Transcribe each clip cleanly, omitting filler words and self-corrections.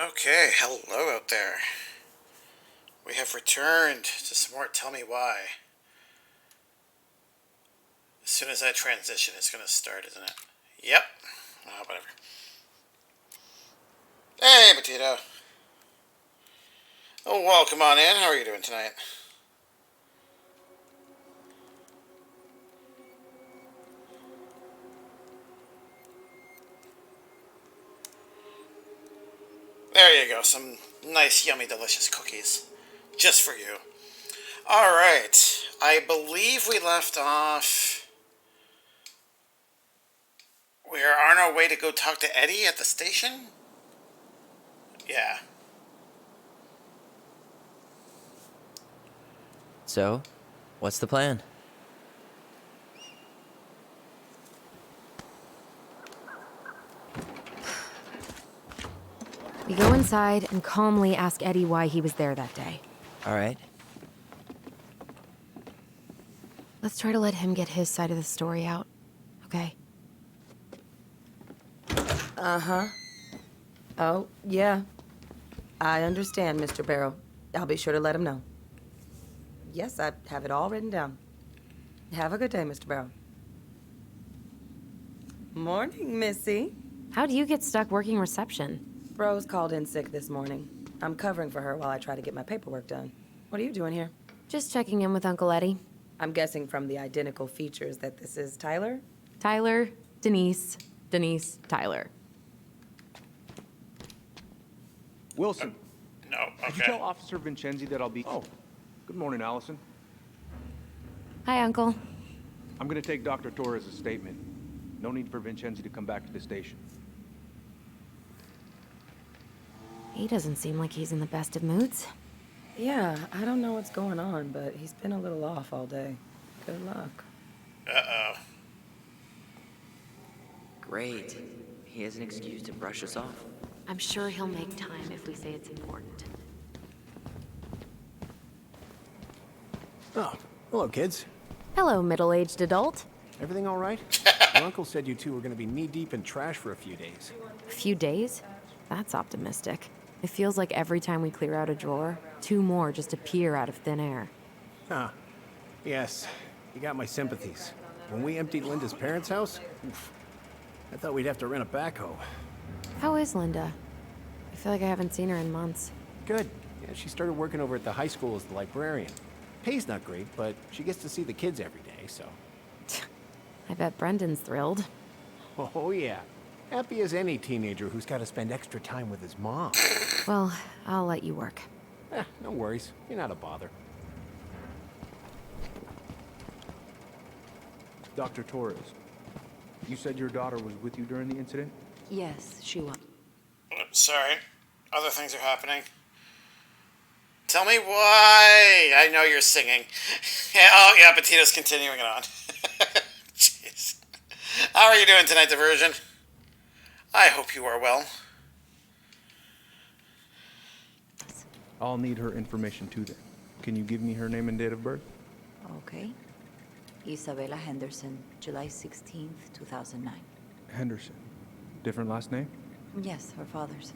Okay, hello out there. We have returned to some more Tell Me Why. As soon as I transition, it's going to start, isn't it? Yep. Whatever. Hey, Potato. Oh, welcome on in. How are you doing tonight? There you go. Some nice, yummy, delicious cookies. Just for you. Alright. I believe we left off. We are on our way to go talk to Eddy at the station? Yeah. So, what's the plan? We go inside and calmly ask Eddy why he was there that day. All right. Let's try to let him get his side of the story out, okay? Uh-huh. Oh, yeah. I understand, Mr. Barrow. I'll be sure to let him know. Yes, I have it all written down. Have a good day, Mr. Barrow. Morning, Missy. How'd you get stuck working reception? Rose called in sick this morning. I'm covering for her while I try to get my paperwork done. What are you doing here? Just checking in with Uncle Eddy. I'm guessing from the identical features that this is Tyler? Tyler, Denise, Tyler. Wilson, No, did you okay. tell Officer Vincenzi that I'll be... Oh, good morning, Allison. Hi, Uncle. I'm going to take Dr. Torres' statement. No need for Vincenzi to come back to the station. He doesn't seem like he's in the best of moods. Yeah, I don't know what's going on, but he's been a little off all day. Good luck. Uh-oh. Great. He has an excuse to brush us off. I'm sure he'll make time if we say it's important. Oh, hello, kids. Hello, middle-aged adult. Everything all right? Your uncle said you two were going to be knee-deep in trash for a few days. A few days? That's optimistic. It feels like every time we clear out a drawer, 2 more just appear out of thin air. Huh. Yes, you got my sympathies. When we emptied Linda's parents' house, I thought we'd have to rent a backhoe. How is Linda? I feel like I haven't seen her in months. Good. Yeah, she started working over at the high school as the librarian. Pay's not great, but she gets to see the kids every day, so... I bet Brendan's thrilled. Oh, yeah. Happy as any teenager who's got to spend extra time with his mom. Well, I'll let you work. No worries. You're not a bother. Dr. Torres, you said your daughter was with you during the incident? Yes, she was. Sorry. Other things are happening. Tell me why. I know you're singing. Yeah, oh, yeah, Petito's continuing it on. Jeez. How are you doing tonight, Diversion? I hope you are well. I'll need her information too then. Can you give me her name and date of birth? Okay. Isabella Henderson, July 16th, 2009. Henderson. Different last name? Yes, her father's.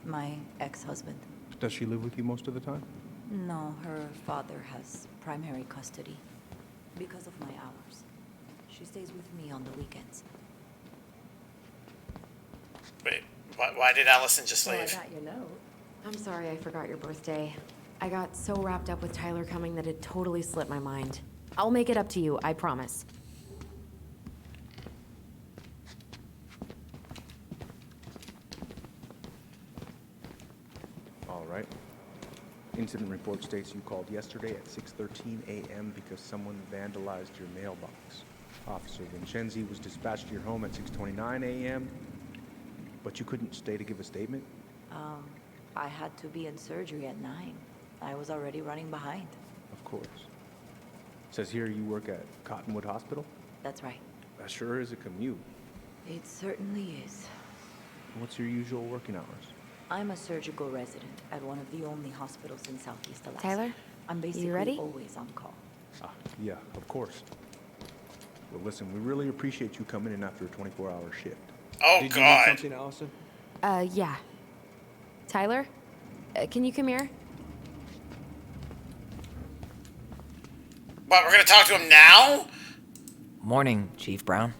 My ex-husband. Does she live with you most of the time? No, her father has primary custody. Because of my hours. She stays with me on the weekends. Wait, why did Allison just Oh, I leave? got your note. I'm sorry I forgot your birthday. I got so wrapped up with Tyler coming that it totally slipped my mind. I'll make it up to you, I promise. All right. Incident report states you called yesterday at 6:13 a.m. because someone vandalized your mailbox. Officer Vincenzi was dispatched to your home at 6:29 a.m., but you couldn't stay to give a statement? I had to be in surgery at 9. I was already running behind. Of course. Says here you work at Cottonwood Hospital? That's right. That sure is a commute. It certainly is. What's your usual working hours? I'm a surgical resident at one of the only hospitals in Southeast Alaska. Tyler, I'm basically ready? always on call. Yeah, of course. Well, listen, we really appreciate you coming in after a 24-hour shift. Oh, Did God. you need something, Allison? Yeah. Tyler? Can you come here? What, we're gonna talk to him now? Morning, Chief Brown.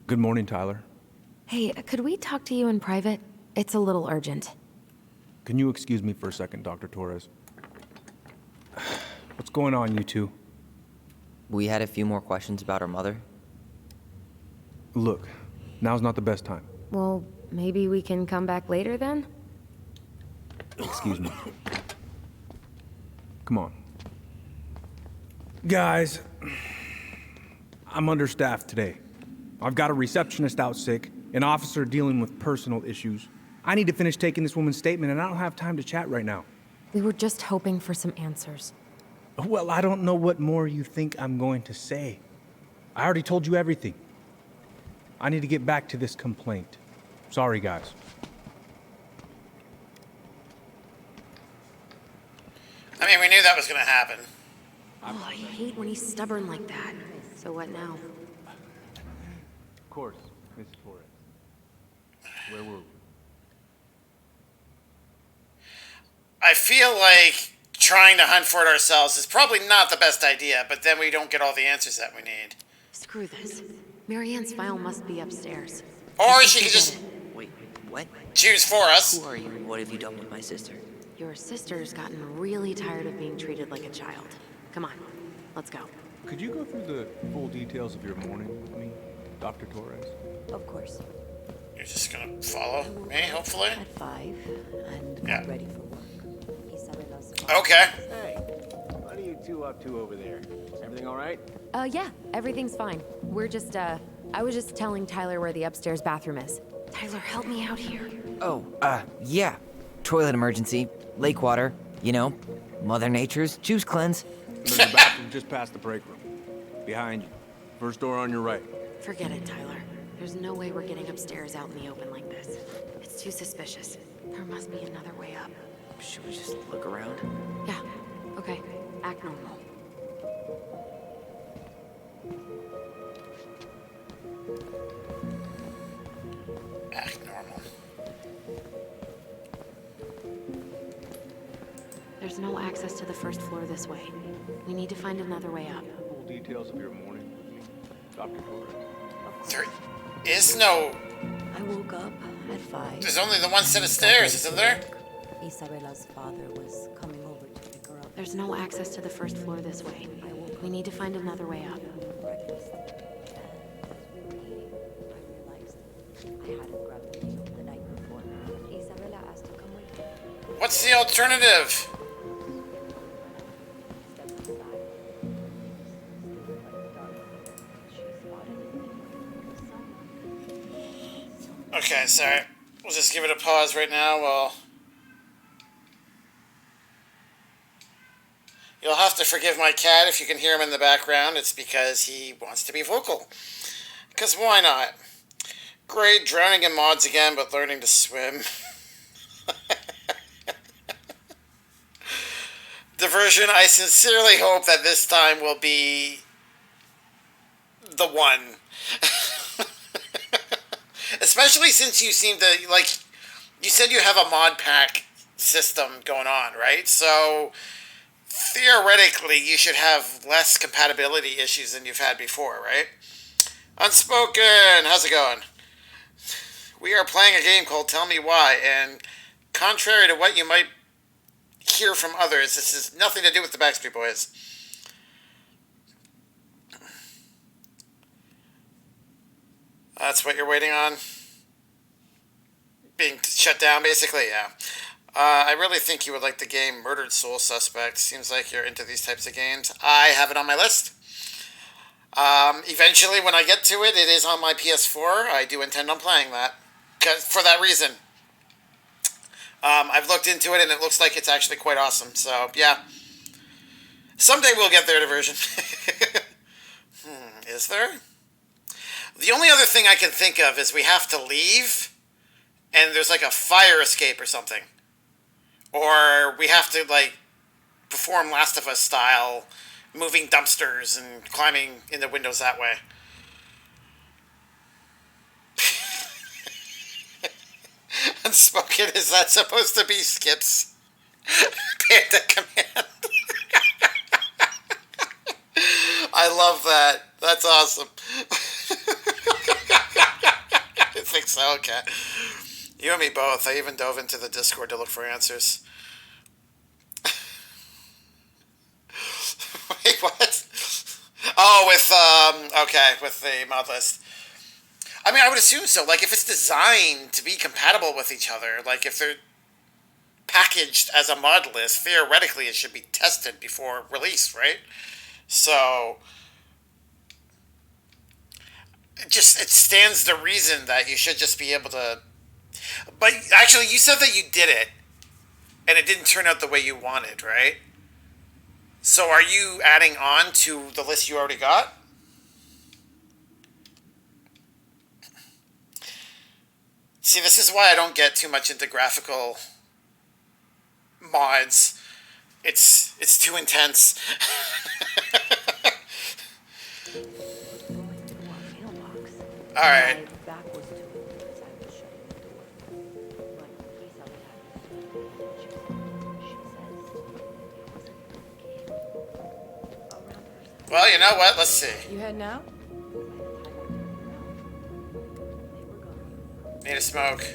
Good morning, Tyler. Hey, could we talk to you in private? It's a little urgent. Can you excuse me for a second, Dr. Torres? What's going on, you two? We had a few more questions about our mother. Look, now's not the best time. Well, maybe we can come back later then? Excuse me. Come on. Guys, I'm understaffed today. I've got a receptionist out sick, an officer dealing with personal issues. I need to finish taking this woman's statement, and I don't have time to chat right now. We were just hoping for some answers. Well, I don't know what more you think I'm going to say. I already told you everything. I need to get back to this complaint. Sorry, guys. I mean, we knew that was gonna happen. Oh, I hate when he's stubborn like that. So what now? Of course, Miss Torres. Where were we? I feel like trying to hunt for it ourselves is probably not the best idea, but then we don't get all the answers that we need. Screw this. Marianne's file must be upstairs. Or she could just Wait, what? choose for us. Who are you and what have you done with my sister? Your sister's gotten really tired of being treated like a child. Come on, let's go. Could you go through the full details of your morning with me, Dr. Torres? Of course. You're just gonna follow me, hopefully? At 5 and got Yeah. ready for work. Isabella's Okay. Hey, what are you two up to over there? Everything all right? Yeah, everything's fine. We're just, I was just telling Tyler where the upstairs bathroom is. Tyler, help me out here. Oh, yeah. Toilet emergency, lake water, you know, Mother Nature's juice cleanse. There's a bathroom just past the break room. Behind you. First door on your right. Forget it, Tyler. There's no way we're getting upstairs out in the open like this. It's too suspicious. There must be another way up. Should we just look around? Yeah, okay. Act normal. Act normal. There's no access to the first floor this way. We need to find another way up. Full details of your morning with me, Dr. Torres. There is no... I woke up at 5. There's only the one set of stairs, isn't there? Isabella's father was coming over to pick her up. There's no access to the first floor this way. We need to find another way up. Breakfast. And as we were eating, I realized I hadn't grabbed the meal the night before. Isabella asked to come with me. What's the alternative? Stepped inside. Still in the dark. She spotted me in the sun. Okay, sorry. We'll just give it a pause right now while... You'll have to forgive my cat if you can hear him in the background. It's because he wants to be vocal. Because why not? Great, drowning in mods again, but learning to swim. Diversion, I sincerely hope that this time will be the one. Especially since you seem to, like, you said you have a mod pack system going on, right? So, theoretically, you should have less compatibility issues than you've had before, right? Unspoken, how's it going? We are playing a game called Tell Me Why, and contrary to what you might hear from others, this has nothing to do with the Backstreet Boys. That's what you're waiting on? Being shut down, basically? Yeah. I really think you would like the game Murdered Soul Suspect. Seems like you're into these types of games. I have it on my list. Eventually, when I get to it, it is on my PS4. I do intend on playing that. For that reason. I've looked into it, and it looks like it's actually quite awesome. So, yeah. Someday we'll get there, Diversion. Is there? The only other thing I can think of is we have to leave, and there's like a fire escape or something. Or we have to, like, perform Last of Us style, moving dumpsters and climbing in the windows that way. Unspoken, is that supposed to be Skip's panda command? I love that. That's awesome. I think so, okay. You and me both. I even dove into the Discord to look for answers. Wait, what? Oh, with the mod list. I mean, I would assume so. Like, if it's designed to be compatible with each other, like, if they're packaged as a mod list, theoretically it should be tested before release, right? So, it stands to reason that you should just be able to... But, actually, you said that you did it, and it didn't turn out the way you wanted, right? So, are you adding on to the list you already got? See, this is why I don't get too much into graphical mods. It's too intense. All right. Well, you know what? Let's see. You heading out? Need a smoke.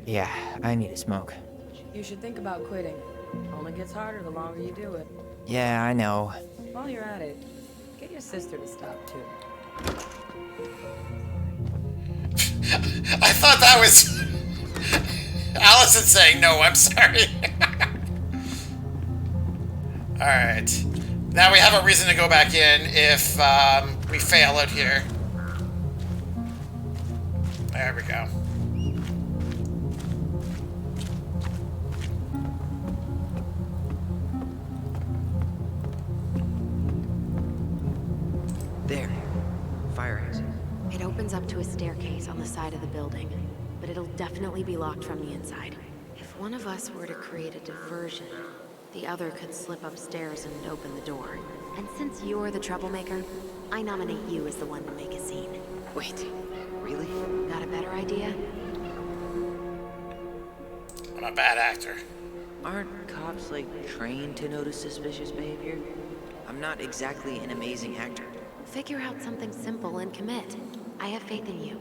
Yeah, I need a smoke. You should think about quitting. Only gets harder the longer you do it. Yeah, I know. While you're at it, get your sister to stop too. I thought that was Allison saying no, I'm sorry. Alright. Now we have a reason to go back in if we fail out here. There we go. There. Fire exit. It opens up to a staircase on the side of the building, but it'll definitely be locked from the inside. If one of us were to create a diversion, the other could slip upstairs and open the door. And since you're the troublemaker, I nominate you as the one to make a scene. Wait, really? Got a better idea? I'm a bad actor. Aren't cops, like, trained to notice suspicious behavior? I'm not exactly an amazing actor. Figure out something simple and commit. I have faith in you.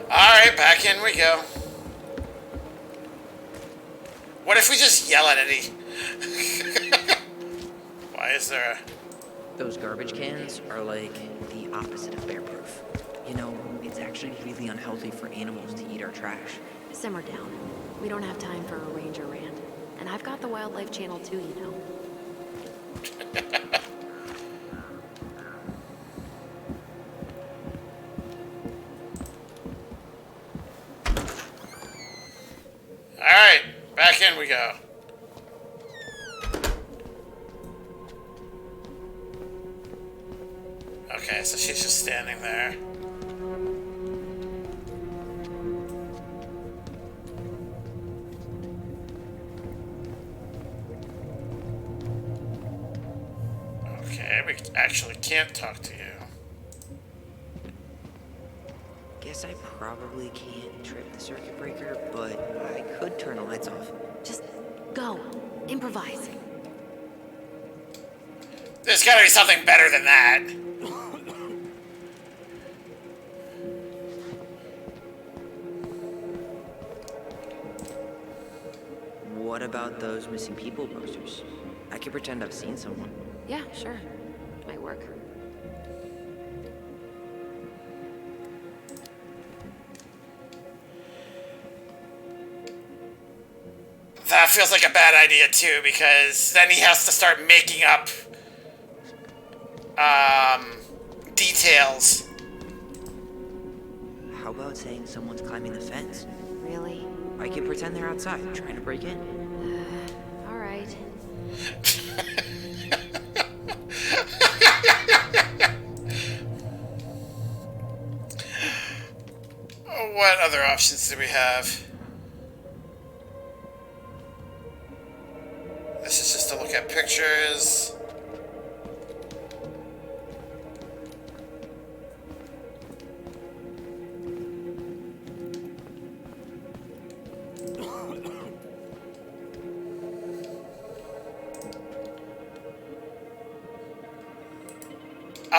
Alright, back in we go. What if we just yell at Eddy? Why is there a... Those garbage cans are like the opposite of bear-proof. You know, it's actually really unhealthy for animals to eat our trash. Simmer down. We don't have time for a ranger rant. And I've got the Wildlife Channel too, you know. Alright, back in we go. Okay, so she's just standing there. Okay, we actually can't talk to you. Guess I probably can't trip the circuit breaker, but I could turn the lights off. Just go. Improvise. There's gotta be something better than that. What about those missing people posters? I could pretend I've seen someone. Yeah, sure. Might work. That feels like a bad idea too, because then he has to start making up details. How about saying someone's climbing the fence? Really? I could pretend they're outside, trying to break in. All right. What other options do we have? This is just to look at pictures.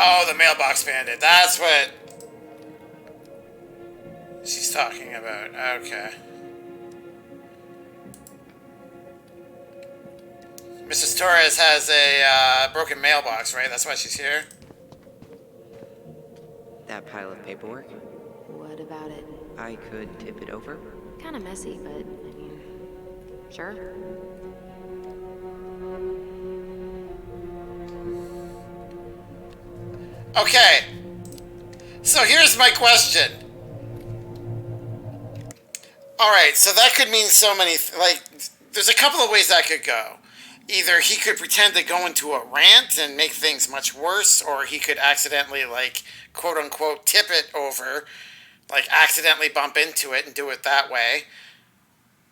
Oh, the mailbox bandit. That's what she's talking about. Okay. Mrs. Torres has a broken mailbox, right? That's why she's here. That pile of paperwork? What about it? I could tip it over. Kind of messy, but I mean, sure. Okay. So here's my question. All right, so that could mean so many. Like, there's a couple of ways that could go. Either he could pretend to go into a rant and make things much worse, or he could accidentally, like, quote unquote, tip it over, like, accidentally bump into it and do it that way.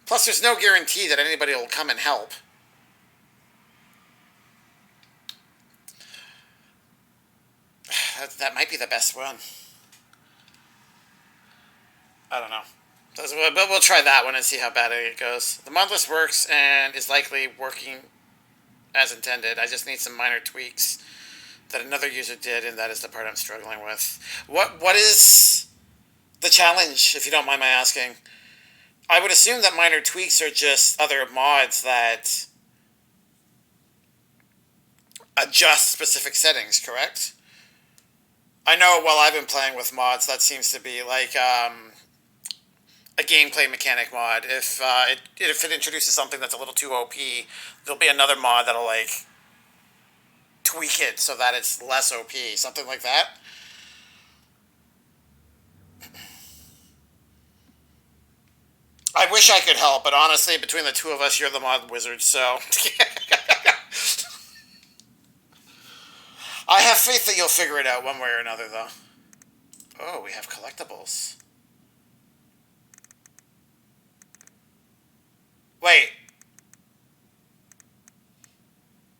Plus, there's no guarantee that anybody will come and help. That might be the best one. I don't know. But we'll try that one and see how bad it goes. The modless works and is likely working as intended. I just need some minor tweaks that another user did, and that is the part I'm struggling with. What is the challenge, if you don't mind my asking? I would assume that minor tweaks are just other mods that adjust specific settings, correct? I know while I've been playing with mods, that seems to be like a gameplay mechanic mod. If it introduces something that's a little too OP, there'll be another mod that'll like tweak it so that it's less OP, something like that. I wish I could help, but honestly, between the two of us, you're the mod wizard, so I have faith that you'll figure it out one way or another, though. Oh, we have collectibles. Wait.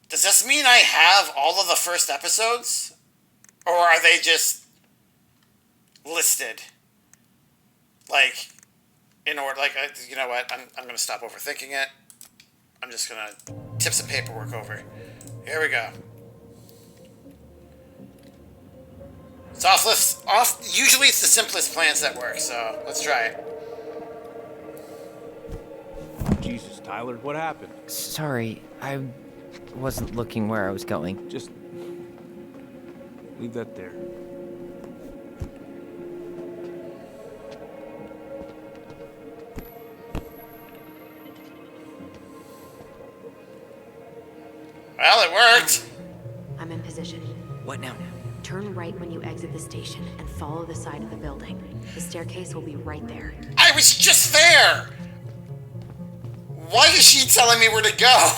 Does this mean I have all of the first episodes? Or are they just listed? Like, in order, like, you know what? I'm going to stop overthinking it. I'm just going to tip some paperwork over. Here we go. It's off. Usually it's the simplest plans that work, so let's try it. Jesus, Tyler, what happened? Sorry, I wasn't looking where I was going. Just leave that there. Well, it worked. I'm in position. What now? Turn right when you exit the station and follow the side of the building. The staircase will be right there. I was just there! Why is she telling me where to go?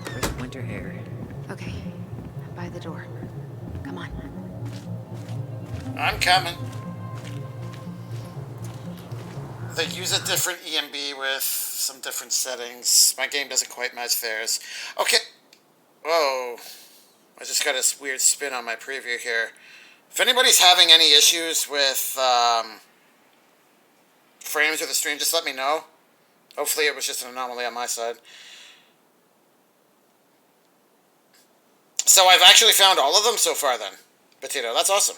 Crisp winter air. Okay, by the door. Come on. I'm coming. They use a different EMB with some different settings. My game doesn't quite match theirs. Okay. Whoa. I just got a weird spin on my preview here. If anybody's having any issues with frames of the stream, just let me know. Hopefully it was just an anomaly on my side. So I've actually found all of them so far then. Potato, that's awesome.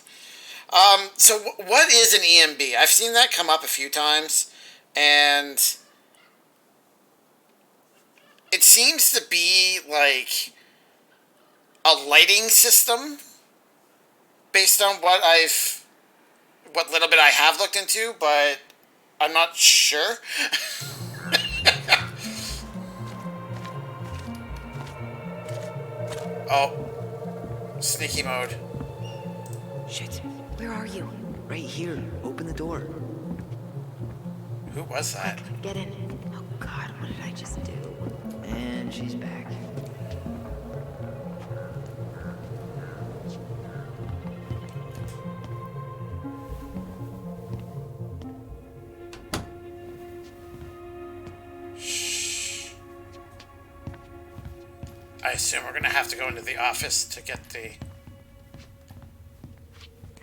So what is an EMB? I've seen that come up a few times, and it seems to be like a lighting system based on what little bit I have looked into, but I'm not sure. Oh, sneaky mode. Shit. Where are you? Right here. Open the door. Who was that? Get in. Oh God, what did I just do? And she's back. Shh. I assume we're gonna have to go into the office to get the...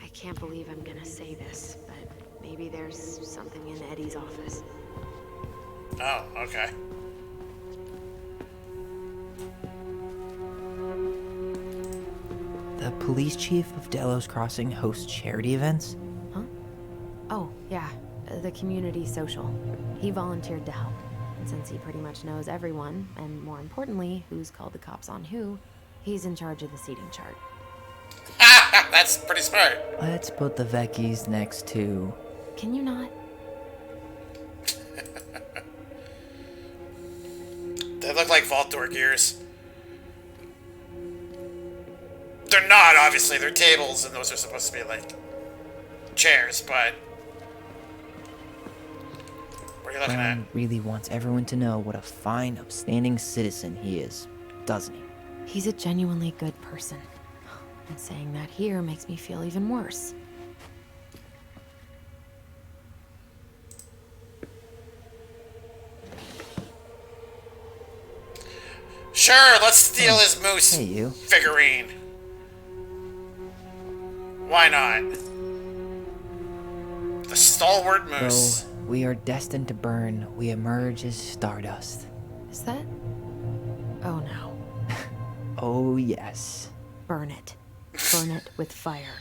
I can't believe I'm gonna say this, but maybe there's something in Eddie's office. Oh, okay. The police chief of Delos Crossing hosts charity events? Huh? Oh, yeah. The community social. He volunteered to help. And since he pretty much knows everyone, and more importantly, who's called the cops on who, he's in charge of the seating chart. That's pretty smart. Let's put the Vecchies next to... Can you not? They look like vault door gears. They're not, obviously. They're tables, and those are supposed to be, like, chairs, but... What are you looking at? Brown really wants everyone to know what a fine, upstanding citizen he is, doesn't he? He's a genuinely good person. And saying that here makes me feel even worse. Sure, let's steal his moose Hey, you. figurine. Why not? The stalwart moose. Though we are destined to burn, we emerge as stardust. Is that? Oh no. Oh, yes. Burn it. Burn it with fire.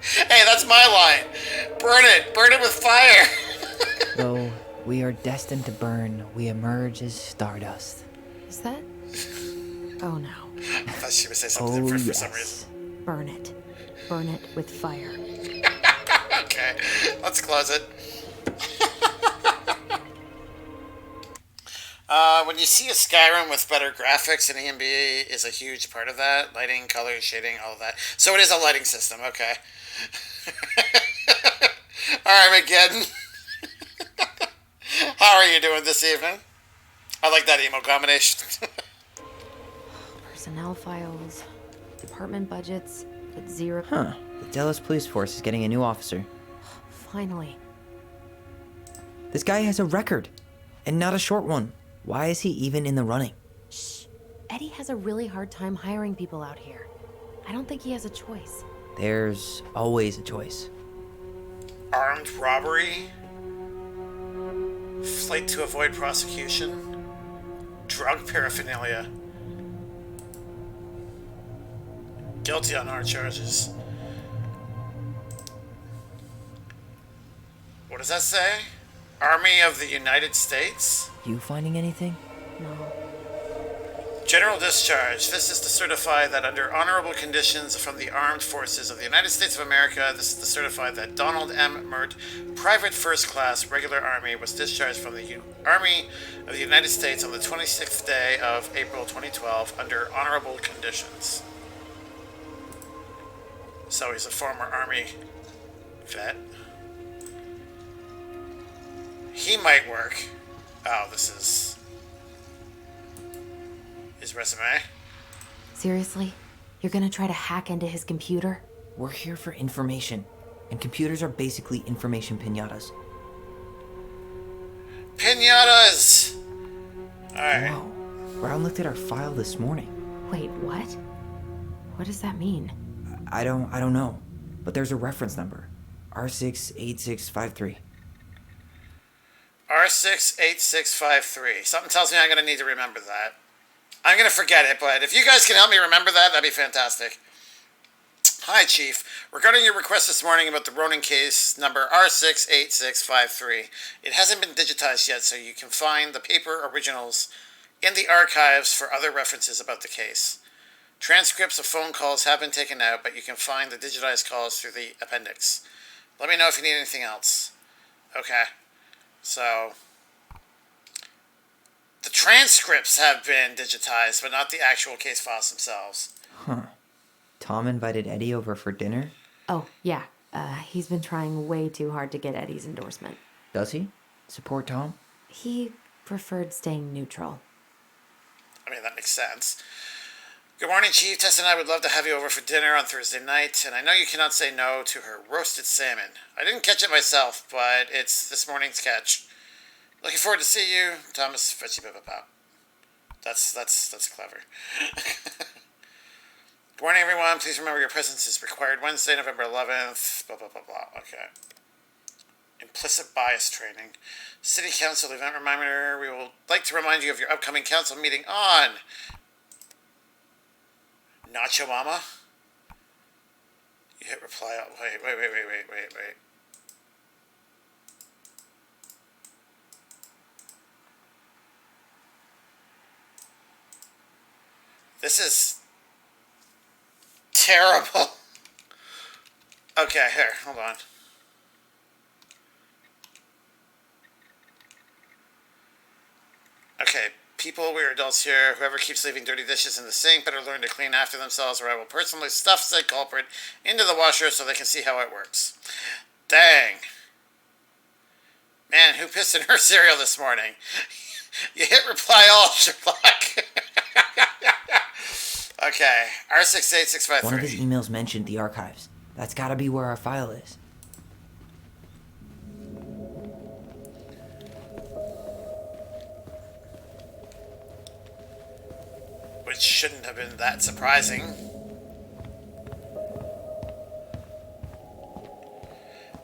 Hey, that's my line. Burn it. Burn it with fire. Though we are destined to burn, we emerge as stardust. Is that? Oh no. I thought she would say something Oh, different for yes. some reason. Burn it. Burn it with fire. Okay, let's close it. When you see a Skyrim with better graphics, and ENB is a huge part of that. Lighting, color, shading, all of that. So it is a lighting system, okay. Armageddon. How are you doing this evening? I like that emo combination. Personnel files, department budgets, with zero. Huh. The Delos Police Force is getting a new officer. Finally. This guy has a record, and not a short one. Why is he even in the running? Shh. Eddie has a really hard time hiring people out here. I don't think he has a choice. There's always a choice. Armed robbery. Flight to avoid prosecution. Drug paraphernalia. Guilty on our charges. What does that say? Army of the United States? You finding anything? No. General discharge. This is to certify that under honorable conditions from the Armed Forces of the United States of America, this is to certify that Donald M. Mert, Private First Class, Regular Army, was discharged from the Army of the United States on the 26th day of April 2012 under honorable conditions. So he's a former Army vet. He might work. Oh, this is his resume. Seriously? You're gonna try to hack into his computer? We're here for information, and computers are basically information piñatas. Pinatas! Alright. Whoa. Brown looked at our file this morning. Wait, what? What does that mean? I don't know, but there's a reference number. R68653. R68653. Something tells me I'm going to need to remember that. I'm going to forget it, but if you guys can help me remember that, that'd be fantastic. Hi, Chief. Regarding your request this morning about the Ronin case, number R68653, it hasn't been digitized yet, so you can find the paper originals in the archives for other references about the case. Transcripts of phone calls have been taken out, but you can find the digitized calls through the appendix. Let me know if you need anything else. Okay. So, the transcripts have been digitized, but not the actual case files themselves. Huh. Tom invited Eddie over for dinner? Oh, yeah. He's been trying way too hard to get Eddie's endorsement. Does he? Support Tom? He preferred staying neutral. I mean, that makes sense. Good morning, Chief. Tess and I would love to have you over for dinner on Thursday night, and I know you cannot say no to her roasted salmon. I didn't catch it myself, but it's this morning's catch. Looking forward to see you, Thomas Fetchy Pop. That's clever. Warning everyone, please remember your presence is required Wednesday, November 11th. Blah, blah, blah, blah. Okay. Implicit bias training. City Council event reminder. We would like to remind you of your upcoming council meeting on Nacho Mama. You hit reply. Wait. This is terrible. Okay, here, hold on. Okay, people, we're adults here. Whoever keeps leaving dirty dishes in the sink better learn to clean after themselves, or I will personally stuff said culprit into the washer so they can see how it works. Dang. Man, who pissed in her cereal this morning? You hit reply all, Sherlock. Okay, R68653. One of his emails mentioned the archives. That's gotta be where our file is. Which shouldn't have been that surprising.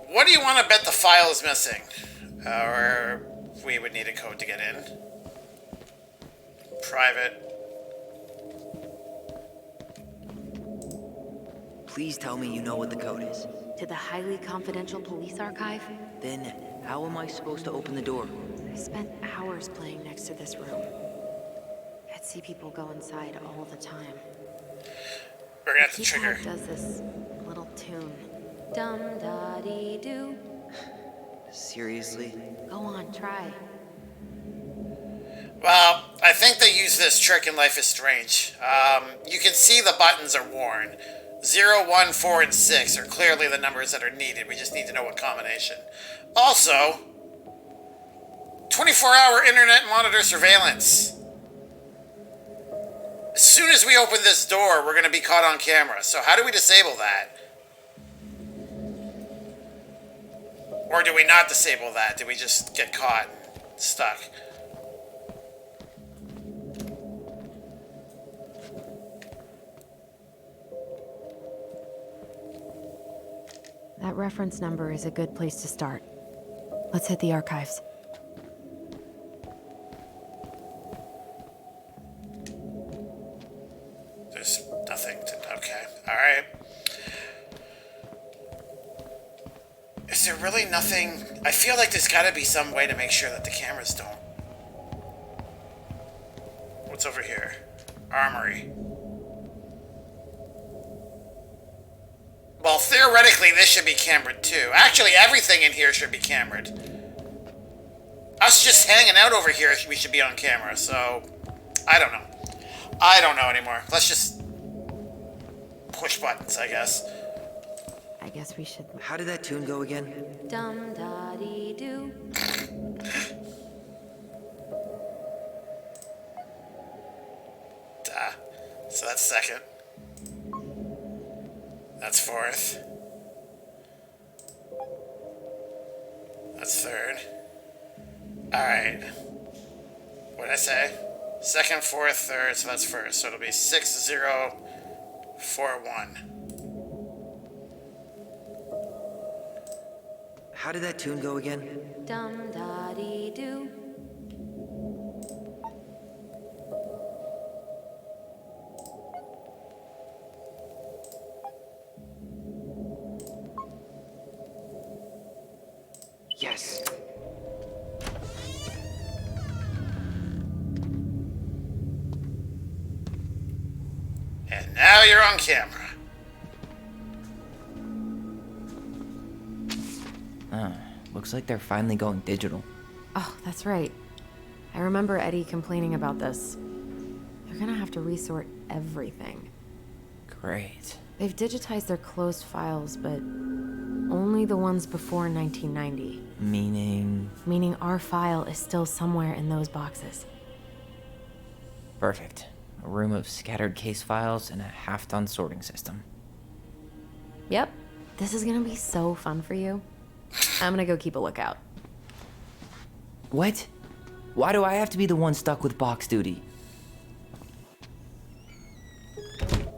What do you want to bet the file is missing? Or we would need a code to get in. Private. Please tell me you know what the code is. To the highly confidential police archive? Then, how am I supposed to open the door? I spent hours playing next to this room. I'd see people go inside all the time. We're gonna have to The trigger. keypad does this little tune. Dum-da-dee-doo. Seriously? Go on, try. Well, I think they use this trick in Life is Strange. You can see the buttons are worn. 0, 1, 4, and 6 are clearly the numbers that are needed. We just need to know what combination. Also, 24-hour internet monitor surveillance. As soon as we open this door, we're going to be caught on camera. So how do we disable that? Or do we not disable that? Do we just get caught and stuck? That reference number is a good place to start. Let's hit the archives. There's nothing to... Okay. Alright. Is there really nothing... I feel like there's gotta be some way to make sure that the cameras don't... What's over here? Armory. Well, theoretically, this should be cambered too. Actually, everything in here should be cambered. Us just hanging out over here, we should be on camera, so... I don't know. I don't know anymore. Let's just... push buttons, I guess. I guess we should... How did that tune go again? Dum-da-dee-doo. Duh. So that's second. That's fourth. That's third. Alright. What did I say? Second, fourth, third, so that's first. So it'll be 6, 0, 4, 1. How did that tune go again? Dum-da-dee-doo. Yes. And now you're on camera. Looks like they're finally going digital. Oh, that's right. I remember Eddy complaining about this. They're gonna have to resort everything. Great. They've digitized their closed files, but only the ones before 1990. Meaning our file is still somewhere in those boxes. Perfect. A room of scattered case files and a half-done sorting system. Yep. This is gonna be so fun for you. I'm gonna go keep a lookout. What? Why do I have to be the one stuck with box duty?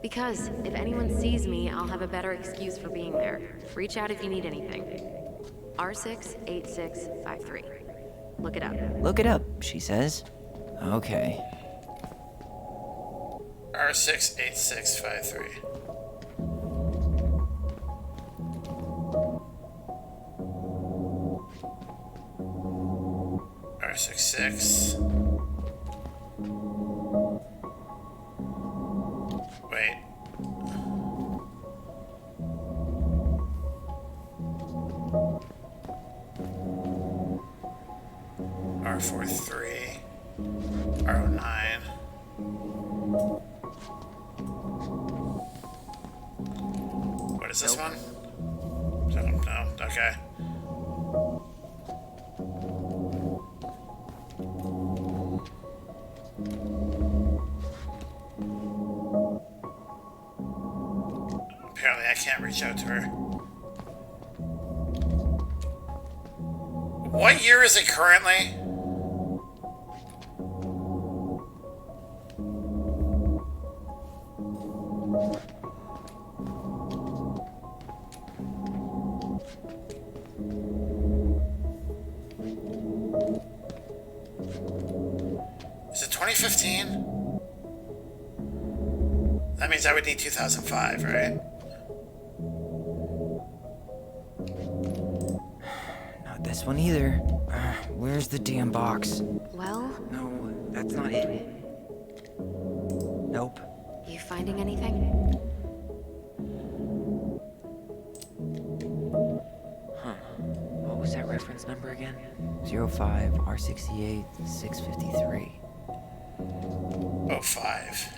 Because if anyone sees me, I'll have a better excuse for being there. Reach out if you need anything. R68653. Look it up. Look it up, she says. Okay. R68653. R66. Wait. R43. R09. What is this one? No, okay. Apparently I can't reach out to her. What year is it currently? Is it 2015? That means I would need 2005, right? Not this one either. Where's the damn box? Well, No, that's not it. Nope. you finding anything? What was that reference number again? 05 R68 653. 05.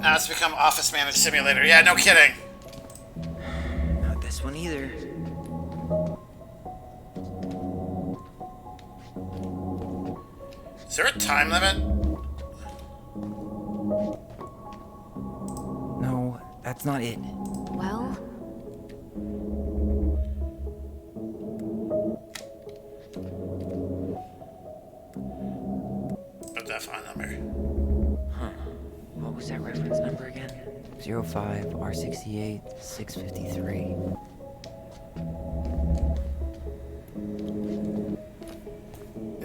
Now it's become Office Manager Simulator. Yeah, no kidding. Not this one either. Is there a time limit? No, that's not it. Well, What's that phone number? What was that reference number again? 05 R68 653.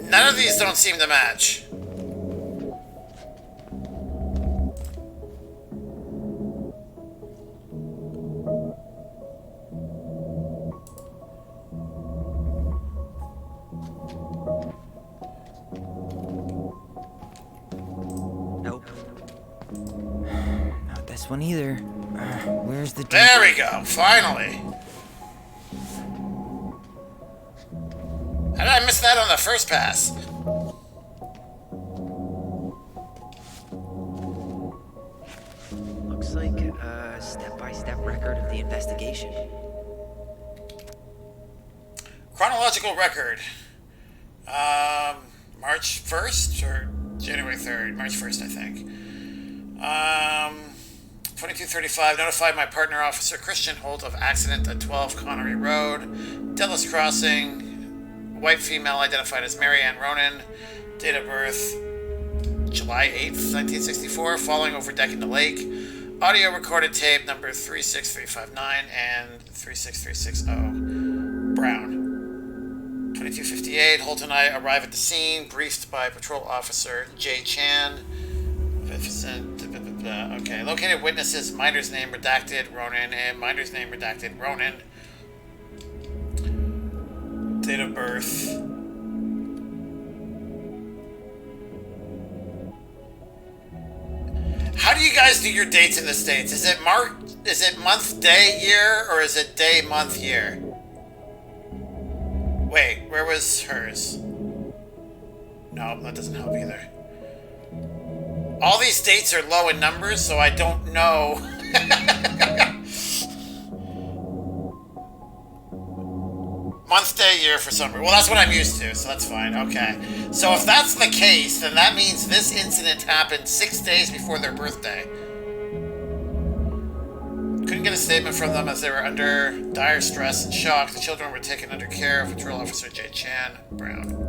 None of these don't seem to match. Nope. Not this one either. Where's the... There we go, finally. How did I miss that on the first pass? Looks like a step-by-step record of the investigation. Chronological record. March 1st or January 3rd? March 1st, I think. 2235, notified my partner officer Christian Holt of accident at 12 Connery Road, Dallas Crossing. White female identified as Mary Ann Ronan. Date of birth July 8th, 1964, falling over deck in the lake. Audio recorded tape number 36359 and 36360. Brown. 2258, Holt and I arrive at the scene, briefed by Patrol Officer J. Chan. Okay, located witnesses, minor's name redacted, Ronan, and minor's name redacted, Ronan. Date of birth. How do you guys do your dates in the States? Is it month, day, year, or is it day, month, year? Wait, where was hers? No, that doesn't help either. All these dates are low in numbers, so I don't know. Month, day, year for some reason. Well, that's what I'm used to, so that's fine. Okay. So if that's the case, then that means this incident happened 6 days before their birthday. Couldn't get a statement from them as they were under dire stress and shock. The children were taken under care of Patrol Officer J. Chan Brown.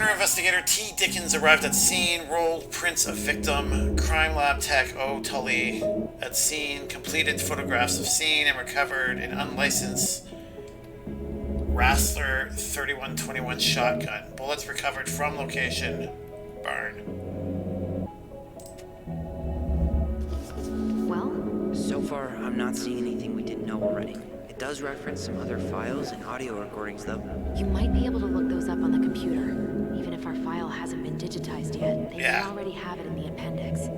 Coroner investigator T. Dickens arrived at scene, rolled prints of victim. Crime lab tech O. Tully at scene, completed photographs of scene, and recovered an unlicensed Rassler 3121 shotgun. Bullets recovered from location. Barn. Well, So far, I'm not seeing anything we didn't know already. It does reference some other files and audio recordings, though. you might be able to look those up on the computer. Even if our file hasn't been digitized yet, they may already have it in the appendix.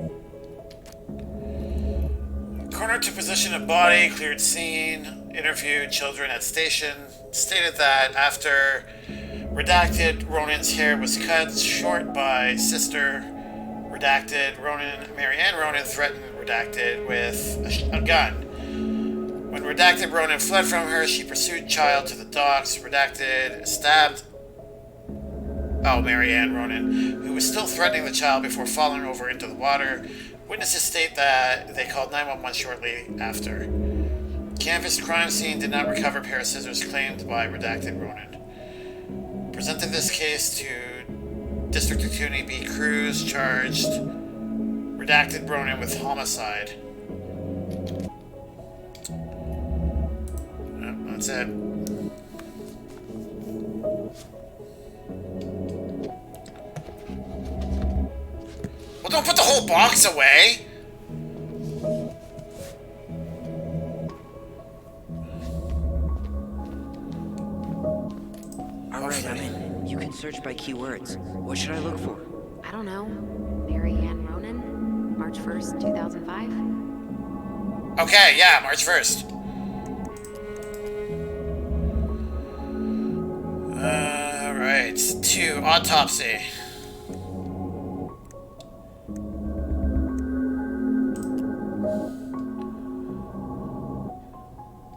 Coroner to position of body, cleared scene, interviewed children at station, stated that after redacted, Ronan's hair was cut short by sister, redacted, Mary Ann Ronan threatened redacted with a gun. When redacted Ronan fled from her, she pursued child to the docks. Redacted stabbed Mary Ann Ronan, who was still threatening the child before falling over into the water. Witnesses state that they called 911 shortly after. Canvassed crime scene did not recover pair of scissors claimed by redacted Ronan. Presented this case to District Attorney B. Cruz, charged redacted Ronan with homicide. That's it. Well, don't put the whole box away. Alright, I'm in. You can search by keywords. What should I look for? I don't know. Mary Ann Ronan? March 1st, 2005? Okay, yeah, March 1st. Alright, 2, autopsy.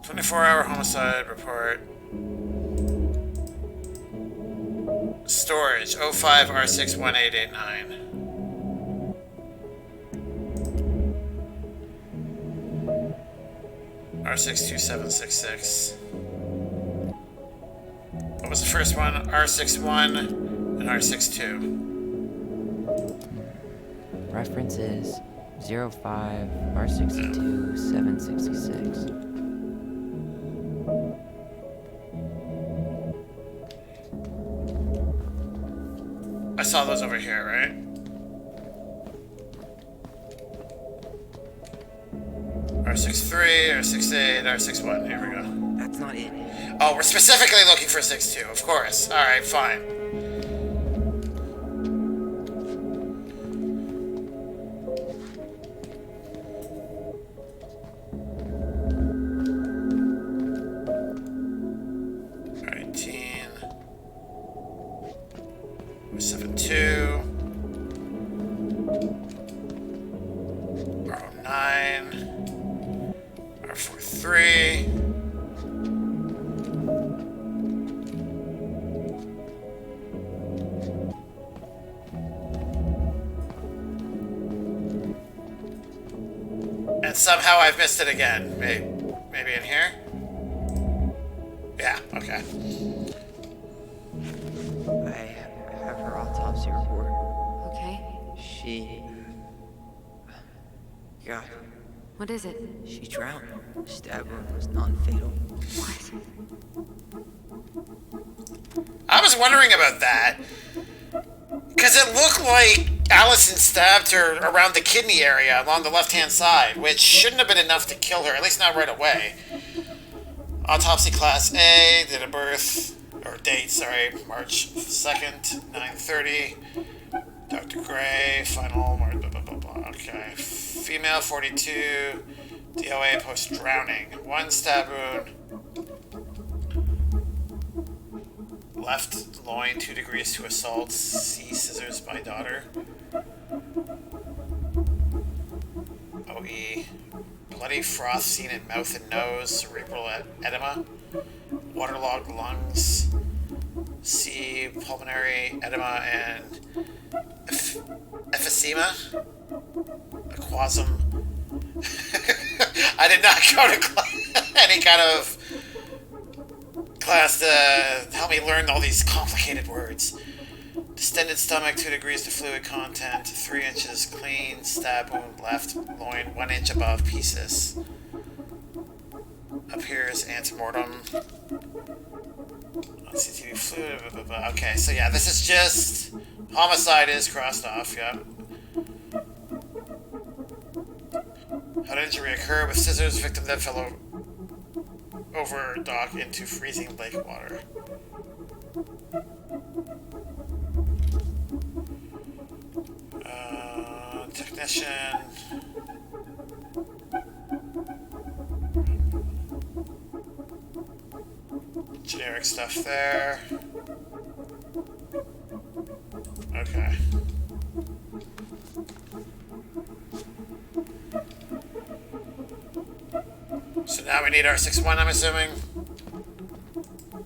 "24-hour homicide report. Storage, 05 R61889. R62766. What was the first one? R61 and R62. References 05 R62 766. I saw those over here, right? R63, R68, R61. Here we go. That's not it. Oh, we're specifically looking for 62, of course. Alright, fine. Alright, 72. R09. R43. And somehow I've missed it again. Maybe in here? Yeah, okay. I have her autopsy report. Okay. She... God, What is it? she drowned. Stab wound was non-fatal. What? I was wondering about that. Because it looked like Allison stabbed her around the kidney area along the left-hand side, which shouldn't have been enough to kill her, at least not right away. Autopsy class A, date of birth, or date, sorry, March 2nd, 9:30. Dr. Gray, final, blah, blah, blah, blah. Okay. Female, 42, DOA post-drowning. 1 stab wound. Left loin, 2 degrees to assault. C, scissors by daughter. OE. Bloody froth seen in mouth and nose. Cerebral edema. Waterlogged lungs. C, pulmonary edema and emphysema. Aquasm. I did not go to any kind of class to help me learn all these complicated words. Distended stomach, 2 degrees to fluid content, 3 inches clean, stab wound left loin, 1 inch above pieces. Appears antemortem. CCTV fluid, blah, blah, blah. Okay, so yeah, this is just... Homicide is crossed off, yeah. How did injury occur? With scissors, victim then fell over dock into freezing lake water. Technician. Generic stuff there. Okay. So now we need R61, I'm assuming.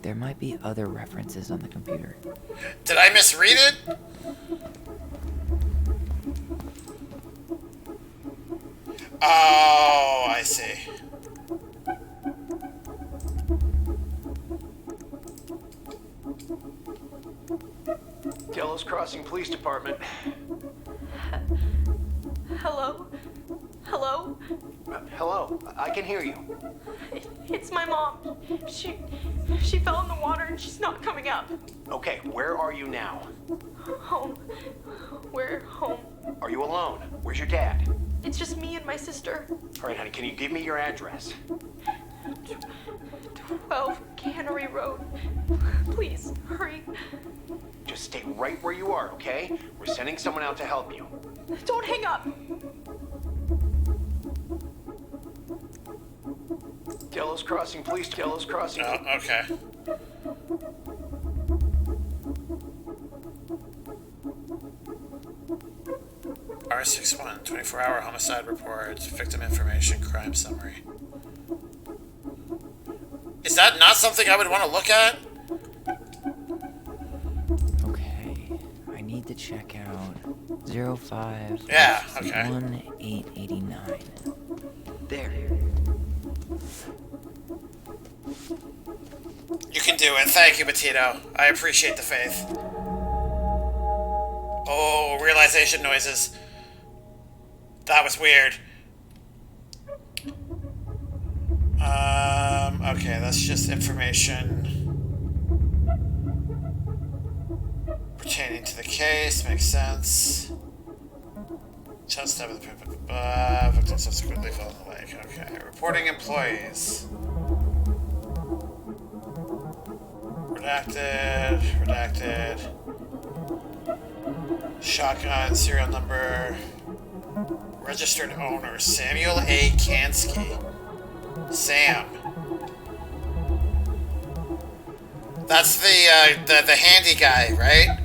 There might be other references on the computer. Did I misread it? Oh, I see. Delos Crossing Police Department. Hello? Hello? Hello, I can hear you. It's my mom. She fell in the water and she's not coming up. Okay, where are you now? Home. We're home. Are you alone? Where's your dad? It's just me and my sister. All right, honey, can you give me your address? 12 Cannery Road. Please, hurry. Just stay right where you are, okay? We're sending someone out to help you. Don't hang up. Delos Crossing Police, Delos Crossing. Oh, okay. R61, 24-hour homicide report, victim information, crime summary. Is that not something I would want to look at? Okay, I need to check out 05 Yeah, okay. 1889. There. You can do it. Thank you, Petito. I appreciate the faith. Oh, realization noises. That was weird. Okay, that's just information pertaining to the case. Makes sense. Child stabbed with the victim subsequently fell in the lake. Okay, reporting employees. Redacted. Redacted. Shotgun serial number. Registered owner Samuel A. Kansky. Sam. That's the handy guy, right?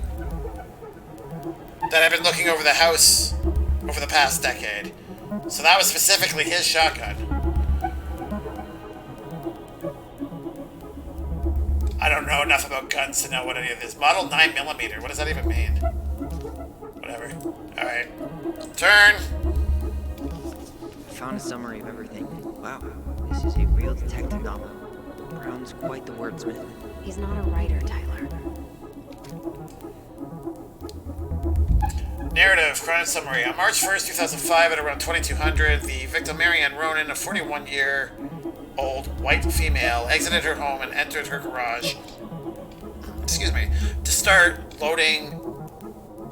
That I've been looking over the house over the past decade. So that was specifically his shotgun. I don't know enough about guns to know what any of this. Model 9mm, what does that even mean? Whatever. Alright. Turn! Found a summary of everything. Wow, this is a real detective novel. Brown's quite the wordsmith. He's not a writer, Tyler. Narrative, crime summary. On March 1st, 2005, at around 2200, the victim Marianne Ronan, a 41-year-old white female, exited her home and entered her garage, to start loading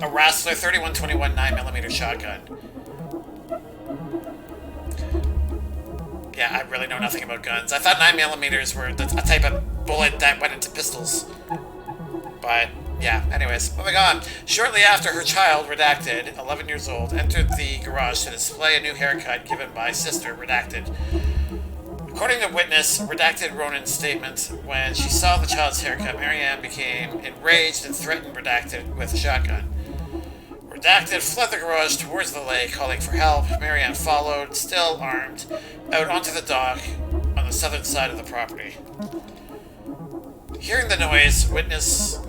a Rassler 3121 9mm shotgun. Yeah, I really know nothing about guns. I thought 9mm were a type of bullet that went into pistols. But, yeah, anyways, moving on. Shortly after, her child, redacted, 11 years old, entered the garage to display a new haircut given by sister, redacted. According to witness, redacted Ronan's statement, when she saw the child's haircut, Marianne became enraged and threatened redacted with a shotgun. Redacted fled the garage towards the lake, calling for help. Marianne followed, still armed, out onto the dock on the southern side of the property. Hearing the noise, witness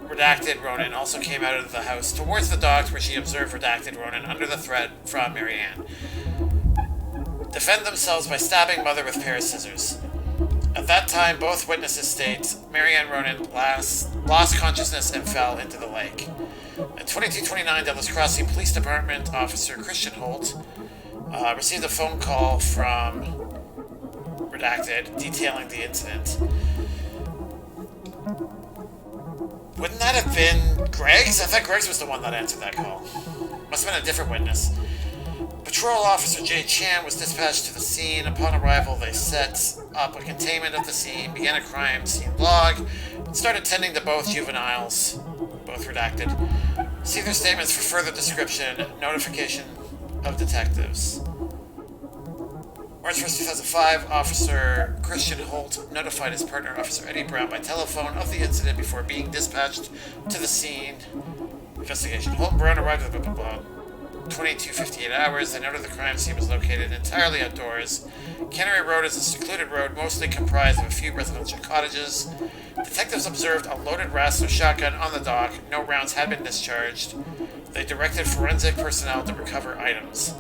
redacted Ronan also came out of the house towards the dock where she observed redacted Ronan under the threat from Marianne. Defend themselves by stabbing mother with pair of scissors. At that time, both witnesses state Marianne Ronan lost consciousness and fell into the lake. At 2229, Dallas Crossing Police Department Officer Christian Holt received a phone call from Redacted detailing the incident. Wouldn't that have been Greg's? I thought Greg's was the one that answered that call. Must have been a different witness. Patrol Officer Jay Chan was dispatched to the scene. Upon arrival, they set up a containment of the scene, began a crime scene log, and started tending to both juveniles, both redacted. See their statements for further description, notification of detectives. March 1st, 2005, Officer Christian Holt notified his partner, Officer Eddy Brown, by telephone of the incident before being dispatched to the scene. Investigation. Holt and Brown arrived at about 22:58 hours. They noted the crime scene was located entirely outdoors. Cannery Road is a secluded road, mostly comprised of a few residential cottages. Detectives observed a loaded Rassler shotgun on the dock. No rounds had been discharged. They directed forensic personnel to recover items.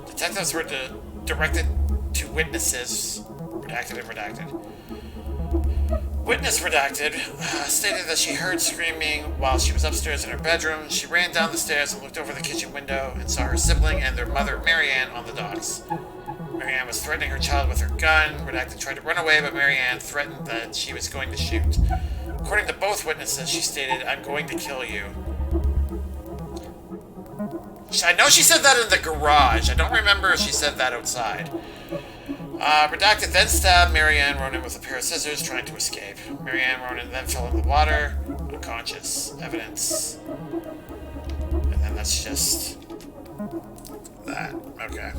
Detectives were directed to witnesses, redacted and redacted. Witness redacted stated that she heard screaming while she was upstairs in her bedroom. She ran down the stairs and looked over the kitchen window and saw her sibling and their mother, Marianne, on the docks. Marianne was threatening her child with her gun. Redacted tried to run away, but Marianne threatened that she was going to shoot. According to both witnesses, she stated, "I'm going to kill you." I know she said that in the garage. I don't remember if she said that outside. Redacted then stabbed Marianne Ronan with a pair of scissors, trying to escape. Marianne Ronan then fell in the water, unconscious. Evidence. And then that's just that. Okay.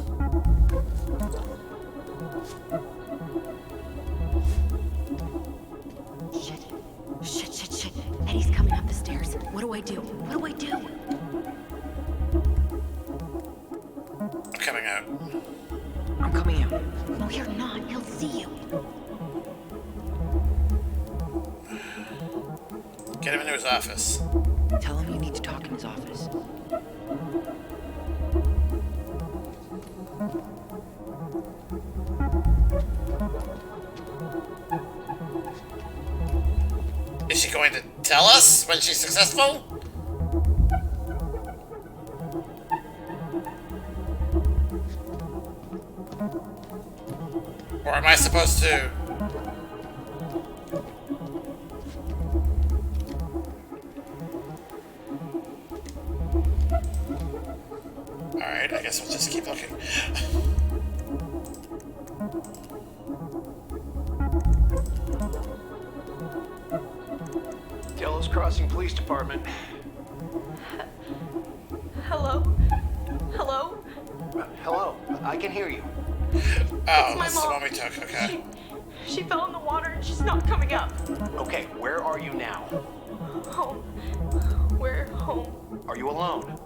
Shit. Eddie's coming up the stairs. What do I do? I'm coming out. I'm coming out. No, you're not. He'll see you. Get him into his office. Tell him you need to talk in his office. Is she going to tell us when she's successful? Or am I supposed to? Alright, I guess we'll just keep looking. Dallas Crossing Police Department. Hello? Hello, I can hear you. Oh, my this is the mom. one we took, okay. She fell in the water and she's not coming up. Okay, where are you now? Home. We're home. Are you alone?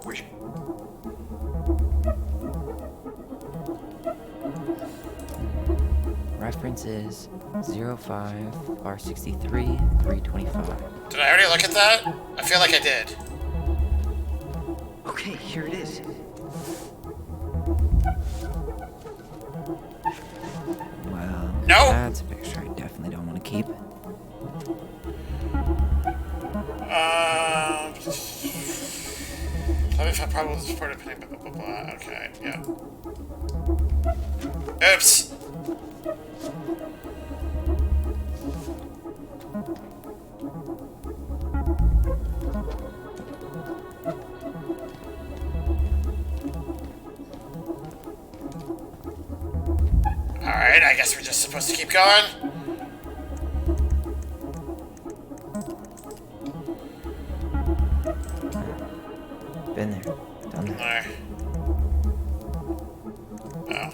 Reference is 05R63-325. Did I already look at that? I feel like I did. Okay, here it is. Well, No. that's a picture I definitely don't want to keep. Let me find probable reported pending, blah, blah, blah, blah. Okay, yeah. Oops. Alright, I guess we're just supposed to keep going. Been there, done that. There. Oh.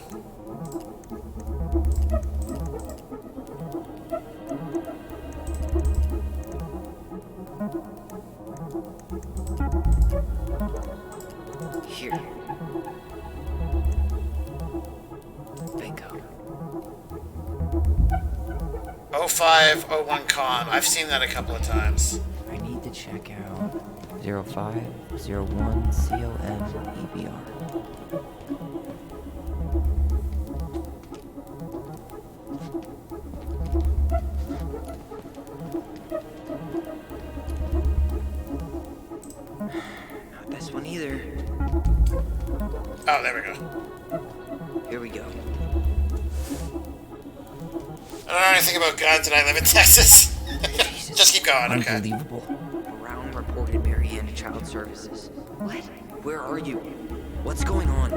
Here. Bingo. 0501 comm. I've seen that a couple of times. I need to check out 0501 COM-EBR. Oh, there we go. Here we go. I don't know anything about guns and I live in Texas. Jesus. Just keep going, okay. Unbelievable. Brown reported Marianne to Child Services. What? Where are you? What's going on?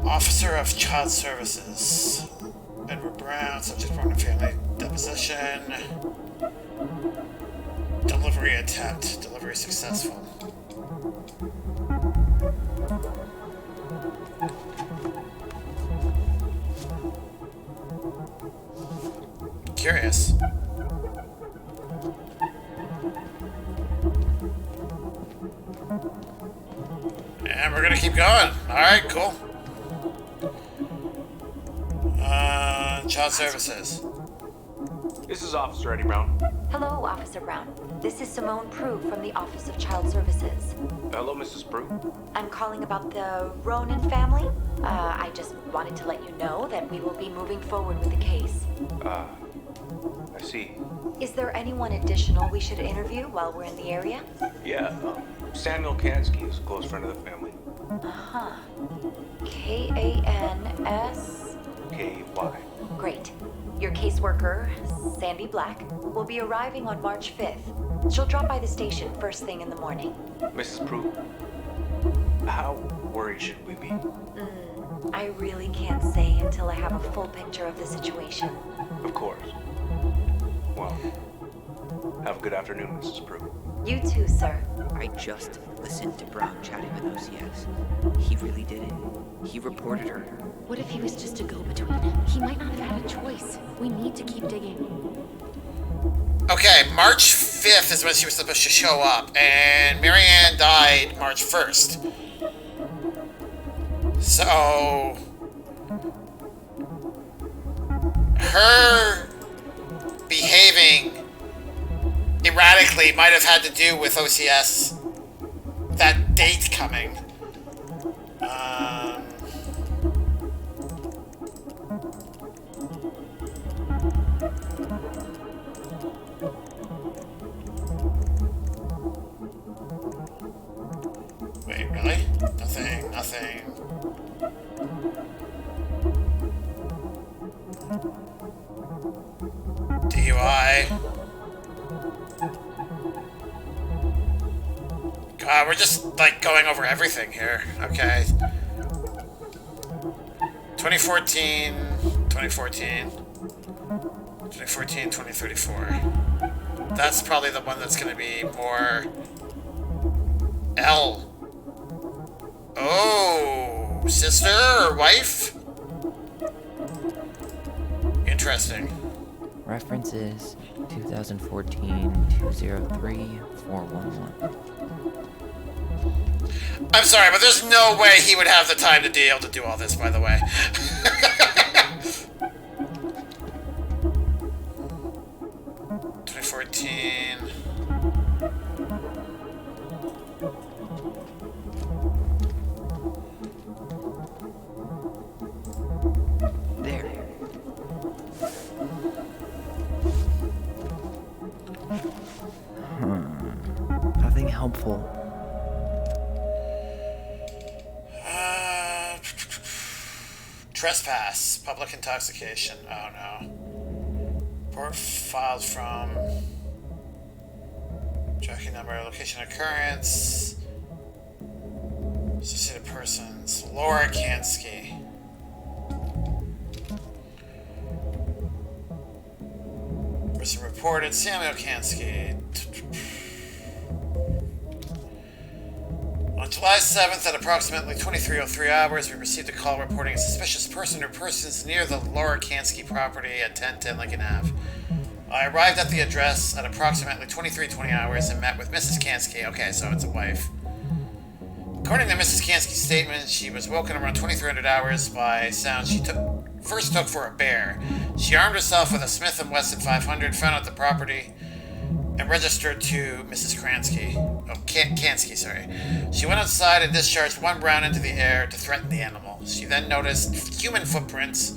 Officer of Child Services. Edward Brown, subject Brown family deposition. Delivery attempt. Delivery successful. Curious. And we're gonna keep going. Alright, cool. Child Services. This is Officer Eddie Brown. Hello, Officer Brown. This is Simone Prue from the Office of Child Services. Hello, Mrs. Prue. I'm calling about the Ronan family. I just wanted to let you know that we will be moving forward with the case. I see. Is there anyone additional we should interview while we're in the area? Yeah, Samuel Kansky is a close friend of the family. Uh-huh. K-A-N-S? K-Y. Great. Your caseworker, Sandy Black, will be arriving on March 5th. She'll drop by the station first thing in the morning. Mrs. Prue, how worried should we be? I really can't say until I have a full picture of the situation. Of course. Well, have a good afternoon, Mrs. Prue. You too, sir. I just listened to Brown chatting with OCS. He really did it. He reported her. What if he was just a go-between? He might not have had a choice. We need to keep digging. Okay, March 5th is when she was supposed to show up, and Marianne died March 1st. So... her behaving erratically might have had to do with OCS, that date coming. Wait, really? Nothing. DUI. God, we're just, like, going over everything here. Okay. 2014, 2034. That's probably the one that's going to be more... L. Oh, sister or wife? Interesting. References 2014-203-411. I'm sorry, but there's no way he would have the time to be able to do all this, by the way. 2014. There. Nothing helpful. Trespass, public intoxication. Oh no. Report filed from tracking number, location of occurrence, associated persons, Laura Kansky. Person reported, Samuel Kansky. On July 7th at approximately 23:03 hours, we received a call reporting a suspicious person or persons near the Laura Kansky property at 1010 Lincoln Ave. I arrived at the address at approximately 23:20 hours and met with Mrs. Kansky. Okay, so it's a wife. According to Mrs. Kansky's statement, she was woken around 2300 hours by sounds she first took for a bear. She armed herself with a Smith & Wesson 500, found at the property, and registered to Mrs. Kansky, sorry. She went outside and discharged one round into the air to threaten the animal. She then noticed human footprints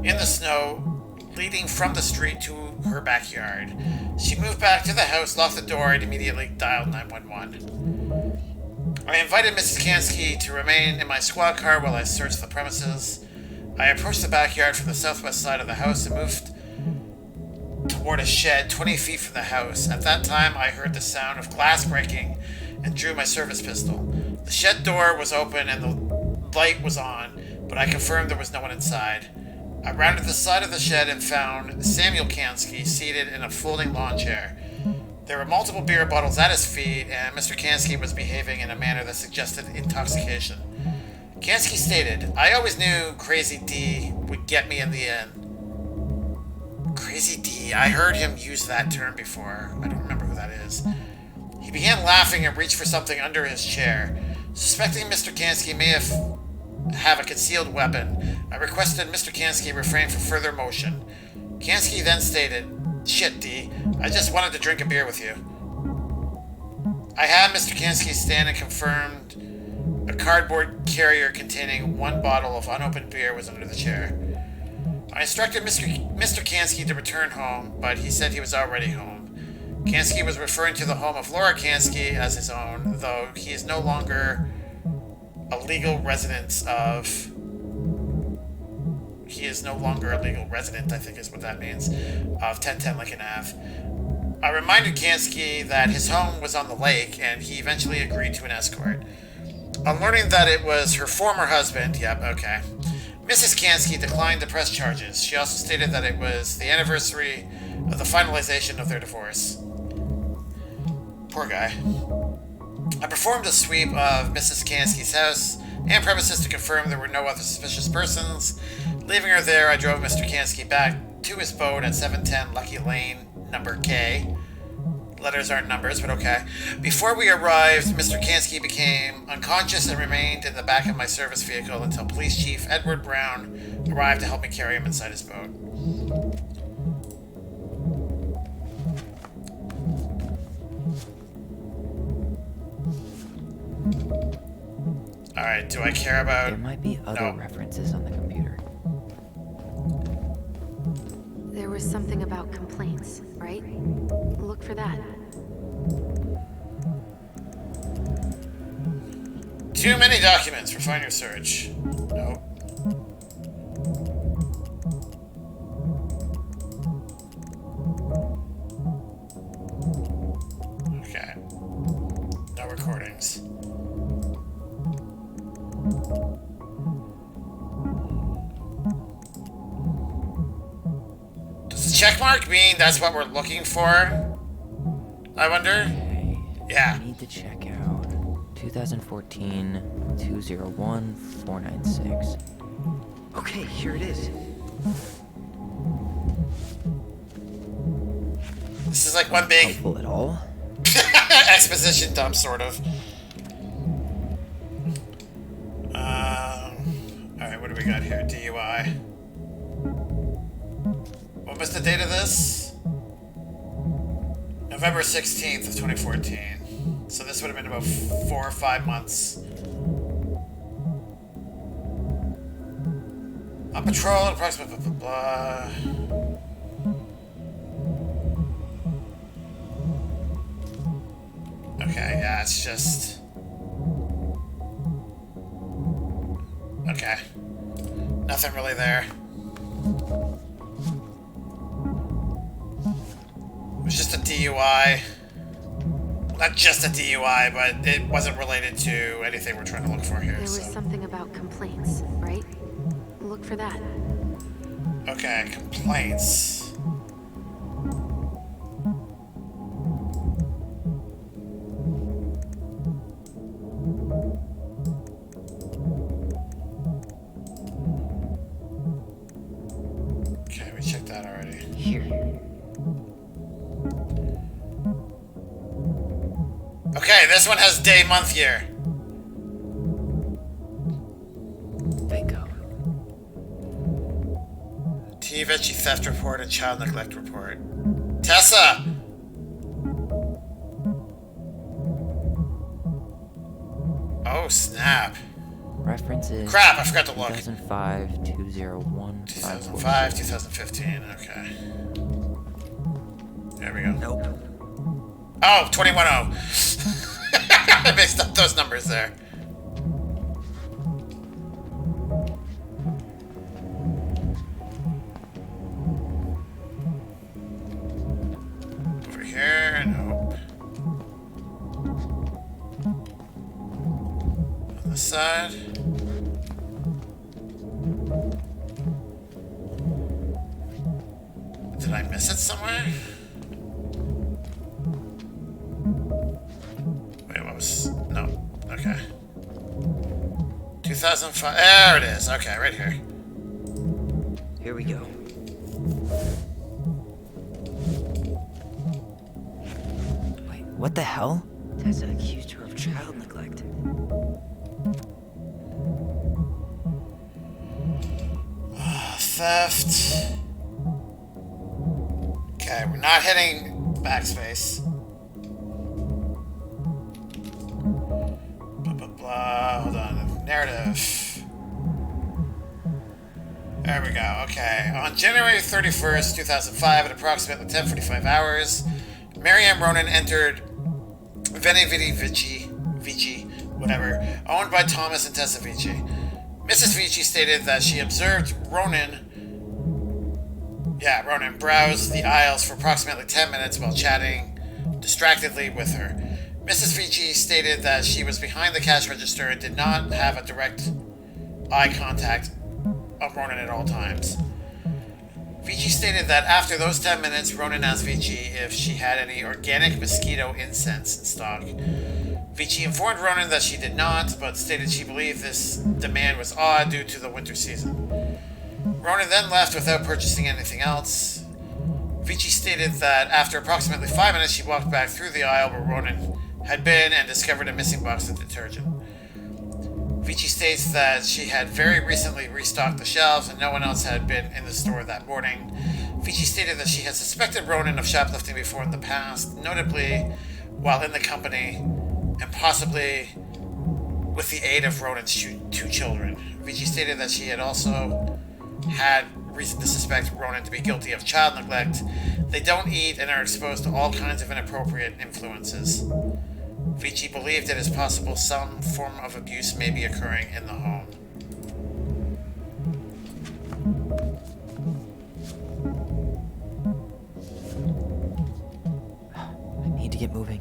in the snow leading from the street to her backyard. She moved back to the house, locked the door, and immediately dialed 911. I invited Mrs. Kansky to remain in my squad car while I searched the premises. I approached the backyard from the southwest side of the house and moved toward a shed 20 feet from the house. At that time, I heard the sound of glass breaking and drew my service pistol. The shed door was open and the light was on, but I confirmed there was no one inside. I rounded the side of the shed and found Samuel Kansky seated in a folding lawn chair. There were multiple beer bottles at his feet, and Mr. Kansky was behaving in a manner that suggested intoxication. Kansky stated, "I always knew Crazy D would get me in the end." Crazy D, I heard him use that term before. I don't remember who that is. He began laughing and reached for something under his chair. Suspecting Mr. Kansky may have a concealed weapon, I requested Mr. Kansky refrain from further motion. Kansky then stated, "Shit, D, I just wanted to drink a beer with you." I had Mr. Kansky stand and confirmed a cardboard carrier containing one bottle of unopened beer was under the chair. I instructed Mr. Kansky to return home, but he said he was already home. Kansky was referring to the home of Laura Kansky as his own, though he is no longer a legal resident of... He is no longer a legal resident, I think is what that means, of 1010 Lincoln Ave. I reminded Kansky that his home was on the lake, and he eventually agreed to an escort. On learning that it was her former husband, Mrs. Kansky declined to press charges. She also stated that it was the anniversary of the finalization of their divorce. Poor guy. I performed a sweep of Mrs. Kansky's house and premises to confirm there were no other suspicious persons. Leaving her there, I drove Mr. Kansky back to his boat at 710 Lucky Lane, number K. Letters aren't numbers, but okay. Before we arrived, Mr. Kansky became unconscious and remained in the back of my service vehicle until Police Chief Edward Brown arrived to help me carry him inside his boat. Alright, do I care about... There might be other references on the computer. There was something about complaints, right? Look for that. Too many documents for Find Your Search. Nope. Okay. No recordings. Does the checkmark mean that's what we're looking for? I wonder? Okay. Yeah. I need to check out 2014-201-496. Okay, here it is. This is like one big Helpful at all? exposition dump, sort of. Alright, what do we got here? DUI. What was the date of this? November 16th of 2014. So this would have been about 4 or 5 months. On patrol at approximately blah, blah, blah. Okay, yeah, it's just... Okay. Nothing really there. It was just a DUI. Not just a DUI, but it wasn't related to anything we're trying to look for here. There was something about complaints, right? Look for that. Okay, complaints. Okay, we checked that already. Here. Okay, this one has day, month, year. Bingo. Tea veggie theft report and child neglect report. Tessa! Oh, snap. References. Crap, I forgot to look. 2005, 201, 2005, 2015, okay. There we go. Nope. Oh, 210. I mixed up those numbers there. Over here, nope. On this side. Did I miss it somewhere? Wait, what was... No. Okay. 2005... There it is. Okay, right here. Here we go. Wait, what the hell? Tessa accused her of child neglect. Theft. Okay, we're not hitting backspace. Blah, blah, blah. Hold on. Narrative. There we go. Okay. On January 31st, 2005, at approximately 10:45 hours, Marianne Ronan entered Veni Vidi Vici, whatever, owned by Thomas and Tessa Vici. Mrs. Vici stated that she observed Ronan browsed the aisles for approximately 10 minutes while chatting distractedly with her. Mrs. Vici stated that she was behind the cash register and did not have a direct eye contact of Ronan at all times. Vici stated that after those 10 minutes, Ronan asked Vici if she had any organic mosquito incense in stock. Vici informed Ronan that she did not, but stated she believed this demand was odd due to the winter season. Ronan then left without purchasing anything else. Vici stated that after approximately 5 minutes, she walked back through the aisle where Ronan had been and discovered a missing box of detergent. Vici states that she had very recently restocked the shelves and no one else had been in the store that morning. Vici stated that she had suspected Ronan of shoplifting before in the past, notably while in the company and possibly with the aid of Ronan's two children. Vici stated that she had also had reason to suspect Ronan to be guilty of child neglect. They don't eat and are exposed to all kinds of inappropriate influences. Vici believed it is possible some form of abuse may be occurring in the home. I need to get moving.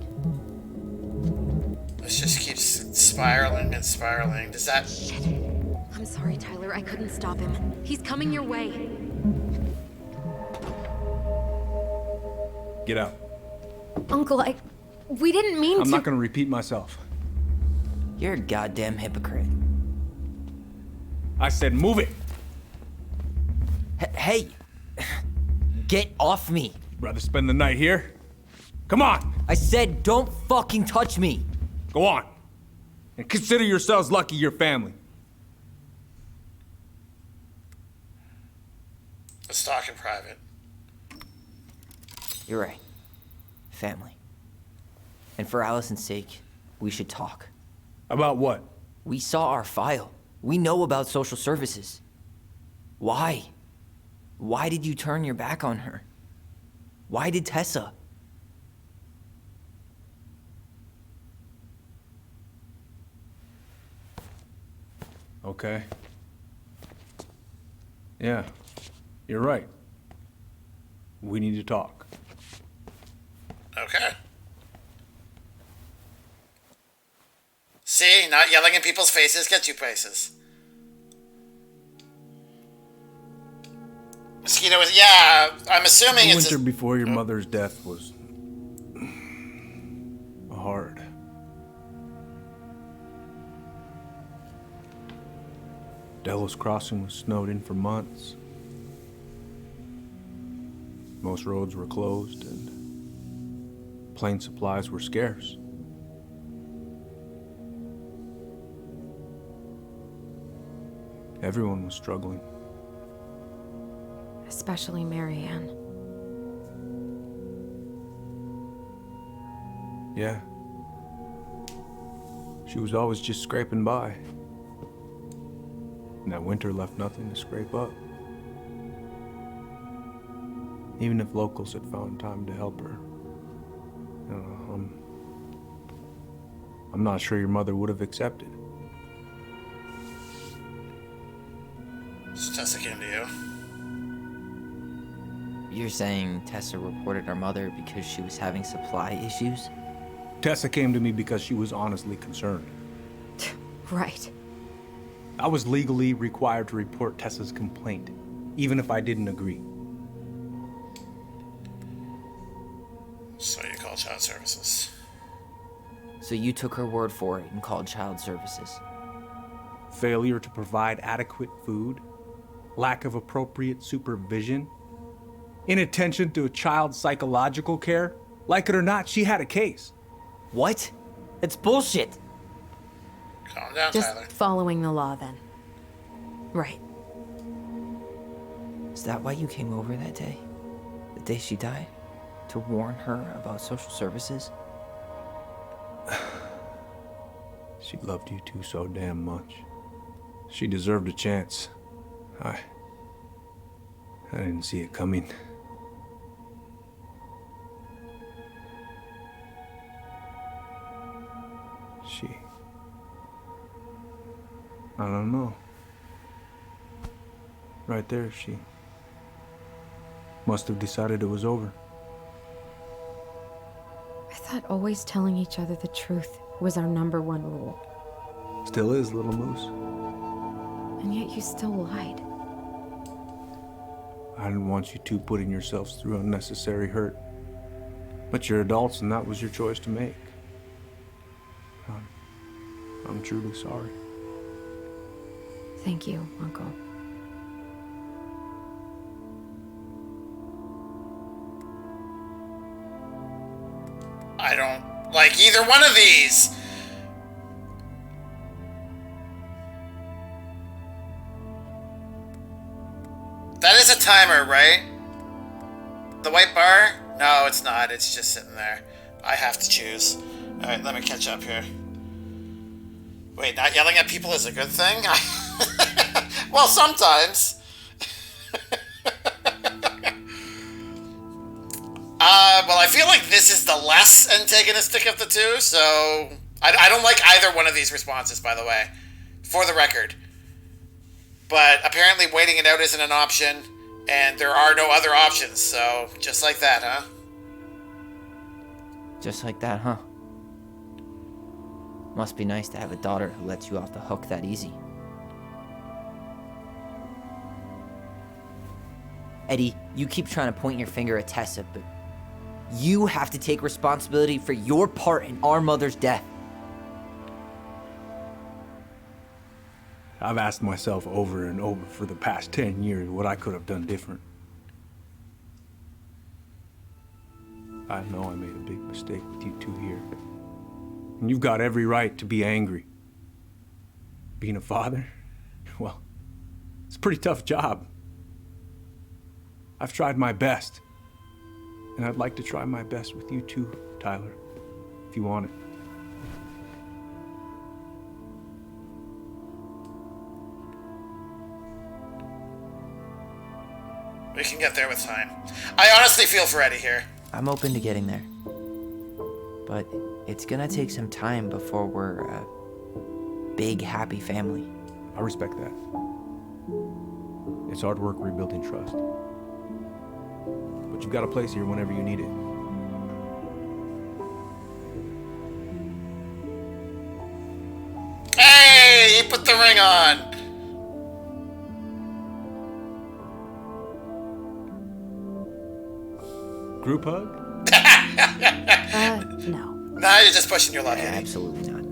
This just keeps spiraling and spiraling. Does that... Shit. I'm sorry, Tyler. I couldn't stop him. He's coming your way. Get out. Uncle, we didn't mean to... I'm not gonna repeat myself. You're a goddamn hypocrite. I said move it. Hey! Get off me! Rather spend the night here? Come on! I said don't fucking touch me! Go on. And consider yourselves lucky you're family. Let's talk in private. You're right. Family. And for Allison's sake, we should talk. About what? We saw our file. We know about social services. Why? Why did you turn your back on her? Why did Tessa? Okay. Yeah, you're right. We need to talk. Okay. See, not yelling in people's faces gets you places. Mosquito is... Yeah, I'm assuming The it's... winter before your mother's death was... hard. Delos Crossing was snowed in for months. Most roads were closed and plane supplies were scarce. Everyone was struggling. Especially Marianne. Yeah. She was always just scraping by. And that winter left nothing to scrape up. Even if locals had found time to help her. I don't know, I'm not sure your mother would have accepted. So Tessa came to you. You're saying Tessa reported our mother because she was having supply issues? Tessa came to me because she was honestly concerned. Right. I was legally required to report Tessa's complaint, even if I didn't agree. So you call child services. So you took her word for it and called child services. Failure to provide adequate food, lack of appropriate supervision, inattention to a child's psychological care. Like it or not, she had a case. What? It's bullshit. Calm down, Just Tyler. following the law then. Right. Is that why you came over that day? The day she died? To warn her about social services? She loved you two so damn much. She deserved a chance. I didn't see it coming. I don't know. Right there, she must have decided it was over. I thought always telling each other the truth was our #1 rule. Still is, little moose. And yet you still lied. I didn't want you two putting yourselves through unnecessary hurt. But you're adults and that was your choice to make. I'm truly sorry. Thank you, Uncle. I don't like either one of these. That is a timer, right? The white bar? No, it's not. It's just sitting there. I have to choose. Alright, let me catch up here. Wait, not yelling at people is a good thing? Well, sometimes. Well, I feel like this is the less antagonistic of the two, so... I don't like either one of these responses, by the way. For the record. But apparently waiting it out isn't an option, and there are no other options, so just like that, huh? Just like that, huh? Must be nice to have a daughter who lets you off the hook that easy. Eddie, you keep trying to point your finger at Tessa, but you have to take responsibility for your part in our mother's death. I've asked myself over and over for the past 10 years what I could have done different. I know I made a big mistake with you two here. And you've got every right to be angry. Being a father, well, it's a pretty tough job. I've tried my best. And I'd like to try my best with you too, Tyler, if you want it. We can get there with time. I honestly feel for Eddie here. I'm open to getting there. But it's gonna take some time before we're a big, happy family. I respect that. It's hard work rebuilding trust. But you've got a place here whenever you need it. Hey, he put the ring on. Group hug? No. Nah, you're just pushing your luck, Eddie. Absolutely not.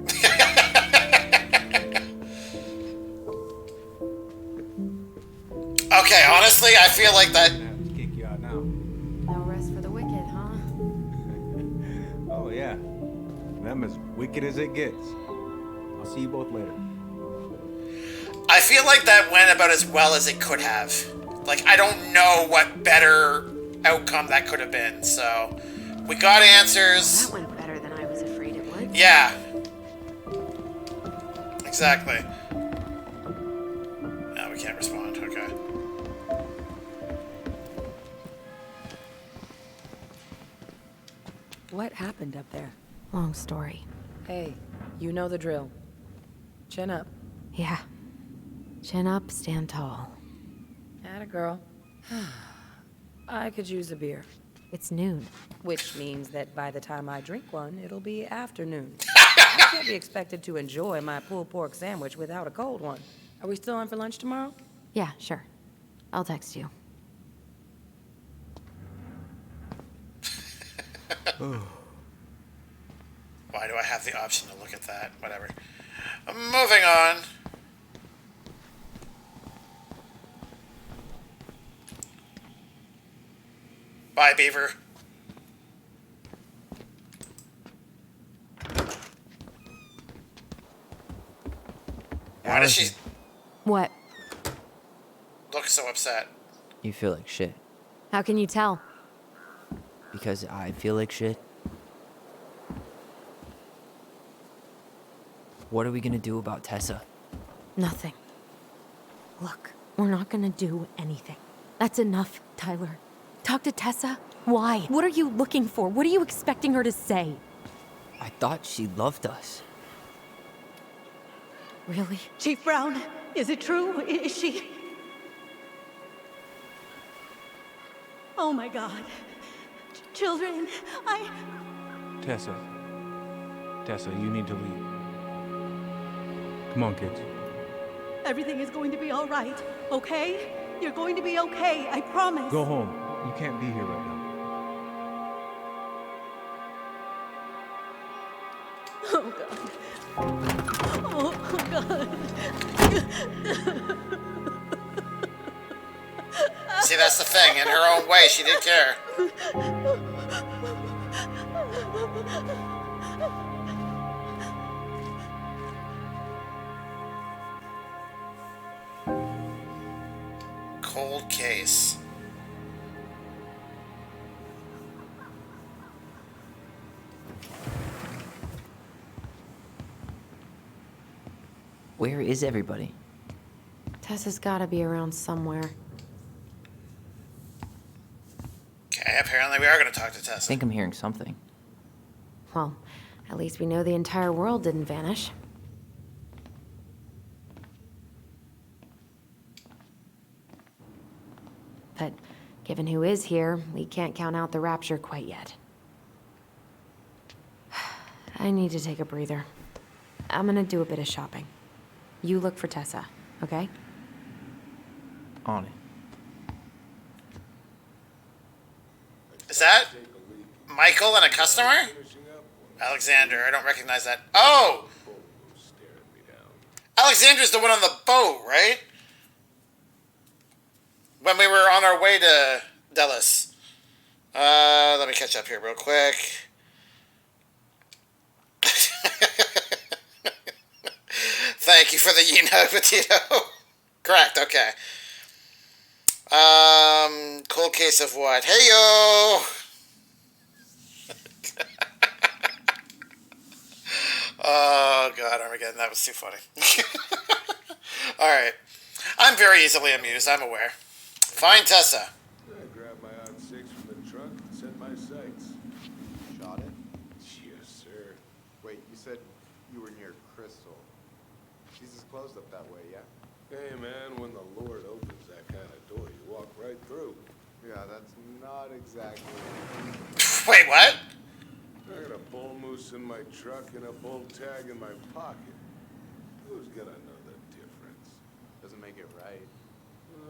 Okay, honestly, I feel like that... Kick you out now. No rest for the wicked, huh? Oh, yeah. Them as wicked as it gets. I'll see you both later. I feel like that went about as well as it could have. Like, I don't know what better outcome that could have been, so... We got answers. That went better than I was afraid it would. Yeah. Exactly. No, we can't respond. Okay. What happened up there? Long story. Hey, You know the drill. Chin up. Yeah. Chin up, stand tall. Atta girl. I could use a beer. It's noon. Which means that by the time I drink one, it'll be afternoon. I can't be expected to enjoy my pulled pork sandwich without a cold one. Are we still on for lunch tomorrow? Yeah, sure. I'll text you. Why do I have the option to look at that? Whatever. Moving on. Bye, Beaver. Why does she What? look so upset? You feel like shit. How can you tell? Because I feel like shit. What are we gonna do about Tessa? Nothing. Look, we're not gonna do anything. That's enough, Tyler. Talk to Tessa? Why? What are you looking for? What are you expecting her to say? I thought she loved us. Really? Chief Brown, is it true? Is she... Oh my God. Children, Tessa. Tessa, you need to leave. Come on, kids. Everything is going to be all right, okay? You're going to be okay, I promise. Go home. You can't be here right now. Oh God. Oh God. See, that's the thing. In her own way, she did care. Cold case. Where is everybody? Tessa's gotta be around somewhere. Okay, apparently we are going to talk to I Tessa. think I'm hearing something. Well, at least we know the entire world didn't vanish. But given who is here, we can't count out the rapture quite yet. I need to take a breather. I'm gonna do a bit of shopping. You look for Tessa, okay? On it. Is that Michael and a customer? Alexander, I don't recognize that. Oh! Alexander's the one on the boat, right? When we were on our way to Dallas. Let me catch up here real quick. Thank you for the Petito. Correct, okay. Cold case of what? Hey yo! Oh god, Armageddon, that was too funny. Alright. I'm very easily amused, I'm aware. Find Tessa. I grabbed my odd six from the trunk and set my sights. Shot it? Yes, sir. Wait, you said you were near Crystal. Jesus closed up that way, yeah? Hey, man, when the Lord opens that kind of door, you walk right through. Yeah, that's not exactly... Wait, what? I got a bull moose in my truck and a bull tag in my pocket. Who's gonna know the difference? Doesn't make it right.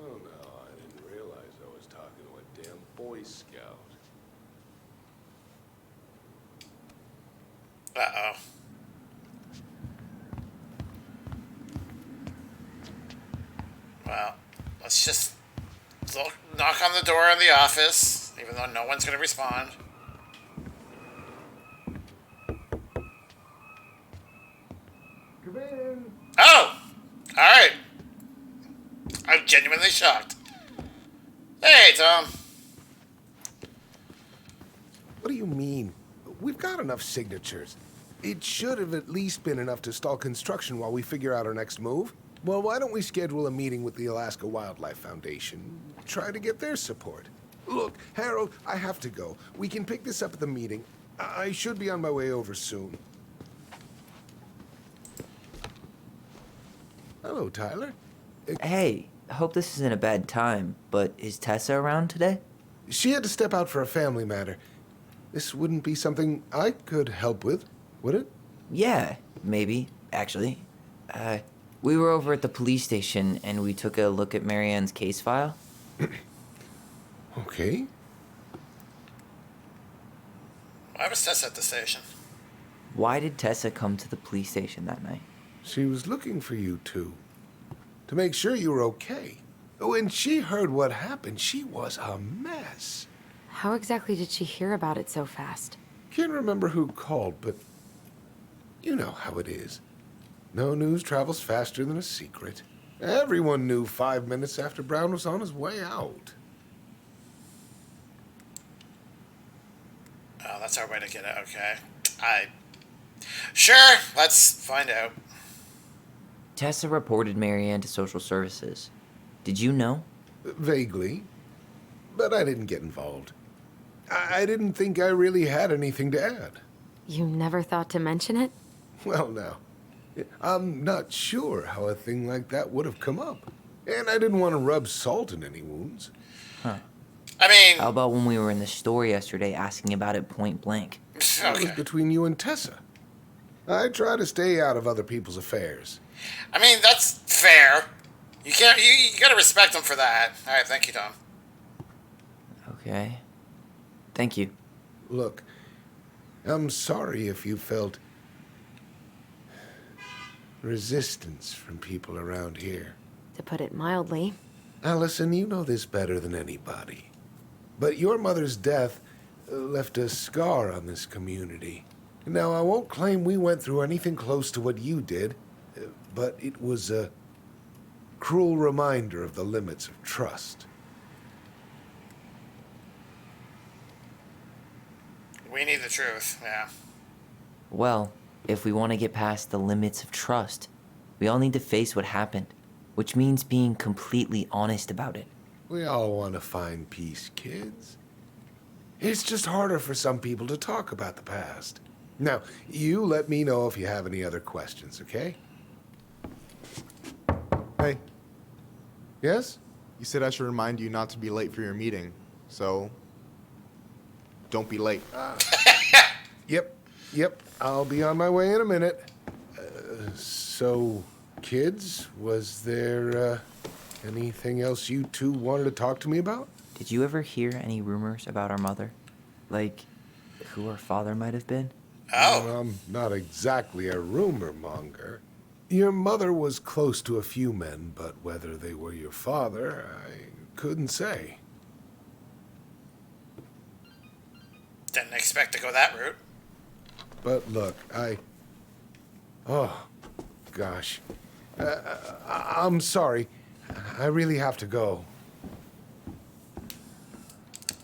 Oh, no, I didn't realize I was talking to a damn Boy Scout. Uh-oh. Well, let's just knock on the door in the office, even though no one's going to respond. Come in. Oh! Alright. I'm genuinely shocked. Hey, Tom. What do you mean? We've got enough signatures. It should have at least been enough to stall construction while we figure out our next move. Well, why don't we schedule a meeting with the Alaska Wildlife Foundation? Try to get their support. Look, Harold, I have to go. We can pick this up at the meeting. I should be on my way over soon. Hello, Tyler. Hey, I hope this isn't a bad time, but is Tessa around today? She had to step out for a family matter. This wouldn't be something I could help with, would it? Yeah, maybe, actually. We were over at the police station and we took a look at Marianne's case file. Okay. Why was Tessa at the station? Why did Tessa come to the police station that night? She was looking for you two. To make sure you were okay. When she heard what happened, she was a mess. How exactly did she hear about it so fast? Can't remember who called, but you know how it is. No news travels faster than a secret. Everyone knew 5 minutes after Brown was on his way out. Oh, that's our way to get it. Okay. Sure, let's find out. Tessa reported Marianne to social services. Did you know? Vaguely. But I didn't get involved. I didn't think I really had anything to add. You never thought to mention it? Well, now, I'm not sure how a thing like that would have come up. And I didn't want to rub salt in any wounds. Huh. I mean... How about when we were in the store yesterday asking about it point blank? That was between you and Tessa. I try to stay out of other people's affairs. I mean, that's fair. You can't. You gotta respect them for that. All right, thank you, Tom. Okay. Thank you. Look, I'm sorry if you felt resistance from people around here. To put it mildly. Allison, you know this better than anybody. But your mother's death left a scar on this community. Now, I won't claim we went through anything close to what you did, but it was a cruel reminder of the limits of trust. We need the truth, yeah. Well, if we want to get past the limits of trust, we all need to face what happened, which means being completely honest about it. We all want to find peace, kids. It's just harder for some people to talk about the past. Now, you let me know if you have any other questions, okay? Hey. Yes? You said I should remind you not to be late for your meeting, so don't be late. Yep. I'll be on my way in a minute. So, kids, was there anything else you two wanted to talk to me about? Did you ever hear any rumors about our mother? Like, who her father might have been? Oh. Well, I'm not exactly a rumor monger. Your mother was close to a few men, but whether they were your father, I couldn't say. Didn't expect to go that route. But look, oh, gosh. I'm sorry. I really have to go.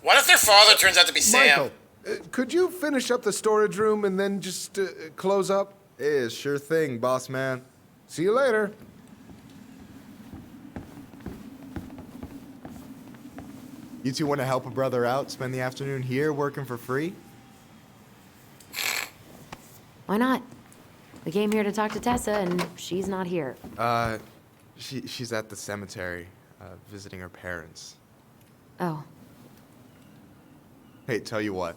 What if their father turns out to be Sam? Michael, could you finish up the storage room and then just close up? Yeah, sure thing, boss man. See you later. You two want to help a brother out, spend the afternoon here working for free? Why not? We came here to talk to Tessa, and she's not here. She's at the cemetery, visiting her parents. Oh. Hey, tell you what.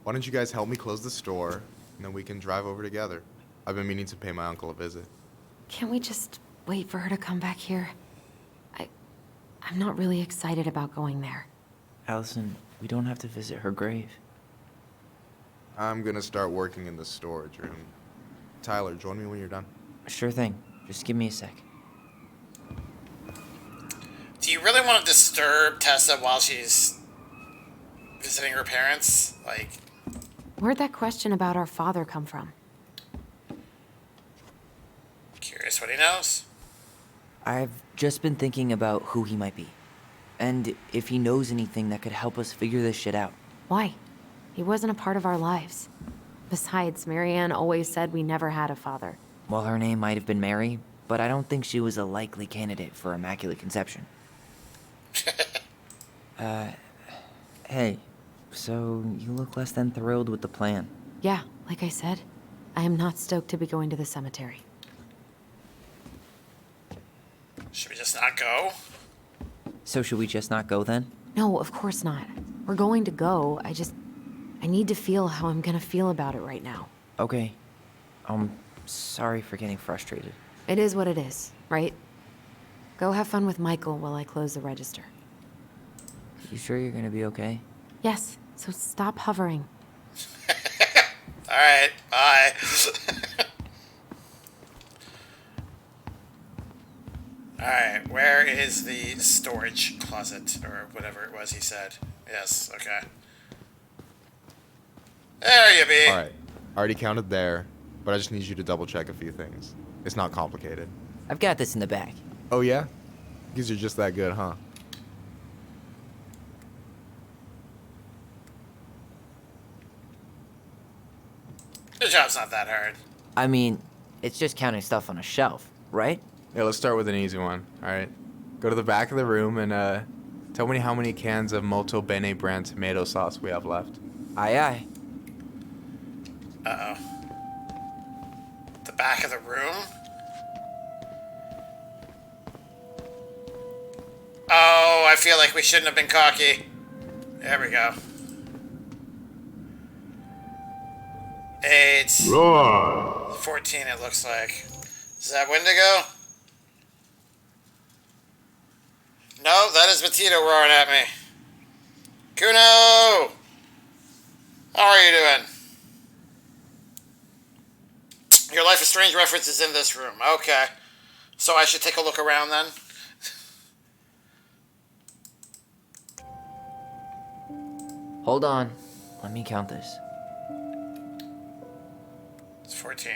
Why don't you guys help me close the store, and then we can drive over together? I've been meaning to pay my uncle a visit. Can't we just wait for her to come back here? I'm not really excited about going there. Allison, we don't have to visit her grave. I'm gonna start working in the storage room. Tyler, join me when you're done. Sure thing. Just give me a sec. Do you really want to disturb Tessa while she's visiting her parents? Like... Where'd that question about our father come from? Curious what he knows. I've just been thinking about who he might be. And if he knows anything that could help us figure this shit out. Why? He wasn't a part of our lives. Besides, Marianne always said we never had a father. Well, her name might have been Mary, but I don't think she was a likely candidate for Immaculate Conception. Hey, so you look less than thrilled with the plan. Yeah, like I said, I am not stoked to be going to the cemetery. Just not go? So should we just not go then? No, of course not. We're going to go. I need to feel how I'm gonna feel about it right now. Okay. Sorry for getting frustrated. It is what it is, right? Go have fun with Michael while I close the register. You sure you're gonna be okay? Yes, so stop hovering. Alright, bye. Alright, where is the storage closet, or whatever it was he said? Yes, okay. There you be. Alright, already counted there, but I just need you to double check a few things. It's not complicated. I've got this in the bag. Oh yeah? Because you're just that good, huh? The job's not that hard. I mean, it's just counting stuff on a shelf, right? Yeah, let's start with an easy one, alright? Go to the back of the room and, tell me how many cans of Molto Bene brand tomato sauce we have left. Aye, aye. Uh-oh. The back of the room? Oh, I feel like we shouldn't have been cocky. There we go. 8. 14, it looks like. Is that Wendigo? No, that is Matito roaring at me. Kuno! How are you doing? Your Life is Strange reference is in this room. Okay. So I should take a look around then? Hold on. Let me count this. It's 14.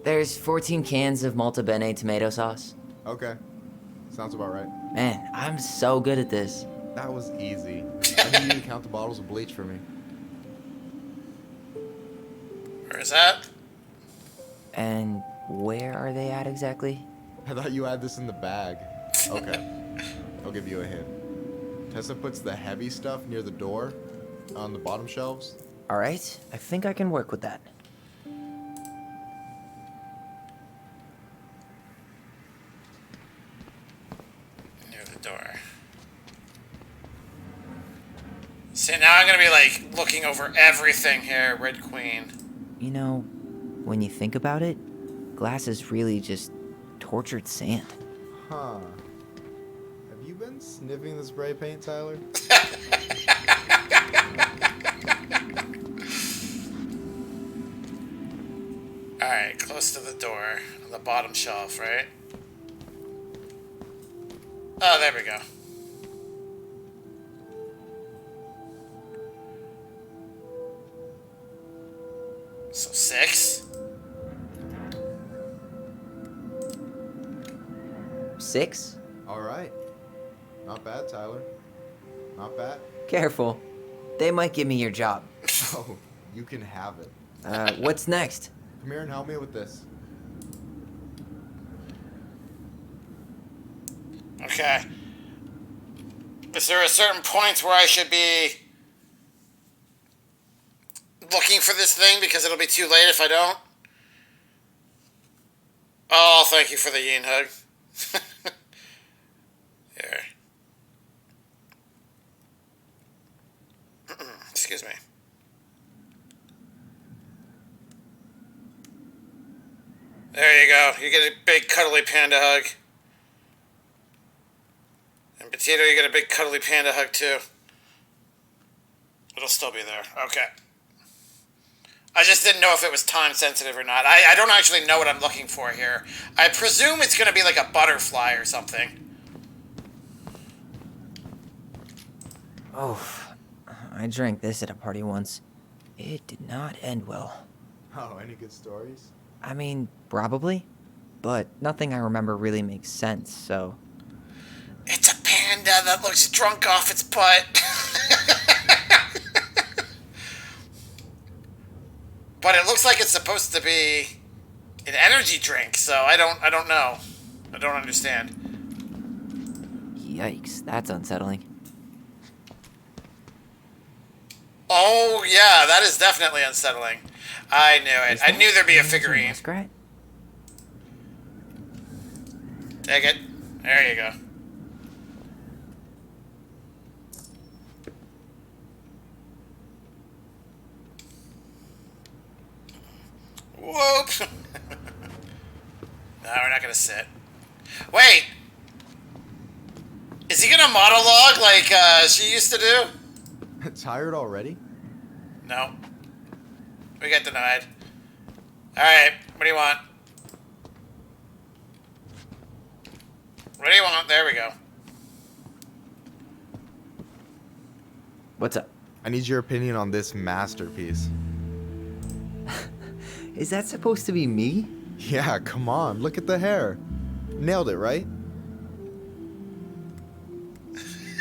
There's 14 cans of Molto Bene tomato sauce. Okay. Sounds about right. Man, I'm so good at this. That was easy. I need you to count the bottles of bleach for me. Where is that? And where are they at exactly? I thought you had this in the bag. Okay. I'll give you a hint. Tessa puts the heavy stuff near the door on the bottom shelves. All right, I think I can work with that. Near the door. See, now I'm gonna be like looking over everything here, Red Queen. You know, when you think about it, glass is really just tortured sand. Huh. Have you been sniffing the spray paint, Tyler? Alright, close to the door, on the bottom shelf, right? Oh, there we go. So 6? 6? All right. Not bad, Tyler. Not bad. Careful. They might give me your job. Oh, you can have it. What's next? Come here and help me with this. Okay. Is there a certain point where I should be looking for this thing because it'll be too late if I don't? Oh, thank you for the yin hug. There. Excuse me. There you go. You get a big cuddly panda hug. And Potato, you get a big cuddly panda hug too. It'll still be there. Okay. I just didn't know if it was time sensitive or not. I don't actually know what I'm looking for here. I presume it's going to be like a butterfly or something. Oh, I drank this at a party once. It did not end well. Oh, any good stories? I mean, probably. But nothing I remember really makes sense, so... It's a panda that looks drunk off its butt. But it looks like it's supposed to be an energy drink, so I don't know. I don't understand. Yikes, that's unsettling. Oh, yeah, that is definitely unsettling. I knew it. I knew there'd be a figurine. Muskrat? Take it. There you go. Whoop! No, we're not gonna sit. Wait! Is he gonna monologue like she used to do? Tired already? No. We got denied. Alright, what do you want? What do you want? There we go. What's up? I need your opinion on this masterpiece. Is that supposed to be me? Yeah, come on. Look at the hair. Nailed it, right?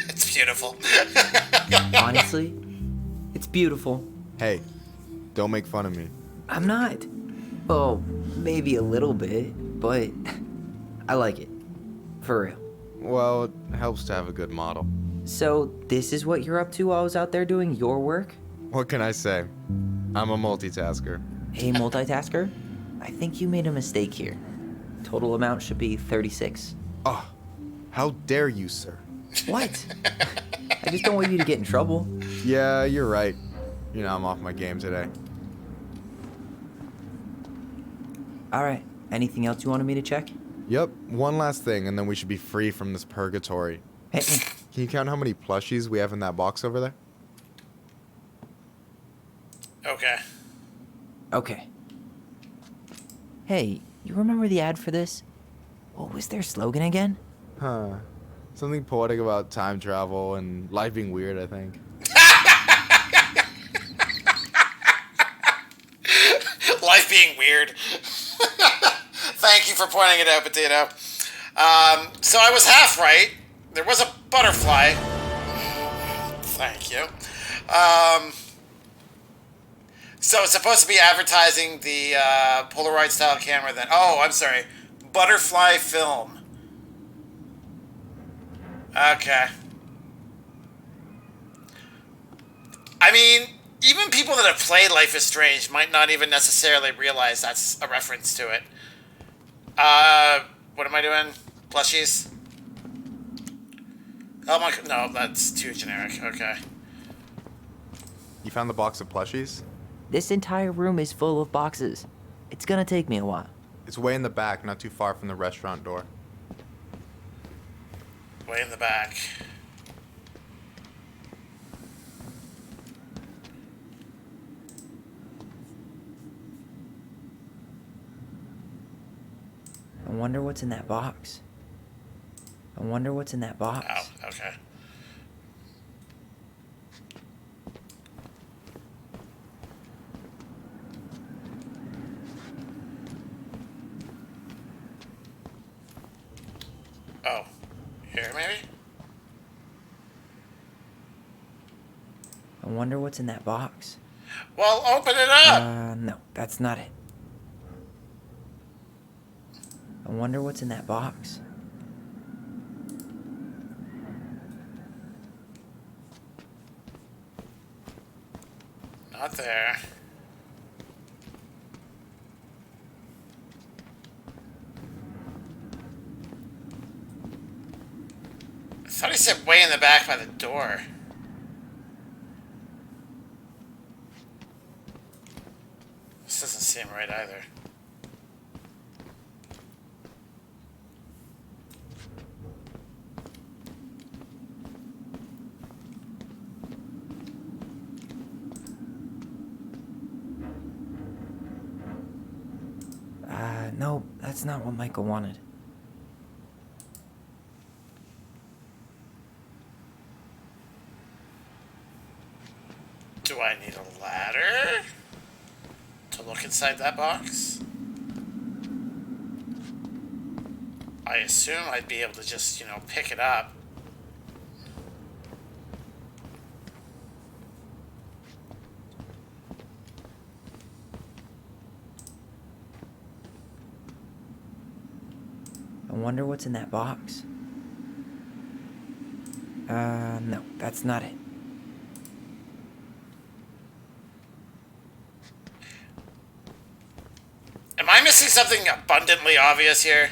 It's beautiful. Honestly, it's beautiful. Hey, don't make fun of me. I'm not. Oh, maybe a little bit, but I like it. For real. Well, it helps to have a good model. So, this is what you're up to while I was out there doing your work? What can I say? I'm a multitasker. Hey, multitasker? I think you made a mistake here. Total amount should be 36. Oh, how dare you, sir? What? I just don't want you to get in trouble. Yeah, you're right. You know, I'm off my game today. Alright, anything else you wanted me to check? Yep, one last thing, and then we should be free from this purgatory. Hey. Can you count how many plushies we have in that box over there? Okay. Okay. Hey, you remember the ad for this? What was their slogan again? Huh. Something poetic about time travel and life being weird, I think. Life being weird. Thank you for pointing it out, Potato. So I was half right. There was a butterfly. Thank you. So it's supposed to be advertising the Polaroid style camera then. Oh, I'm sorry. Butterfly film. Okay. I mean, even people that have played Life is Strange might not even necessarily realize that's a reference to it. What am I doing? Plushies? Oh my, no, that's too generic. Okay. You found the box of plushies? This entire room is full of boxes. It's gonna take me a while. It's way in the back, not too far from the restaurant door. Way in the back. I wonder what's in that box. I wonder what's in that box. Oh, okay. Oh, here maybe? I wonder what's in that box. Well, open it up! No, that's not it. I wonder what's in that box. Not there. I thought he said way in the back by the door. This doesn't seem right either. No, that's not what Michael wanted. Do I need a ladder to look inside that box? I assume I'd be able to just, pick it up. I wonder what's in that box. No, that's not it. Am I missing something abundantly obvious here?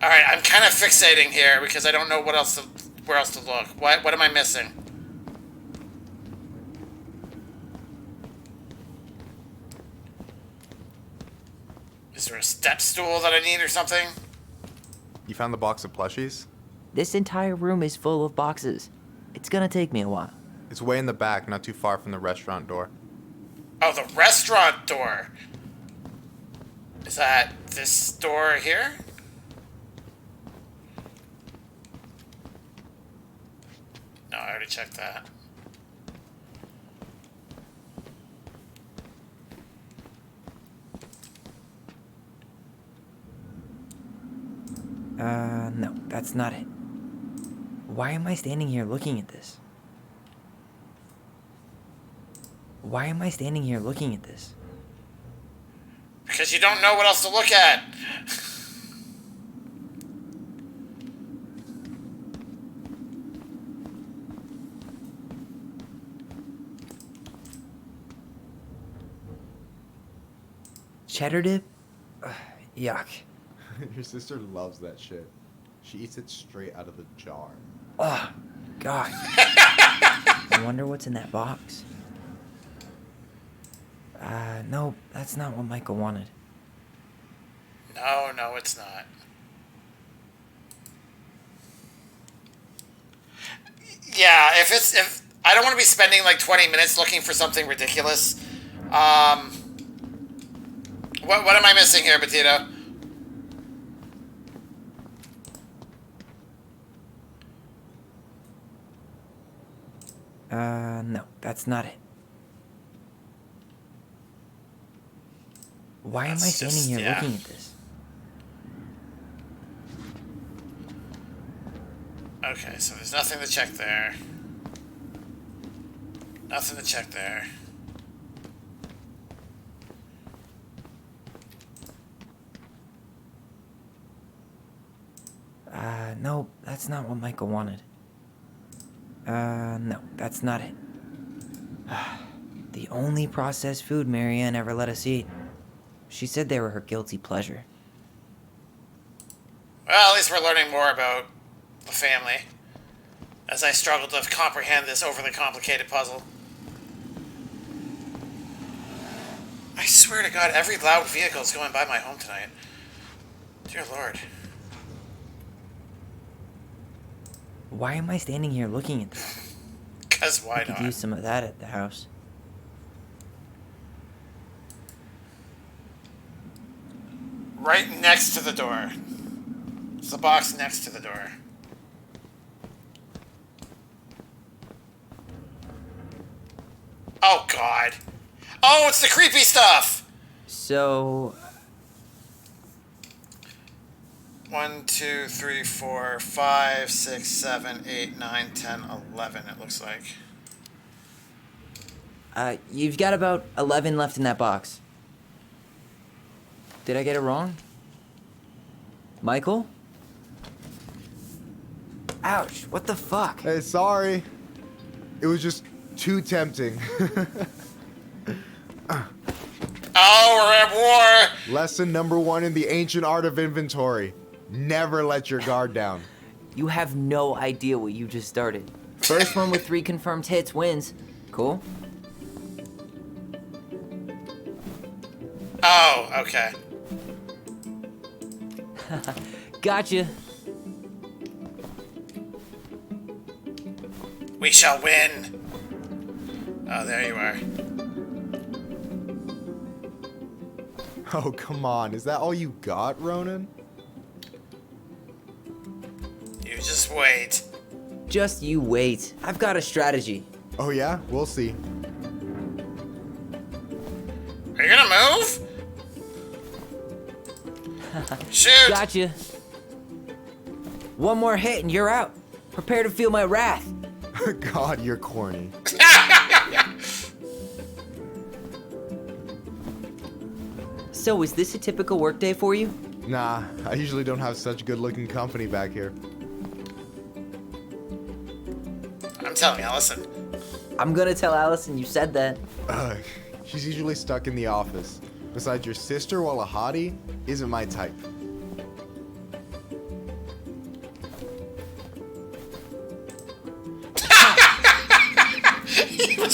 All right, I'm kind of fixating here because I don't know where else to look. What am I missing? Is there a step stool that I need or something? You found the box of plushies? This entire room is full of boxes. It's gonna take me a while. It's way in the back, not too far from the restaurant door. Oh, the restaurant door. Is that this door here? No, I already checked that. No, that's not it. Why am I standing here looking at this? Why am I standing here looking at this? Because you don't know what else to look at. Cheddar dip? Ugh, yuck. Your sister loves that shit. She eats it straight out of the jar. Oh, God. I wonder what's in that box. No, that's not what Michael wanted. No, it's not. Yeah, if I don't want to be spending like 20 minutes looking for something ridiculous. What am I missing here, Potato? No, that's not it. Why am I standing here looking at this? Okay, so there's nothing to check there. Nothing to check there. No, that's not what Michael wanted. No, that's not it. The only processed food Marianne ever let us eat. She said they were her guilty pleasure. Well, at least we're learning more about the family as I struggle to comprehend this overly complicated puzzle. I swear to God, every loud vehicle is going by my home tonight. Dear Lord. Why am I standing here looking at this? Because why I could not? use some of that at the house. Right next to the door. It's the box next to the door. Oh, God. Oh, it's the creepy stuff! So... 1, 2, 3, 4, 5, 6, 7, 8, 9, 10, 11, it looks like. You've got about 11 left in that box. Did I get it wrong? Michael? Ouch, what the fuck? Hey, sorry. It was just too tempting. Oh, we're at war! Lesson number 1 in the ancient art of inventory. Never let your guard down. You have no idea what you just started. First one with 3 confirmed hits wins. Cool? Oh, okay. Gotcha. We shall win. Oh, there you are. Oh, come on. Is that all you got, Ronan? You just wait. Just you wait. I've got a strategy. Oh, yeah? We'll see. Are you gonna move? Shoot! Gotcha. One more hit and you're out. Prepare to feel my wrath. God, you're corny. So, is this a typical workday for you? Nah, I usually don't have such good-looking company back here. I'm telling Allison. I'm gonna tell Allison you said that. Ugh, she's usually stuck in the office. Besides, your sister, while a hottie, isn't my type.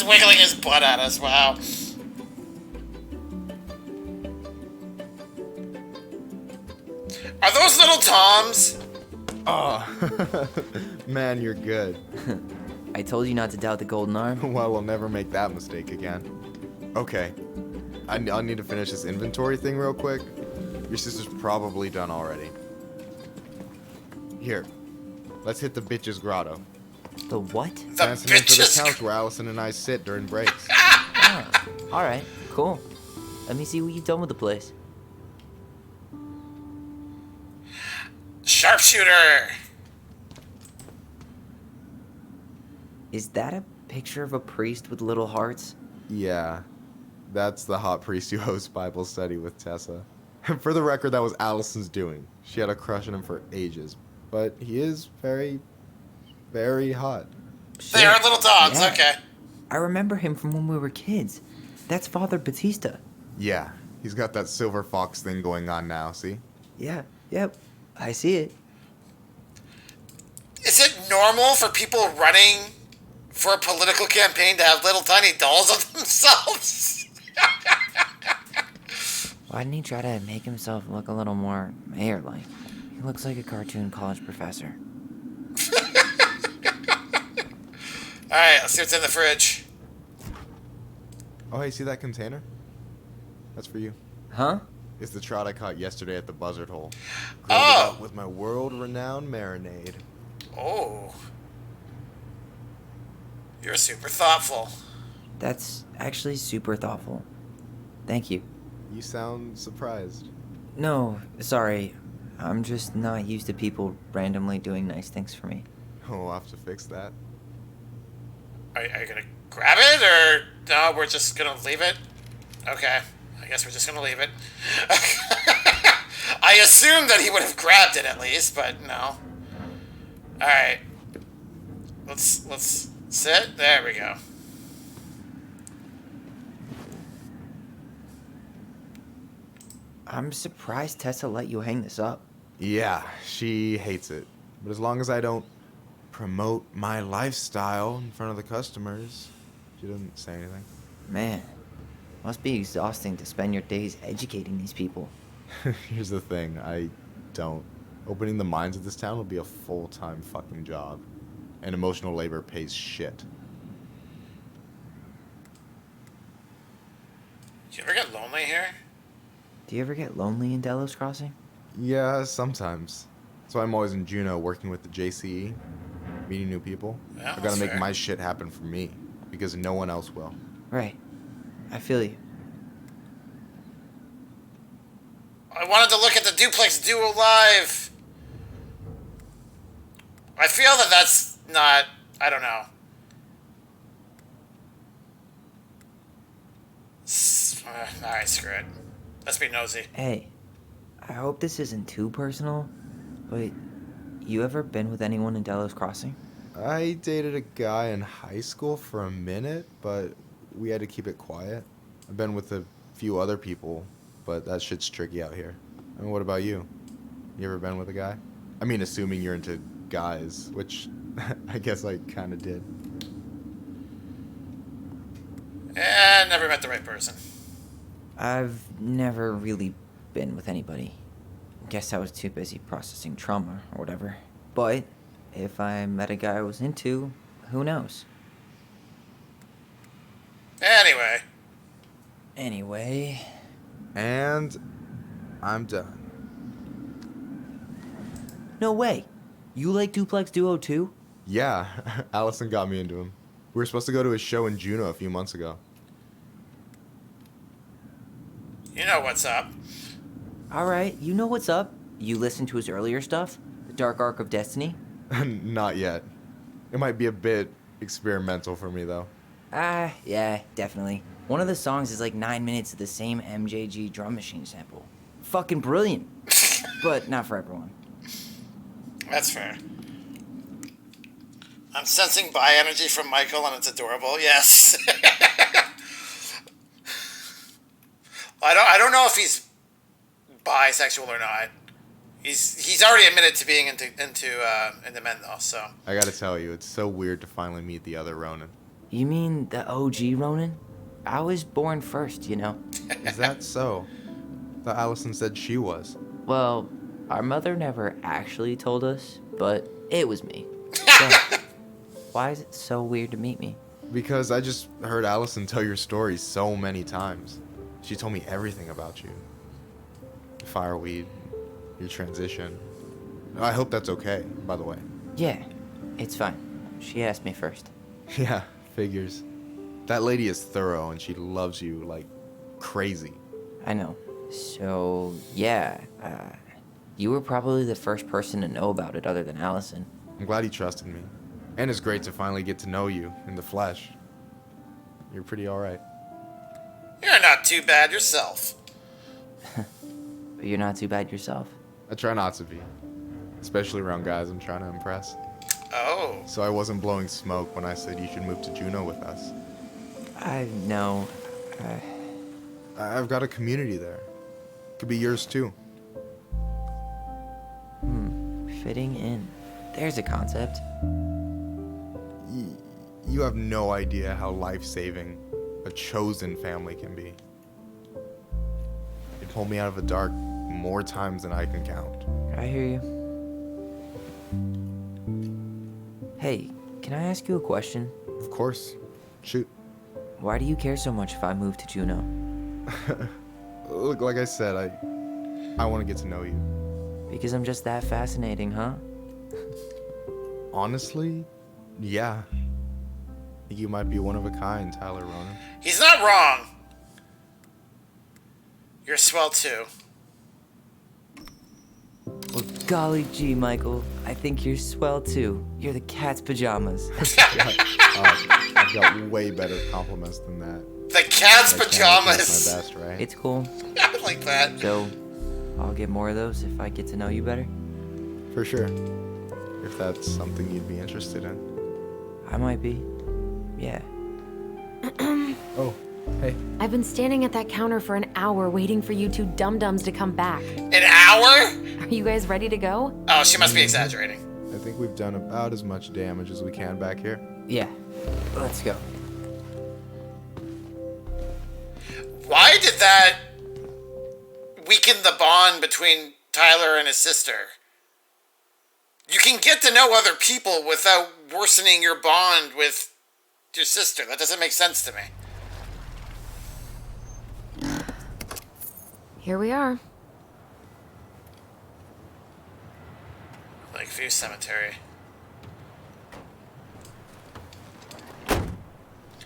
Just wiggling his butt at us. Wow. Are those little Toms? Oh, man, you're good. I told you not to doubt the golden arm. Well, we'll never make that mistake again. Okay, I'll need to finish this inventory thing real quick. Your sister's probably done already. Here, let's hit the bitch's grotto. The what? The Dancing in for the bitches. couch where Allison and I sit during breaks. Oh, all right, cool. Let me see what you've done with the place. Sharpshooter. Is that a picture of a priest with little hearts? Yeah, that's the hot priest who hosts Bible study with Tessa. For the record, that was Allison's doing. She had a crush on him for ages, but he is very, very hot. They are little dogs. Yeah. Okay. I remember him from when we were kids. That's Father Batista. Yeah, he's got that silver fox thing going on now, see? Yeah, yep. I see it. Is it normal for people running for a political campaign to have little tiny dolls of themselves? Why didn't he try to make himself look a little more mayor-like? He looks like a cartoon college professor. Alright, let's see what's in the fridge. Oh, hey, see that container? That's for you. Huh? It's the trout I caught yesterday at the buzzard hole. Grilled Oh. it up with my world-renowned marinade. Oh. You're super thoughtful. That's actually super thoughtful. Thank you. You sound surprised. No, sorry. I'm just not used to people randomly doing nice things for me. Oh, we'll have to fix that. Are you gonna grab it, or no, we're just gonna leave it? Okay, I guess we're just gonna leave it. I assumed that he would have grabbed it at least, but no. Alright. Let's sit. There we go. I'm surprised Tessa let you hang this up. Yeah, she hates it. But as long as I don't promote my lifestyle in front of the customers, she doesn't say anything. Man, must be exhausting to spend your days educating these people. Here's the thing, I don't. Opening the mines of this town will be a full-time fucking job. And emotional labor pays shit. Do you ever get lonely here? Do you ever get lonely in Delos Crossing? Yeah, sometimes. That's why I'm always in Juneau working with the JCE, meeting new people. Yeah, I gotta that's make fair. my shit happen for me, because no one else will. Right. I feel you. I wanted to look at the Duplex Duo live. I feel that that's not, I don't know. Alright, screw it. Let's be nosy. Hey, I hope this isn't too personal, but you ever been with anyone in Delos Crossing? I dated a guy in high school for a minute, but we had to keep it quiet. I've been with a few other people, but that shit's tricky out here. I mean, what about you? You ever been with a guy? I mean, assuming you're into guys, which I guess I kind of did. And never met the right person. I've never really been with anybody. Guess I was too busy processing trauma or whatever. But if I met a guy I was into, who knows? Anyway. And I'm done. No way. You like Duplex Duo too? Yeah, Allison got me into him. We were supposed to go to his show in Juneau a few months ago. You know what's up. Alright, you know what's up. You listened to his earlier stuff? The Dark Arc of Destiny? Not yet. It might be a bit experimental for me, though. Yeah, definitely. One of the songs is like 9 minutes of the same MJG drum machine sample. Fucking brilliant. But not for everyone. That's fair. I'm sensing bi energy from Michael, and it's adorable. Yes. I don't know if he's bisexual or not. He's already admitted to being into men though. So I gotta tell you, it's so weird to finally meet the other Ronin. You mean the OG Ronin? I was born first, you know. Is that so? Thought Allison said she was. Well, our mother never actually told us, but it was me. So, why is it so weird to meet me? Because I just heard Allison tell your story so many times. She told me everything about you. Fireweed, your transition. I hope that's okay, by the way. Yeah, it's fine. She asked me first. Yeah, figures. That lady is thorough and she loves you like crazy. I know. So, yeah, you were probably the first person to know about it other than Allison. I'm glad he trusted me. And it's great to finally get to know you in the flesh. You're pretty alright. You're not too bad yourself. But you're not too bad yourself. I try not to be. Especially around guys I'm trying to impress. Oh. So I wasn't blowing smoke when I said you should move to Juneau with us. I know. I've got a community there. Could be yours too. Fitting in. There's a concept. You have no idea how life-saving a chosen family can be. It pulled me out of the dark more times than I can count. I hear you. Hey, can I ask you a question? Of course. Shoot. Why do you care so much if I move to Juneau? Look, like I said, I want to get to know you. Because I'm just that fascinating, huh? Honestly, yeah. I think you might be one of a kind, Tyler Ronan. He's not wrong. You're swell too. Well, golly gee, Michael. I think you're swell too. You're the cat's pajamas. I've got way better compliments than that. The cat's I can't pajamas. do my best, right? It's cool. I like that. So, I'll get more of those if I get to know you better. For sure. If that's something you'd be interested in. I might be. Yeah. Oh, hey. I've been standing at that counter for an hour waiting for you two dum-dums to come back. An hour? Are you guys ready to go? Oh, she must be exaggerating. I think we've done about as much damage as we can back here. Yeah. Let's go. Why did that weaken the bond between Tyler and his sister? You can get to know other people without worsening your bond with your sister. That doesn't make sense to me. Here we are. Lakeview Cemetery.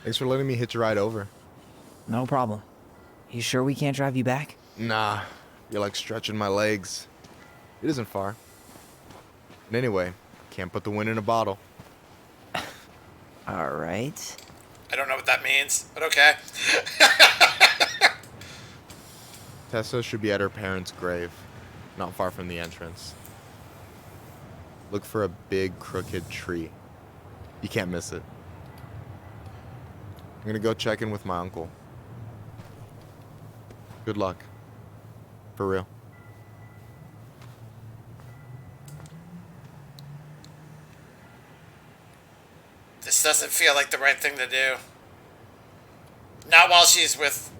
Thanks for letting me hitch a ride over. No problem. You sure we can't drive you back? Nah, you're like stretching my legs. It isn't far. And anyway, can't put the wind in a bottle. All right. I don't know what that means, but okay. Tessa should be at her parents' grave, not far from the entrance. Look for a big crooked tree. You can't miss it. I'm gonna go check in with my uncle. Good luck. For real. This doesn't feel like the right thing to do. Not while she's with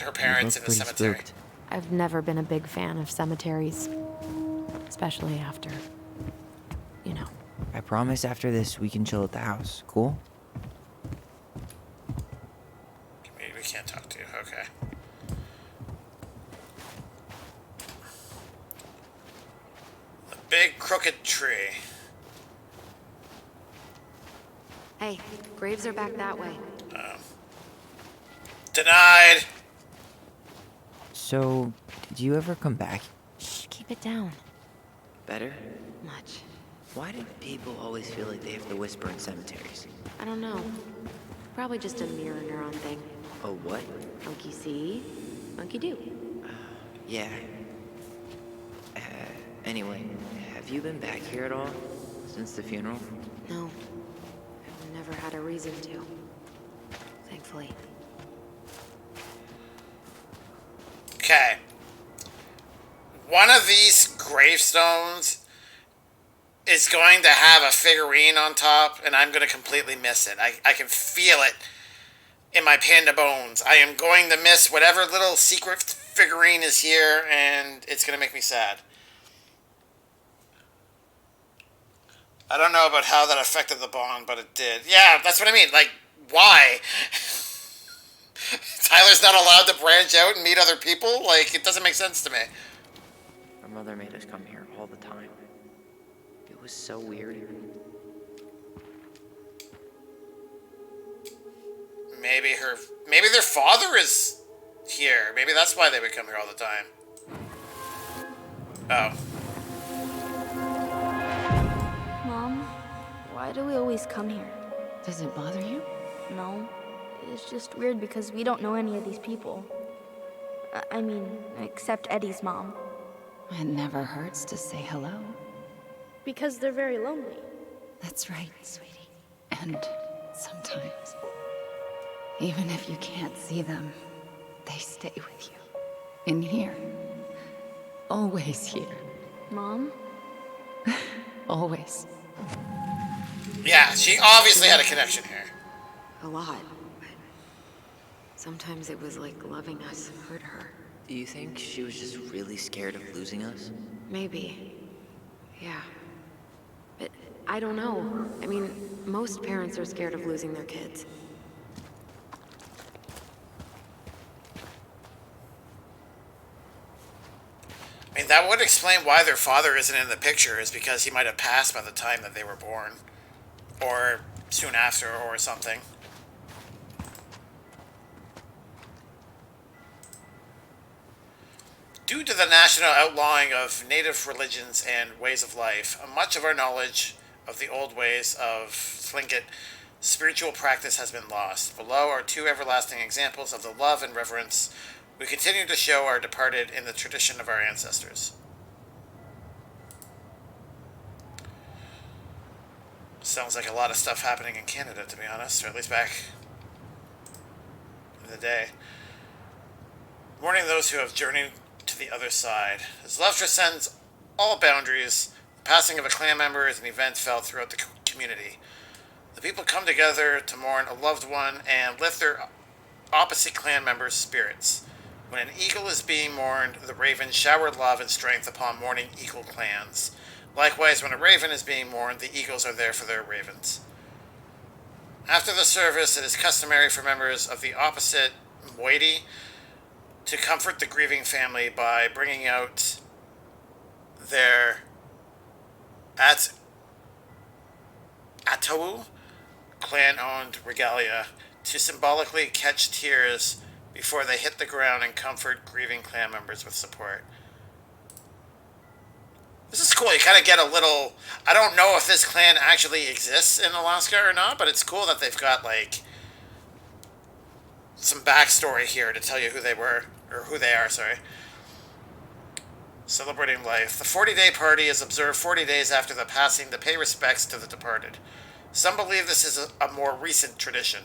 her parents in the Pretty cemetery. spooked. I've never been a big fan of cemeteries. Especially after, you know. I promise after this we can chill at the house. Cool? We can't talk to you. Okay. The big crooked tree. Hey, graves are back that way. Denied. So, did you ever come back? Shh, keep it down. Better? Much. Why do people always feel like they have to whisper in cemeteries? I don't know. Probably just a mirror neuron thing. Oh, what? Monkey see, monkey do. Yeah. Anyway, have you been back here at all? Since the funeral? No. I've never had a reason to. Thankfully. Okay. One of these gravestones is going to have a figurine on top, and I'm going to completely miss it. I can feel it in my panda bones. I am going to miss whatever little secret figurine is here, and it's going to make me sad. I don't know about how that affected the bond, but it did. Yeah, that's what I mean. Like, why? Tyler's not allowed to branch out and meet other people? Like, it doesn't make sense to me. Our mother made us come here all the time. It was so weird. Maybe their father is here. Maybe that's why they would come here all the time. Oh. Mom, why do we always come here? Does it bother you? No. It's just weird because we don't know any of these people. I mean, except Eddie's mom. It never hurts to say hello. Because they're very lonely. That's right, sweetie. And sometimes, even if you can't see them, they stay with you. In here. Always here. Mom? Always. Yeah, she obviously had a connection here. A lot. But sometimes it was like loving us hurt her. Do you think she was just really scared of losing us? Maybe. Yeah. But I don't know. I mean, most parents are scared of losing their kids. I mean, that would explain why their father isn't in the picture, is because he might have passed by the time that they were born. Or soon after, or something. Due to the national outlawing of native religions and ways of life, much of our knowledge of the old ways of Tlingit spiritual practice has been lost. Below are two everlasting examples of the love and reverence we continue to show our departed in the tradition of our ancestors. Sounds like a lot of stuff happening in Canada, to be honest, or at least back in the day. Mourning those who have journeyed to the other side. As love transcends all boundaries, the passing of a clan member is an event felt throughout the community. The people come together to mourn a loved one and lift their opposite clan members' spirits. When an eagle is being mourned, the ravens shower love and strength upon mourning eagle clans. Likewise, when a raven is being mourned, the eagles are there for their ravens. After the service, it is customary for members of the opposite moiety to comfort the grieving family by bringing out their Atawu, clan-owned regalia, to symbolically catch tears before they hit the ground and comfort grieving clan members with support. This is cool. You kind of get a little... I don't know if this clan actually exists in Alaska or not, but it's cool that they've got, like, some backstory here to tell you who they were, or who they are, sorry. Celebrating life. The 40-day party is observed 40 days after the passing to pay respects to the departed. Some believe this is a more recent tradition.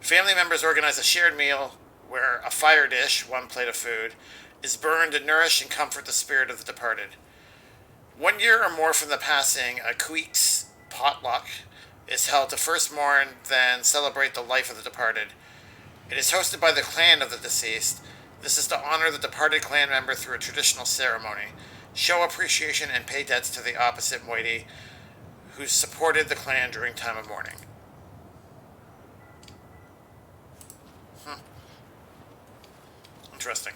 Family members organize a shared meal where a fire dish, one plate of food, is burned to nourish and comfort the spirit of the departed. 1 year or more from the passing, a Queeks potluck is held to first mourn, then celebrate the life of the departed. It is hosted by the clan of the deceased. This is to honor the departed clan member through a traditional ceremony, show appreciation, and pay debts to the opposite moiety who supported the clan during time of mourning. Interesting.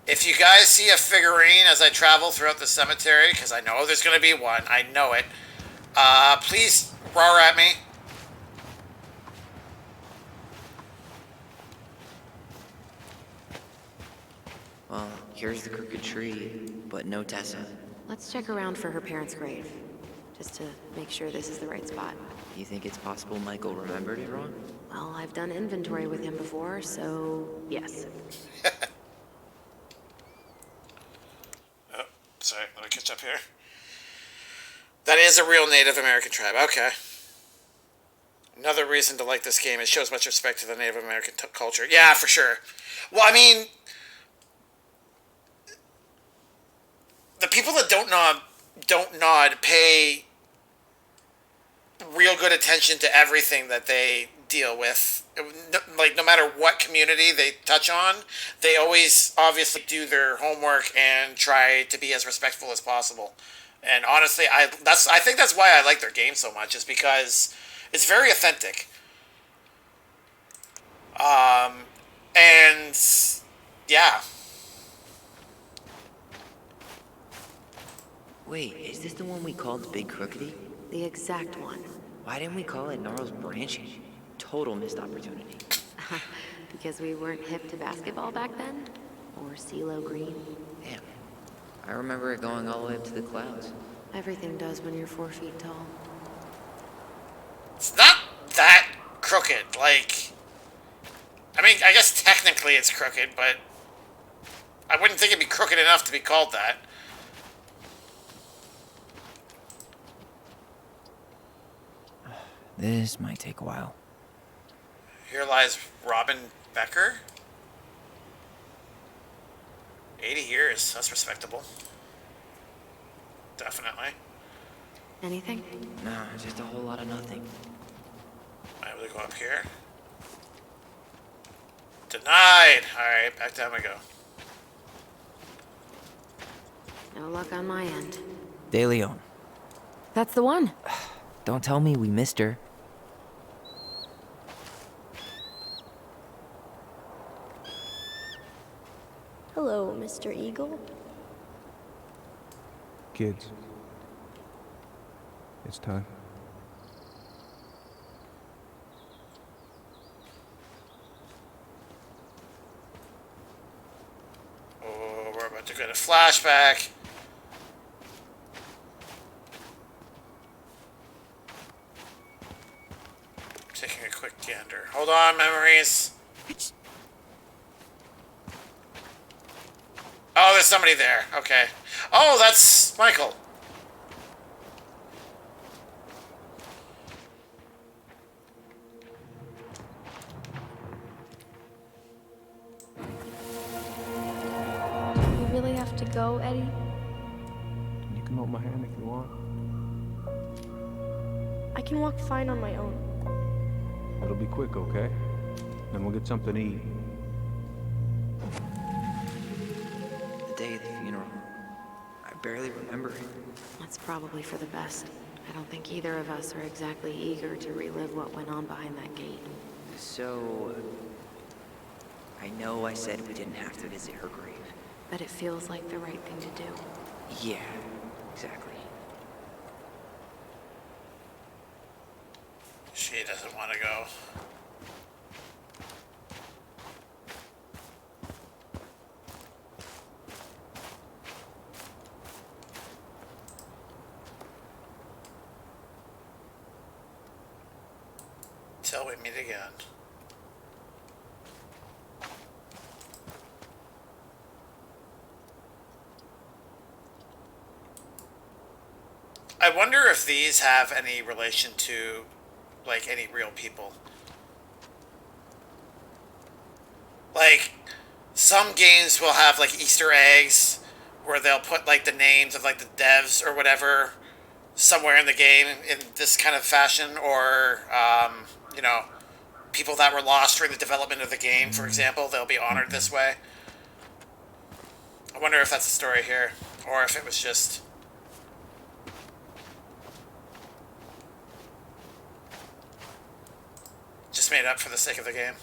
If you guys see a figurine as I travel throughout the cemetery, because I know there's going to be one, I know it, please roar at me. Well, here's the crooked tree, but no Tessa. Let's check around for her parents' grave, just to make sure this is the right spot. You think it's possible Michael remembered it wrong? Well, I've done inventory with him before, so yes. Oh, sorry, let me catch up here. That is a real Native American tribe, okay. Another reason to like this game, it shows much respect to the Native American culture. Yeah, for sure. Well, I mean, the people that don't nod pay real good attention to everything that they deal with. Like, no matter what community they touch on, they always obviously do their homework and try to be as respectful as possible. And honestly, I think that's why I like their game so much, is because it's very authentic. And yeah. Wait, is this the one we called Big Crookedy? The exact one. Why didn't we call it Gnarls Branching? Total missed opportunity. Because we weren't hip to basketball back then? Or CeeLo Green? Damn. I remember it going all the way up to the clouds. Everything does when you're 4 feet tall. It's not that crooked. Like, I mean, I guess technically it's crooked, but I wouldn't think it'd be crooked enough to be called that. This might take a while. Here lies Robin Becker. 80 years. That's respectable. Definitely. Anything? Nah, just a whole lot of nothing. Am I able to go up here? Denied! Alright, back down we go. No luck on my end. De Leon. That's the one. Don't tell me we missed her. Hello, Mr. Eagle. Kids. It's time. Oh, we're about to get a flashback. Taking a quick gander. Hold on, memories. Oh, there's somebody there. Okay. Oh, that's Michael. Do we really have to go, Eddie? You can hold my hand if you want. I can walk fine on my own. It'll be quick, okay? Then we'll get something to eat. The day of the funeral. I barely remember it. That's probably for the best. I don't think either of us are exactly eager to relive what went on behind that gate. So... I know I said we didn't have to visit her grave. But it feels like the right thing to do. Yeah, exactly. She doesn't want to go. Till we meet again. I wonder if these have any relation to, like, any real people. Like, some games will have, like, Easter eggs where they'll put, like, the names of, like, the devs or whatever somewhere in the game in this kind of fashion, or, you know, people that were lost during the development of the game, for example, they'll be honored this way. I wonder if that's the story here, or if it was just... made up for the sake of the game.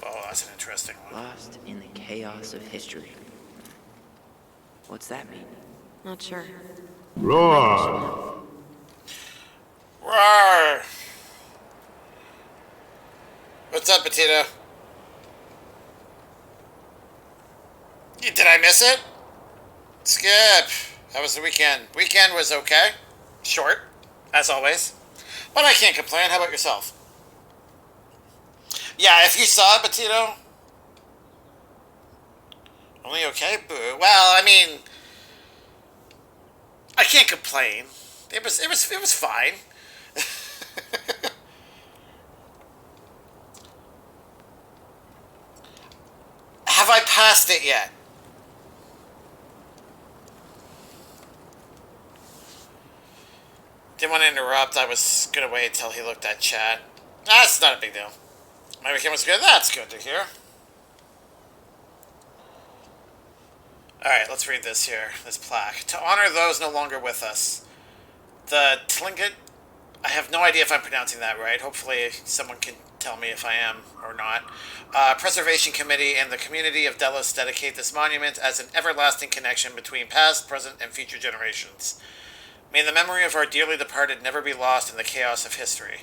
Oh, that's an interesting one. Lost in the chaos of history. What's that mean? Not sure. Roar! Roar! What's up, Potato? Did I miss it? Skip. How was the weekend? Weekend was okay. Short, as always. But I can't complain. How about yourself? Yeah, if you saw it, Petito. Only okay? Boo. Well, I mean, I can't complain. It was fine. past it yet. Didn't want to interrupt. I was gonna wait till he looked at chat. That's not a big deal. My weekend was good. That's good to hear. Alright, let's read this here. This plaque. To honor those no longer with us. The Tlingit... I have no idea if I'm pronouncing that right. Hopefully someone can tell me if I am or not. Preservation Committee and the community of Delos dedicate this monument as an everlasting connection between past, present, and future generations. May the memory of our dearly departed never be lost in the chaos of history.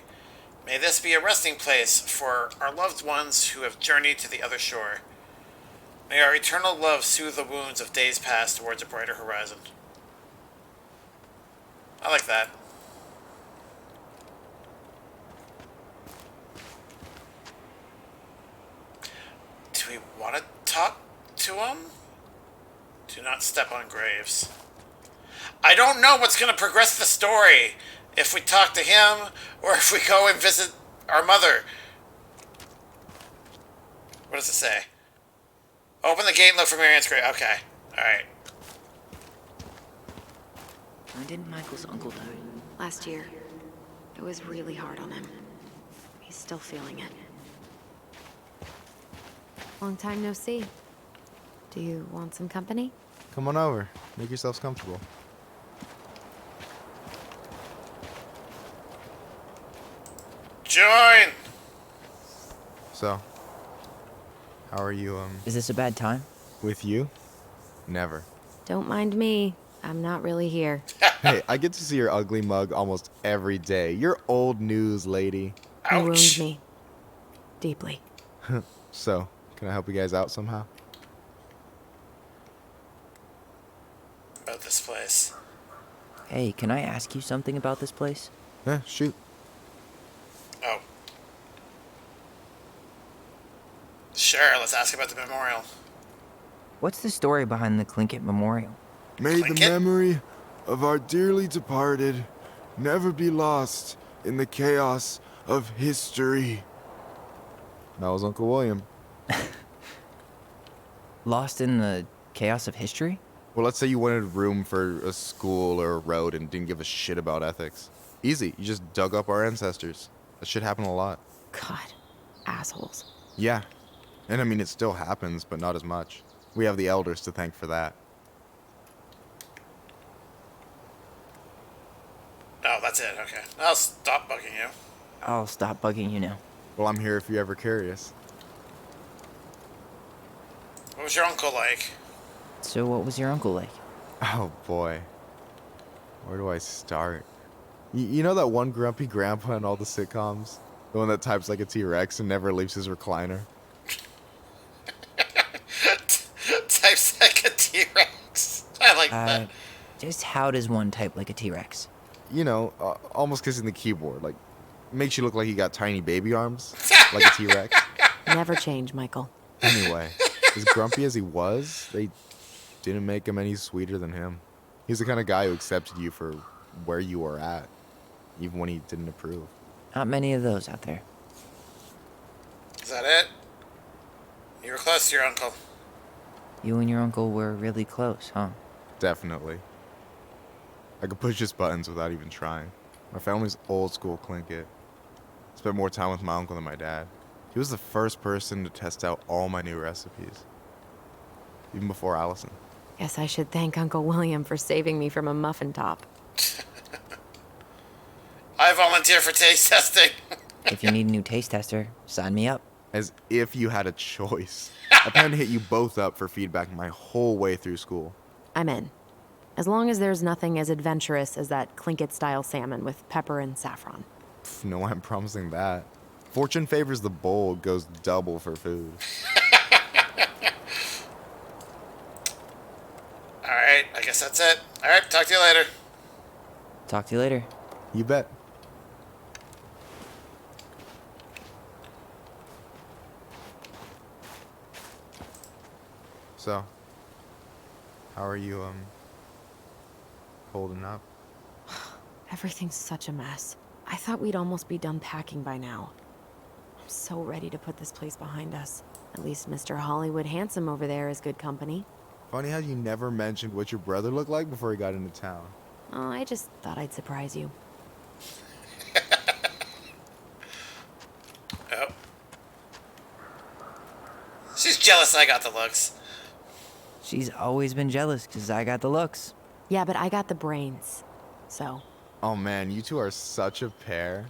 May this be a resting place for our loved ones who have journeyed to the other shore. May our eternal love soothe the wounds of days past towards a brighter horizon. I like that. Do we want to talk to him? Do not step on graves. I don't know what's going to progress the story. If we talk to him, or if we go and visit our mother. What does it say? Open the gate and look for Marianne's grave. Okay. Alright. When did Michael's uncle die? Last year. It was really hard on him. He's still feeling it. Long time no see. Do you want some company? Come on over. Make yourselves comfortable. Join! So, how are you, Is this a bad time? with you? Never. Don't mind me. I'm not really here. Hey, I get to see your ugly mug almost every day. You're old news, lady. You wound me. Deeply. So, can I help you guys out somehow? About this place. Hey, can I ask you something about this place? Yeah, shoot. Oh. Sure, let's ask about the memorial. What's the story behind the Tlingit Memorial? May the memory of our dearly departed never be lost in the chaos of history. That was Uncle William. Lost in the chaos of history? Well, let's say you wanted room for a school or a road and didn't give a shit about ethics. Easy, you just dug up our ancestors. That shit happened a lot. God. Assholes. Yeah. And I mean, it still happens, but not as much. We have the elders to thank for that. Oh, that's it. Okay. I'll stop bugging you. I'll stop bugging you now. Well, I'm here if you're ever curious. What was your uncle like? So what was your uncle like? Oh, boy. Where do I start? You know that one grumpy grandpa in all the sitcoms? The one that types like a T-Rex and never leaves his recliner? Types like a T-Rex. I like that. Just how does one type like a T-Rex? You know, almost kissing the keyboard. Like, makes you look like you got tiny baby arms, like a T-Rex. Never change, Michael. Anyway, as grumpy as he was, they didn't make him any sweeter than him. He's the kind of guy who accepted you for where you were at, even when he didn't approve. Not many of those out there. Is that it? You were close to your uncle. You and your uncle were really close, huh? Definitely. I could push his buttons without even trying. My family's old school Tlingit. Spent more time with my uncle than my dad. He was the first person to test out all my new recipes. Even before Allison. Guess I should thank Uncle William for saving me from a muffin top. I volunteer for taste testing. If you need a new taste tester, sign me up. As if you had a choice. I plan to hit you both up for feedback my whole way through school. I'm in. As long as there's nothing as adventurous as that Tlingit-style salmon with pepper and saffron. No way I'm promising that. Fortune favors the bold, goes double for food. Alright, I guess that's it. Alright, talk to you later. Talk to you later. You bet. So, how are you, holding up? Everything's such a mess. I thought we'd almost be done packing by now. I'm so ready to put this place behind us. At least Mr. Hollywood Handsome over there is good company. Funny how you never mentioned what your brother looked like before he got into town. Oh, I just thought I'd surprise you. Oh. She's jealous I got the looks. She's always been jealous because I got the looks. Yeah, but I got the brains. So. Oh man, you two are such a pair.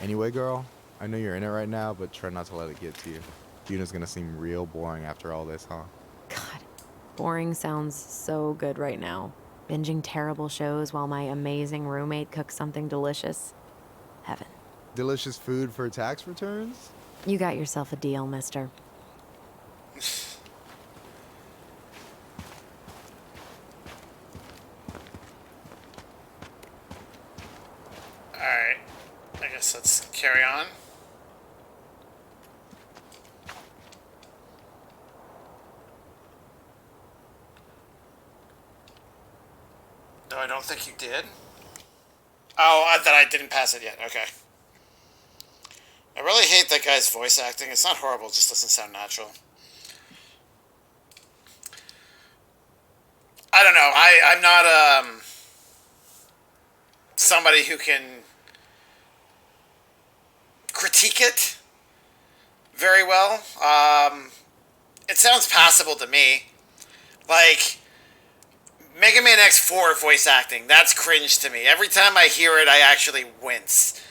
Anyway, girl, I know you're in it right now, but try not to let it get to you. Yuna's gonna seem real boring after all this, huh? God, boring sounds so good right now. Binging terrible shows while my amazing roommate cooks something delicious. Heaven. Delicious food for tax returns? You got yourself a deal, mister. Alright. I guess let's carry on. No, I don't think you did. Oh, that I didn't pass it yet. Okay. I really hate that guy's voice acting. It's not horrible, it just doesn't sound natural. I don't know. I'm not somebody who can critique it very well. It sounds passable to me. Like Mega Man X4 voice acting, that's cringe to me. Every time I hear it, I actually wince.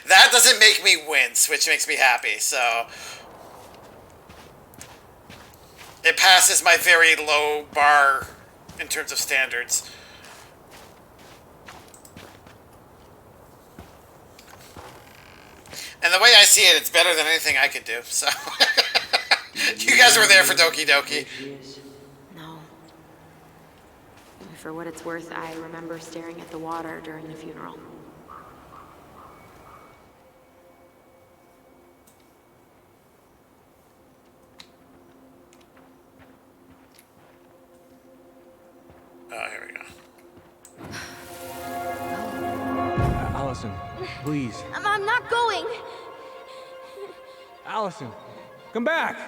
That doesn't make me wince, which makes me happy, so it passes my very low bar in terms of standards. And the way I see it, it's better than anything I could do, so you guys were there for Doki Doki. No. For what it's worth, I remember staring at the water during the funeral. Oh, here we go. Allison, please. I'm not going. Allison, come back.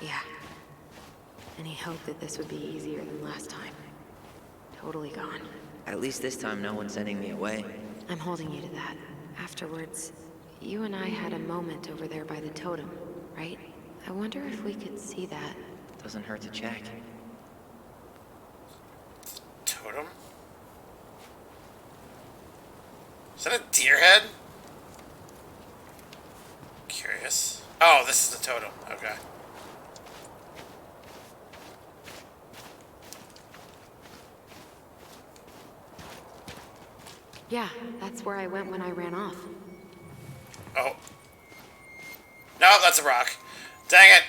Yeah. Any hope that this would be easier than last time? Totally gone. At least this time no one's sending me away. I'm holding you to that. Afterwards, you and I had a moment over there by the totem, right? I wonder if we could see that. Doesn't hurt to check. Totem? Is that a deer head? Curious. Oh, this is the totem. Okay. Yeah, that's where I went when I ran off. Oh. No, that's a rock. Dang it.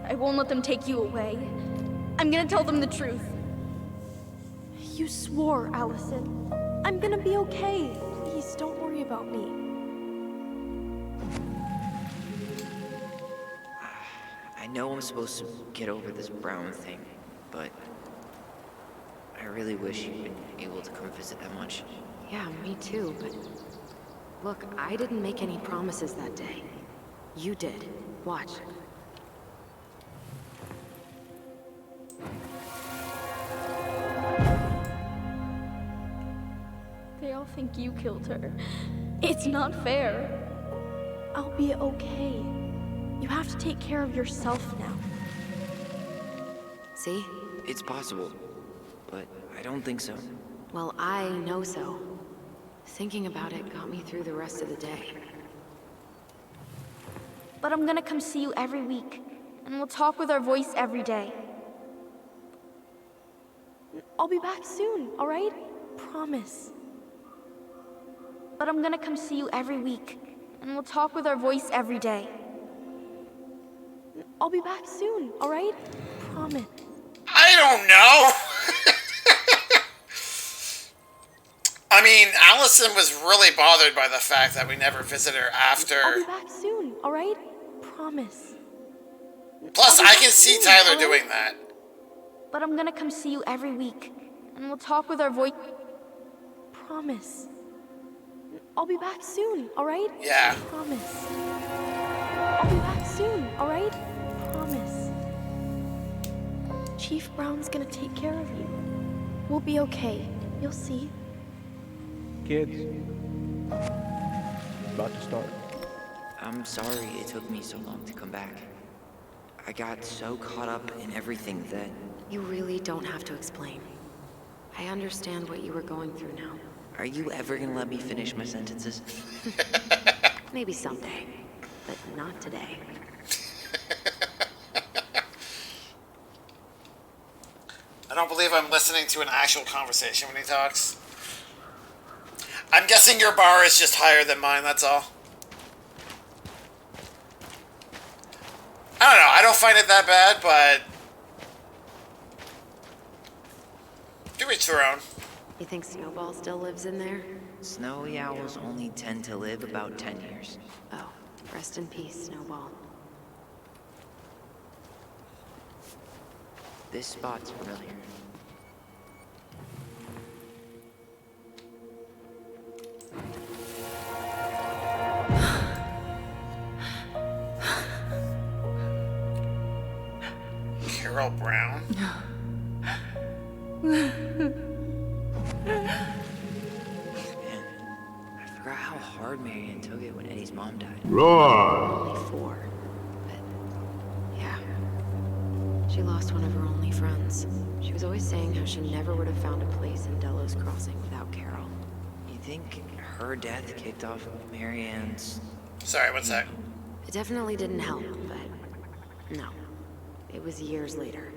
I won't let them take you away. I'm gonna tell them the truth. You swore, Allison. I'm gonna be okay. Please, don't worry about me. I know I'm supposed to get over this Brown thing, but I really wish you'd been able to come visit that much. Yeah, me too, but look, I didn't make any promises that day. You did. Watch. They all think you killed her. It's not fair. I'll be okay. You have to take care of yourself now. See? It's possible, but I don't think so. Well, I know so. Thinking about it got me through the rest of the day. But I'm gonna come see you every week, and we'll talk with our voice every day. I'll be back soon, all right? Promise. But I'm gonna come see you every week, and we'll talk with our voice every day. I'll be back soon, all right? Promise. I don't know. I mean, Allison was really bothered by the fact that we never visited her after. I'll be back soon, all right? Promise. Plus, I'll be I back can see soon, Tyler all right? doing that. But I'm gonna come see you every week, and we'll talk with our voice. Promise. I'll be back soon, all right? Yeah. Promise. I'll be back soon, all right? Promise. Chief Brown's gonna take care of you. We'll be okay. You'll see. Kids, about to start. I'm sorry it took me so long to come back. I got so caught up in everything that... You really don't have to explain. I understand what you were going through now. Are you ever gonna let me finish my sentences? Maybe someday, but not today. I don't believe I'm listening to an actual conversation when he talks. I'm guessing your bar is just higher than mine, that's all. I don't know, I don't find it that bad, but... to each their own. You think Snowball still lives in there? Snowy owls only tend to live about 10 years. Oh, rest in peace, Snowball. This spot's familiar. Carol Brown? I forgot how hard Marianne took it when Eddie's mom died. Only 4. But, yeah. She lost one of her only friends. She was always saying how she never would have found a place in Delos Crossing without Carol. You think her death kicked off Marianne's... Sorry, what's that? It definitely didn't help, but no. It was years later.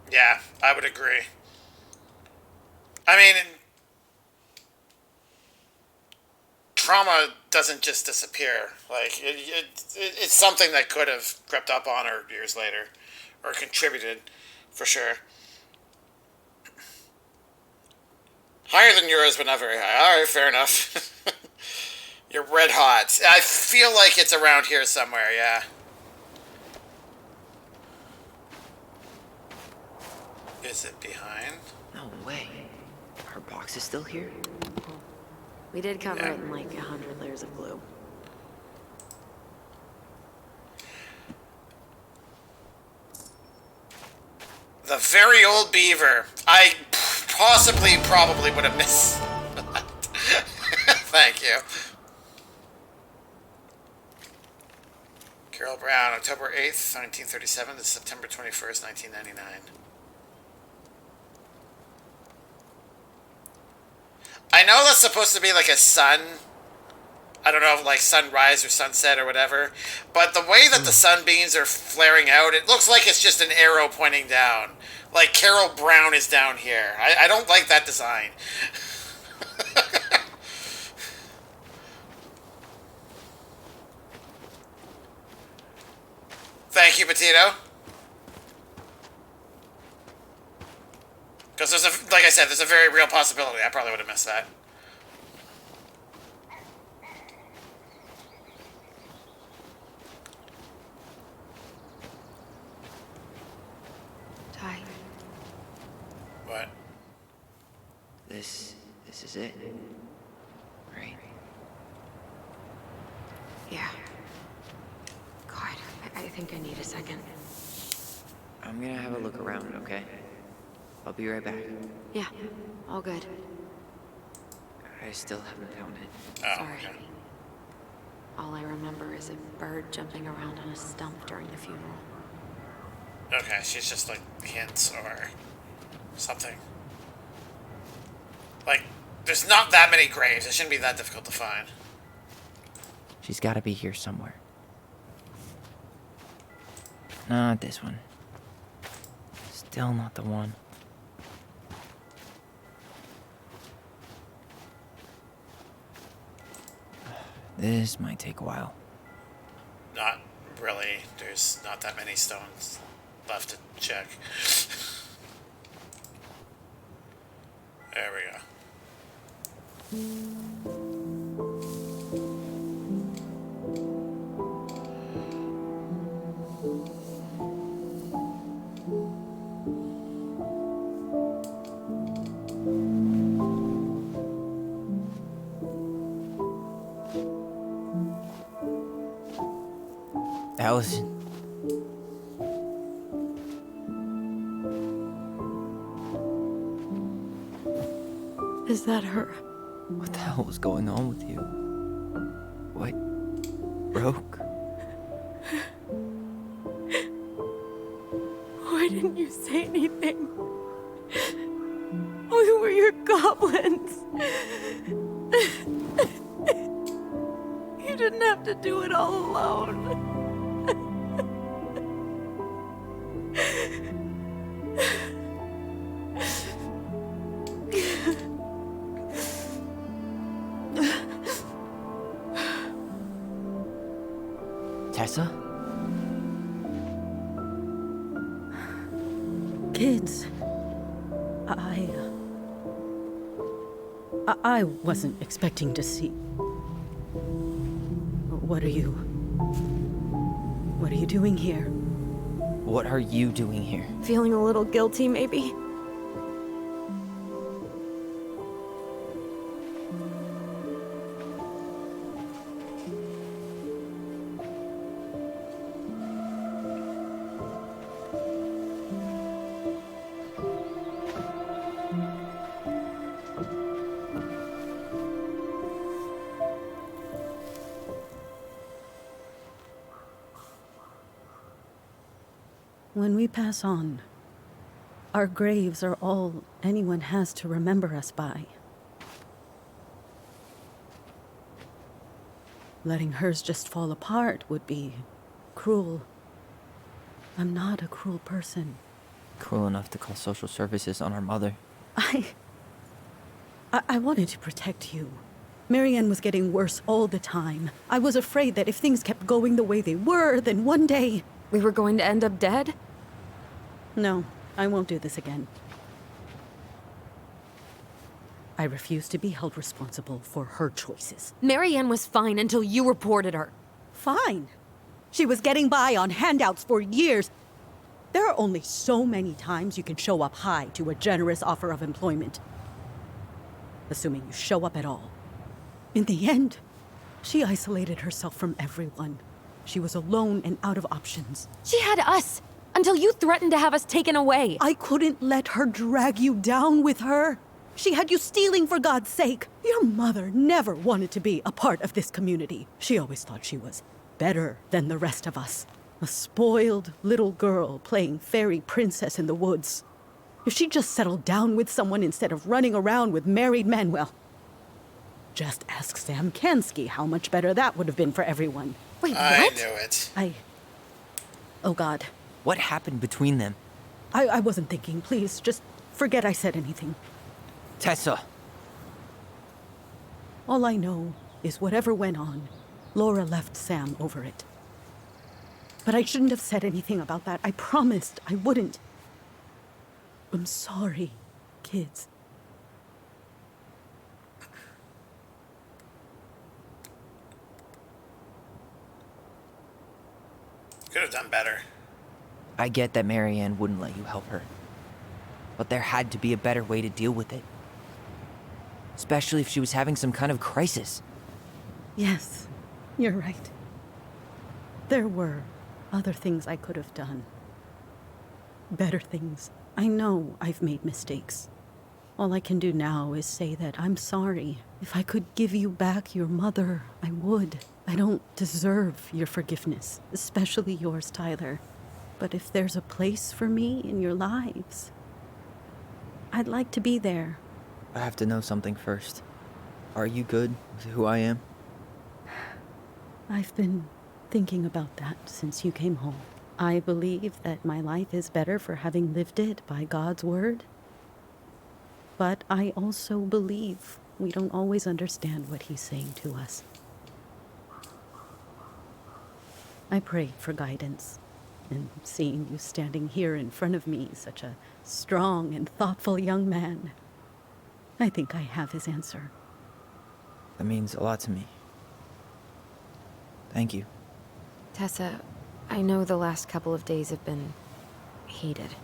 Yeah, I would agree. I mean, trauma doesn't just disappear. Like, it's something that could have crept up on her years later, or contributed, for sure. Higher than yours, but not very high. All right, fair enough. You're red hot. I feel like it's around here somewhere, yeah. Is it behind? No way. Her box is still here? We did cover it in like 100 layers of glue. The very old beaver. I probably would have missed that. Thank you. Carol Brown, October 8th, 1937 to September 21st, 1999. I know that's supposed to be like a sun. I don't know if like sunrise or sunset or whatever. But the way that the sunbeams are flaring out, it looks like it's just an arrow pointing down. Like Carol Brown is down here. I don't like that design. Thank you, Petito. Because there's a, like I said, there's a very real possibility. I probably would have missed that. Ty. What? This is it. Right? Yeah. God, I think I need a second. I'm gonna have a look around, okay? I'll be right back. Yeah, all good. I still haven't found it. Oh, Sorry. okay. All I remember is a bird jumping around on a stump during the funeral. Okay, she's just like hints or something. Like, there's not that many graves. It shouldn't be that difficult to find. She's gotta be here somewhere. Not this one. Still not the one. This might take a while. Not really. There's not that many stones left to check. There we go. Allison. Is that her? What the hell was going on with you? What broke? Why didn't you say anything? We were your goblins. You didn't have to do it all alone. Tessa? Kids, I wasn't expecting to see. What are you doing here? What are you doing here? Feeling a little guilty, maybe? When we pass on, our graves are all anyone has to remember us by. Letting hers just fall apart would be cruel. I'm not a cruel person. Cruel enough to call social services on our mother. I wanted to protect you. Marianne was getting worse all the time. I was afraid that if things kept going the way they were, then one day... We were going to end up dead? No, I won't do this again. I refuse to be held responsible for her choices. Marianne was fine until you reported her. Fine. She was getting by on handouts for years. There are only so many times you can show up high to a generous offer of employment. Assuming you show up at all. In the end, she isolated herself from everyone. She was alone and out of options. She had us, until you threatened to have us taken away. I couldn't let her drag you down with her. She had you stealing for God's sake. Your mother never wanted to be a part of this community. She always thought she was better than the rest of us. A spoiled little girl playing fairy princess in the woods. If she just settled down with someone instead of running around with married men, well, just ask Sam Kansky how much better that would have been for everyone. Wait, what? I knew it. Oh, God. What happened between them? I wasn't thinking. Please, just forget I said anything. Tessa! All I know is whatever went on, Laura left Sam over it. But I shouldn't have said anything about that. I promised I wouldn't. I'm sorry, kids. Could have done better. I get that Marianne wouldn't let you help her. But there had to be a better way to deal with it. Especially if she was having some kind of crisis. Yes, you're right. There were other things I could have done. Better things. I know I've made mistakes. All I can do now is say that I'm sorry. If I could give you back your mother, I would. I don't deserve your forgiveness, especially yours, Tyler. But if there's a place for me in your lives, I'd like to be there. I have to know something first. Are you good with who I am? I've been thinking about that since you came home. I believe that my life is better for having lived it by God's word. But I also believe we don't always understand what he's saying to us. I pray for guidance, and seeing you standing here in front of me, such a strong and thoughtful young man, I think I have his answer. That means a lot to me. Thank you. Tessa, I know the last couple of days have been heated.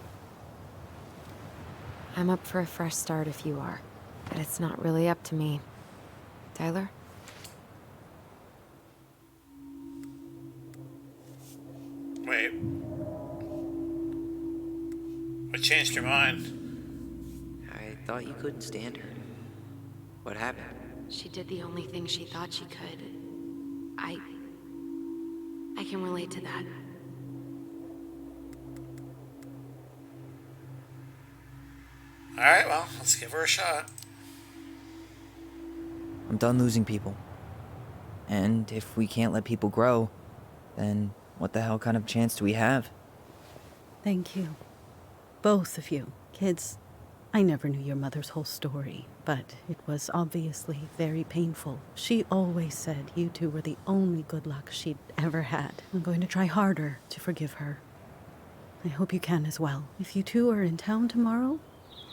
I'm up for a fresh start if you are, but it's not really up to me. Tyler? Wait. What changed your mind? I thought you couldn't stand her. What happened? She did the only thing she thought she could. I can relate to that. Alright, well, let's give her a shot. I'm done losing people. And if we can't let people grow, then what the hell kind of chance do we have? Thank you. Both of you. Kids, I never knew your mother's whole story, but it was obviously very painful. She always said you two were the only good luck she'd ever had. I'm going to try harder to forgive her. I hope you can as well. If you two are in town tomorrow,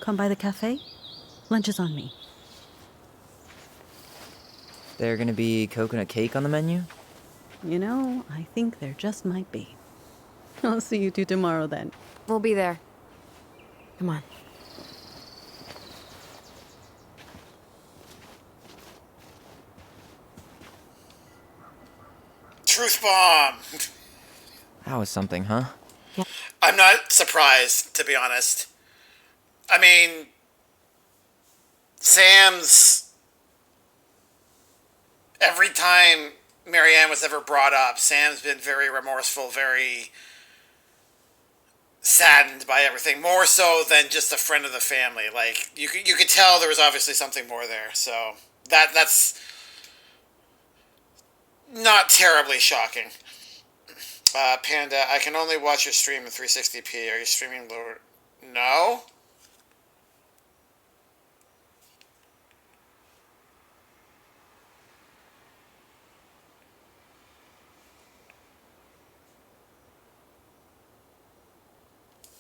come by the cafe. Lunch is on me. There gonna be coconut cake on the menu? You know, I think there just might be. I'll see you two tomorrow then. We'll be there. Come on. Truth bomb! That was something, huh? I'm not surprised, to be honest. I mean, Sam's... Every time Marianne was ever brought up, Sam's been very remorseful, very saddened by everything, more so than just a friend of the family. Like, you could tell there was obviously something more there, so that's not terribly shocking. Panda, I can only watch your stream in 360p. Are you streaming lower? No?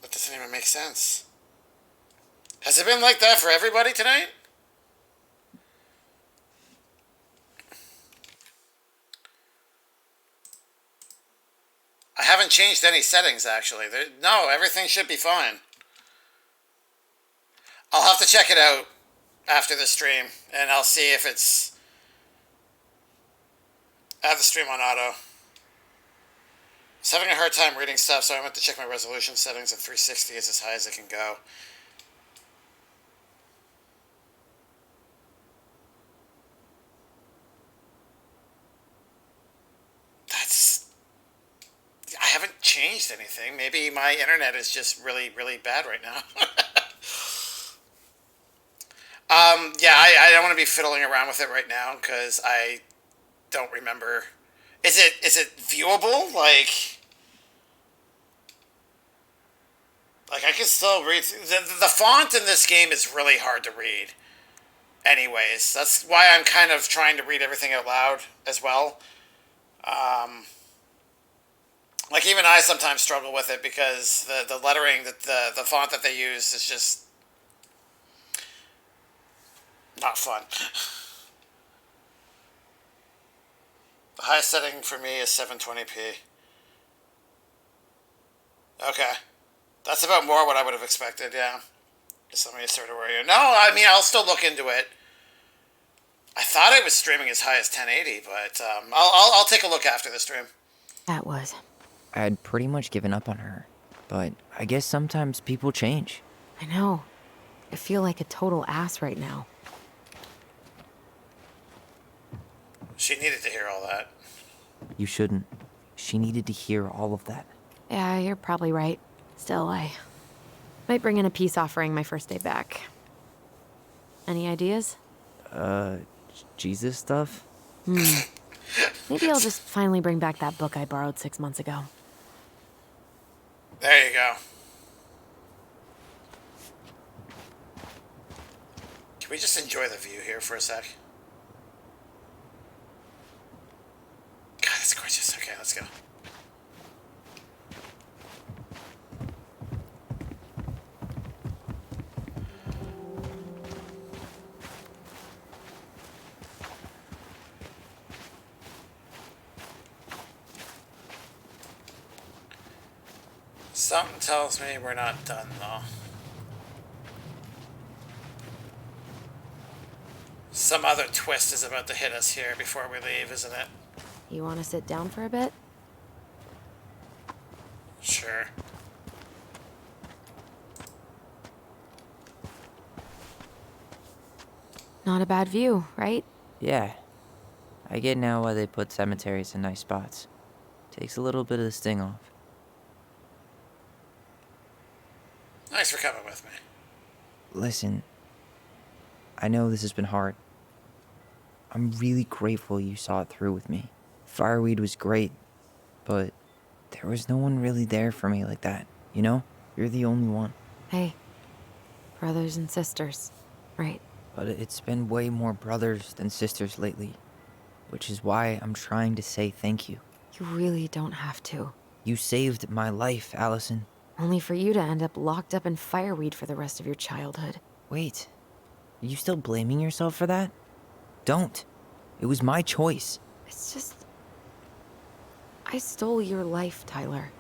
That doesn't even make sense. Has it been like that for everybody tonight? I haven't changed any settings, actually. No, everything should be fine. I'll have to check it out after the stream, and I'll see if it's... I have the stream on auto. I was having a hard time reading stuff, so I went to check my resolution settings, and 360 is as high as it can go. I haven't changed anything. Maybe my internet is just really, really bad right now. Yeah, I don't want to be fiddling around with it right now because I don't remember. Is it viewable? Like I can still read. The font in this game is really hard to read. Anyways, that's why I'm kind of trying to read everything out loud as well. Like, even I sometimes struggle with it because the lettering, the font that they use is just not fun. The highest setting for me is 720p. Okay. That's about more what I would have expected, yeah. Just let me sort of worry you. No, I mean, I'll still look into it. I thought it was streaming as high as 1080, but I'll take a look after the stream. That was. I'd pretty much given up on her, but I guess sometimes people change. I know. I feel like a total ass right now. She needed to hear all that. You shouldn't. She needed to hear all of that. Yeah, you're probably right. Still, I might bring in a peace offering my first day back. Any ideas? Jesus stuff? Maybe I'll just finally bring back that book I borrowed 6 months ago. There you go. Can we just enjoy the view here for a sec? God, that's gorgeous. Okay, let's go. Something tells me we're not done, though. Some other twist is about to hit us here before we leave, isn't it? You want to sit down for a bit? Sure. Not a bad view, right? Yeah. I get now why they put cemeteries in nice spots. Takes a little bit of the sting off. Thanks for coming with me. Listen, I know this has been hard. I'm really grateful you saw it through with me. Fireweed was great, but there was no one really there for me like that, you know? You're the only one. Hey, brothers and sisters, right? But it's been way more brothers than sisters lately, which is why I'm trying to say thank you. You really don't have to. You saved my life, Allison. Only for you to end up locked up in fireweed for the rest of your childhood. Wait, are you still blaming yourself for that? Don't. It was my choice. It's just... I stole your life, Tyler.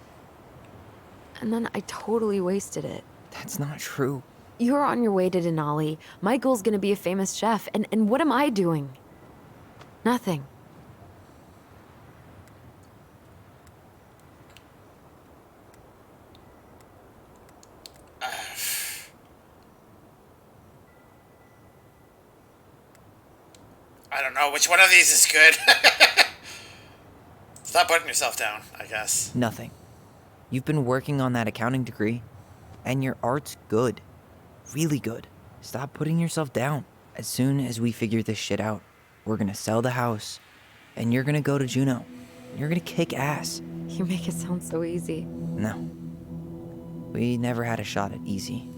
And then I totally wasted it. That's not true. You're on your way to Denali. Michael's gonna be a famous chef, and what am I doing? Nothing. I don't know which one of these is good. Stop putting yourself down, I guess. Nothing. You've been working on that accounting degree, and your art's good. Really good. Stop putting yourself down. As soon as we figure this shit out, we're gonna sell the house, and you're gonna go to Juneau. You're gonna kick ass. You make it sound so easy. No. We never had a shot at easy.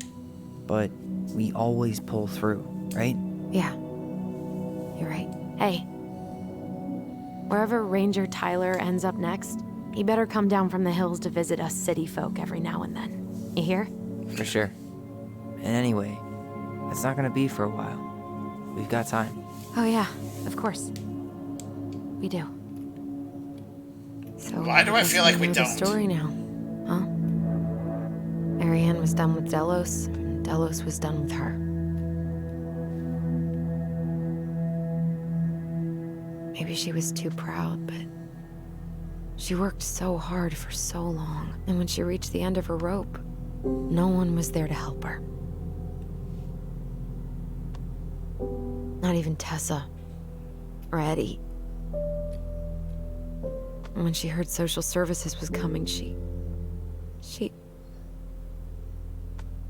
But we always pull through, right? Yeah. You're right. Hey. Wherever Ranger Tyler ends up next, he better come down from the hills to visit us city folk every now and then. You hear? For sure. And anyway, that's not gonna be for a while. We've got time. Oh yeah, of course. We do. So why do I feel like we know don't? The story now, huh? Marianne was done with Delos, and Delos was done with her. Maybe she was too proud, but she worked so hard for so long, and when she reached the end of her rope, no one was there to help her. Not even Tessa or Eddy. And when she heard social services was coming, she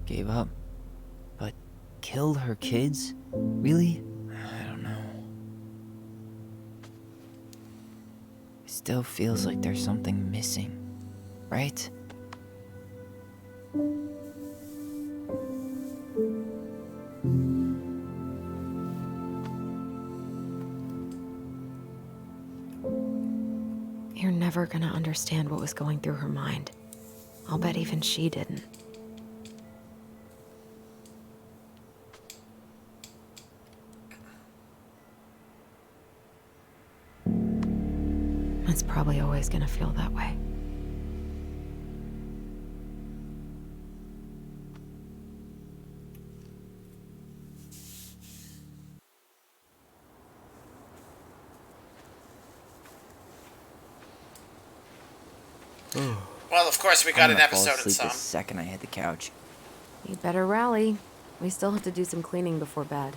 Gave up. But killed her kids? Really? I don't know. It still feels like there's something missing, right? You're never gonna understand what was going through her mind. I'll bet even she didn't. It's probably always gonna feel that way. Well, of course, we got I'm an gonna fall episode in asleep some. the second I hit the couch. You better rally. We still have to do some cleaning before bed.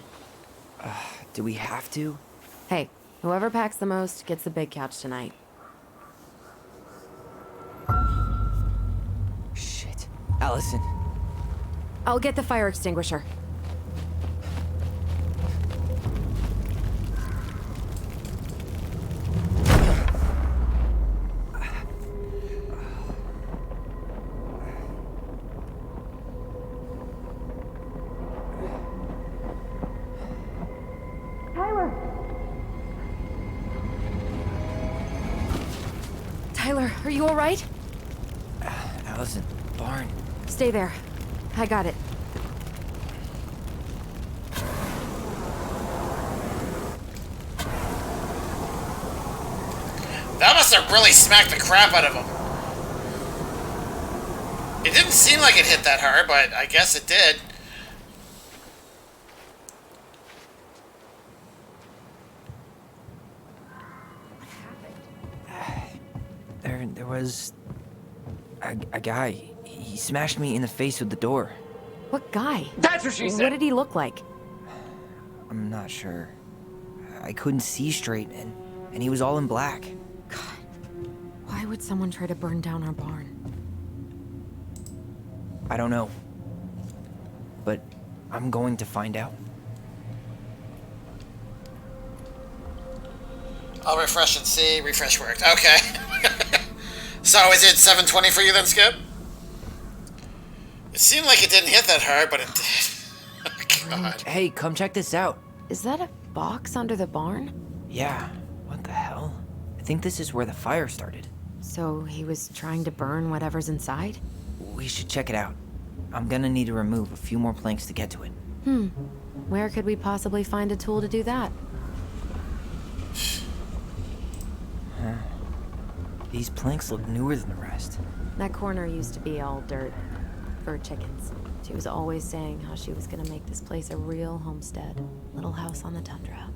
Do we have to? Hey, whoever packs the most gets the big couch tonight. Shit. Allison. I'll get the fire extinguisher. Tyler, are you all right? Allison, barn. Stay there. I got it. That must have really smacked the crap out of him. It didn't seem like it hit that hard, but I guess it did. There was a guy. He smashed me in the face with the door. What guy? That's what she said. What did he look like? I'm not sure. I couldn't see straight, and he was all in black. Why would someone try to burn down our barn? I don't know. But I'm going to find out. I'll refresh and see. Refresh worked. Okay. So is it 7:20 for you then, Skip? It seemed like it didn't hit that hard, but it did. Oh, God. Hey, come check this out. Is that a box under the barn? Yeah. What the hell? I think this is where the fire started. So he was trying to burn whatever's inside? We should check it out. I'm gonna need to remove a few more planks to get to it. Where could we possibly find a tool to do that? Huh. These planks look newer than the rest. That corner used to be all dirt for chickens. She was always saying how she was gonna make this place a real homestead. Little house on the tundra.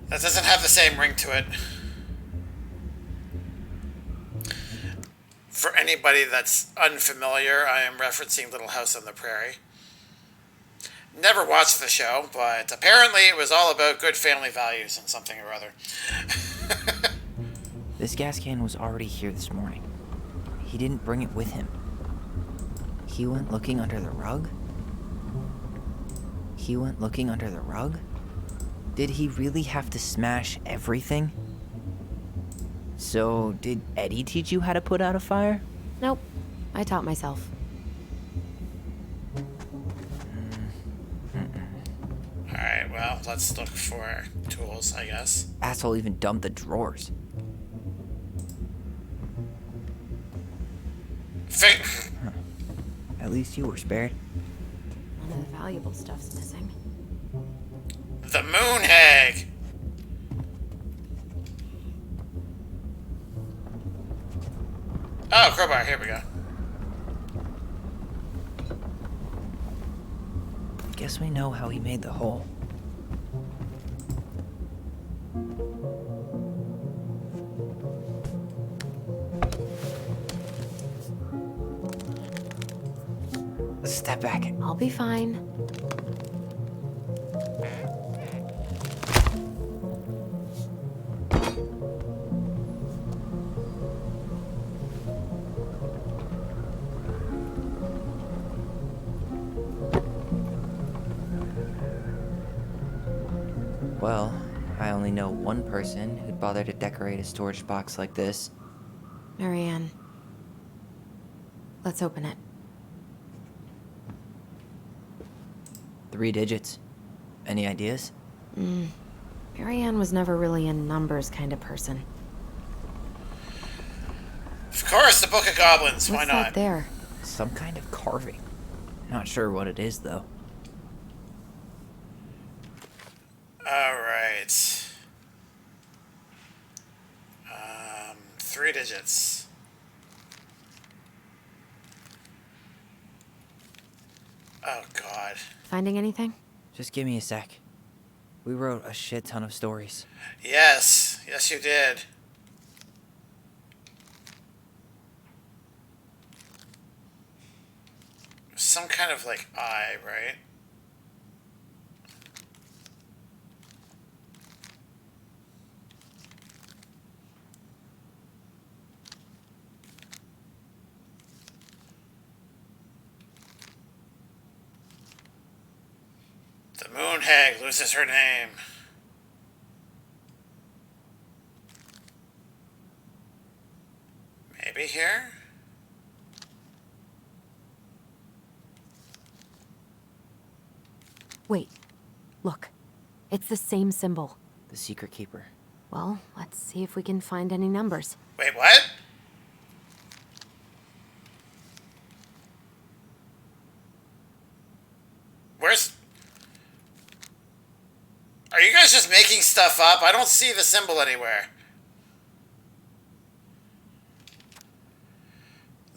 That doesn't have the same ring to it. For anybody that's unfamiliar, I am referencing Little House on the Prairie. Never watched the show, but apparently it was all about good family values and something or other. This gas can was already here this morning. He didn't bring it with him. He went looking under the rug? He went looking under the rug? Did he really have to smash everything? So, did Eddy teach you how to put out a fire? Nope. I taught myself. Alright, well, let's look for tools, I guess. Asshole even dumped the drawers. Huh. At least you were spared. None of the valuable stuff's missing. The moon hag! Oh, crowbar, here we go. Guess we know how he made the hole. Step back. I'll be fine. Well, I only know one person who'd bother to decorate a storage box like this. Marianne. Let's open it. 3 digits. Any ideas? Marianne was never really a numbers kind of person. Of course, the Book of Goblins. Why What's not? that there? Some kind of carving. Not sure what it is, though. Alright. 3 digits. Oh, God. Finding anything? Just give me a sec. We wrote a shit ton of stories. Yes. Yes, you did. Some kind of, like, eye, right? The moon hag loses her name. Maybe here? Wait. Look. It's the same symbol. The secret keeper. Well, let's see if we can find any numbers. Wait, what? Where's... Are you guys just making stuff up? I don't see the symbol anywhere.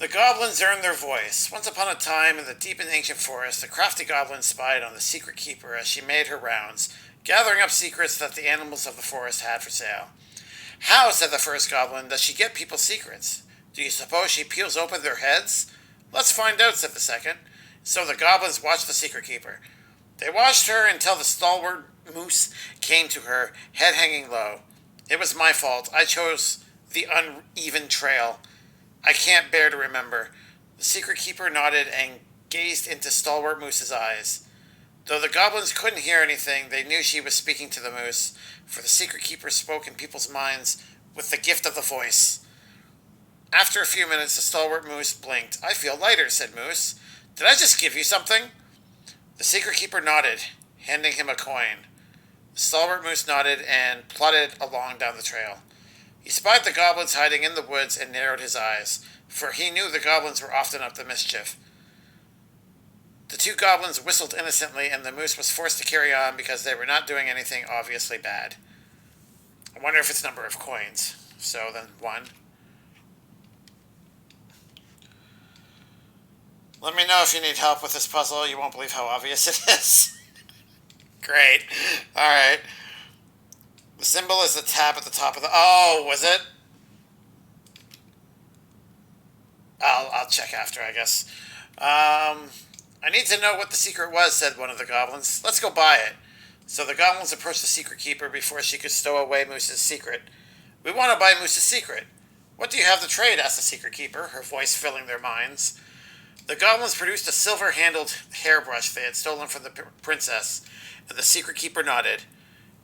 The goblins earned their voice. Once upon a time, in the deep and ancient forest, the crafty goblin spied on the secret keeper as she made her rounds, gathering up secrets that the animals of the forest had for sale. How, said the first goblin, does she get people's secrets? Do you suppose she peels open their heads? Let's find out, said the second. So the goblins watched the secret keeper. They watched her until the stalwart moose came to her, head hanging low. It was my fault. I chose the uneven trail. I can't bear to remember. The secret keeper nodded and gazed into Stalwart Moose's eyes. Though the goblins couldn't hear anything, they knew she was speaking to the moose, for the secret keeper spoke in people's minds with the gift of the voice. After a few minutes, the Stalwart Moose blinked. I feel lighter, said Moose. Did I just give you something? The secret keeper nodded, handing him a coin. The Stalwart Moose nodded and plodded along down the trail. He spied the goblins hiding in the woods and narrowed his eyes, for he knew the goblins were often up to mischief. The two goblins whistled innocently, and the moose was forced to carry on because they were not doing anything obviously bad. I wonder if it's number of coins. So then 1. Let me know if you need help with this puzzle. You won't believe how obvious it is. Great. Alright. The symbol is the tab at the top of the... Oh, was it? I'll check after, I guess. I need to know what the secret was, said one of the goblins. Let's go buy it. So the goblins approached the secret keeper before she could stow away Moose's secret. We want to buy Moose's secret. What do you have to trade? Asked the secret keeper, her voice filling their minds. The goblins produced a silver-handled hairbrush they had stolen from the princess, and the secret keeper nodded.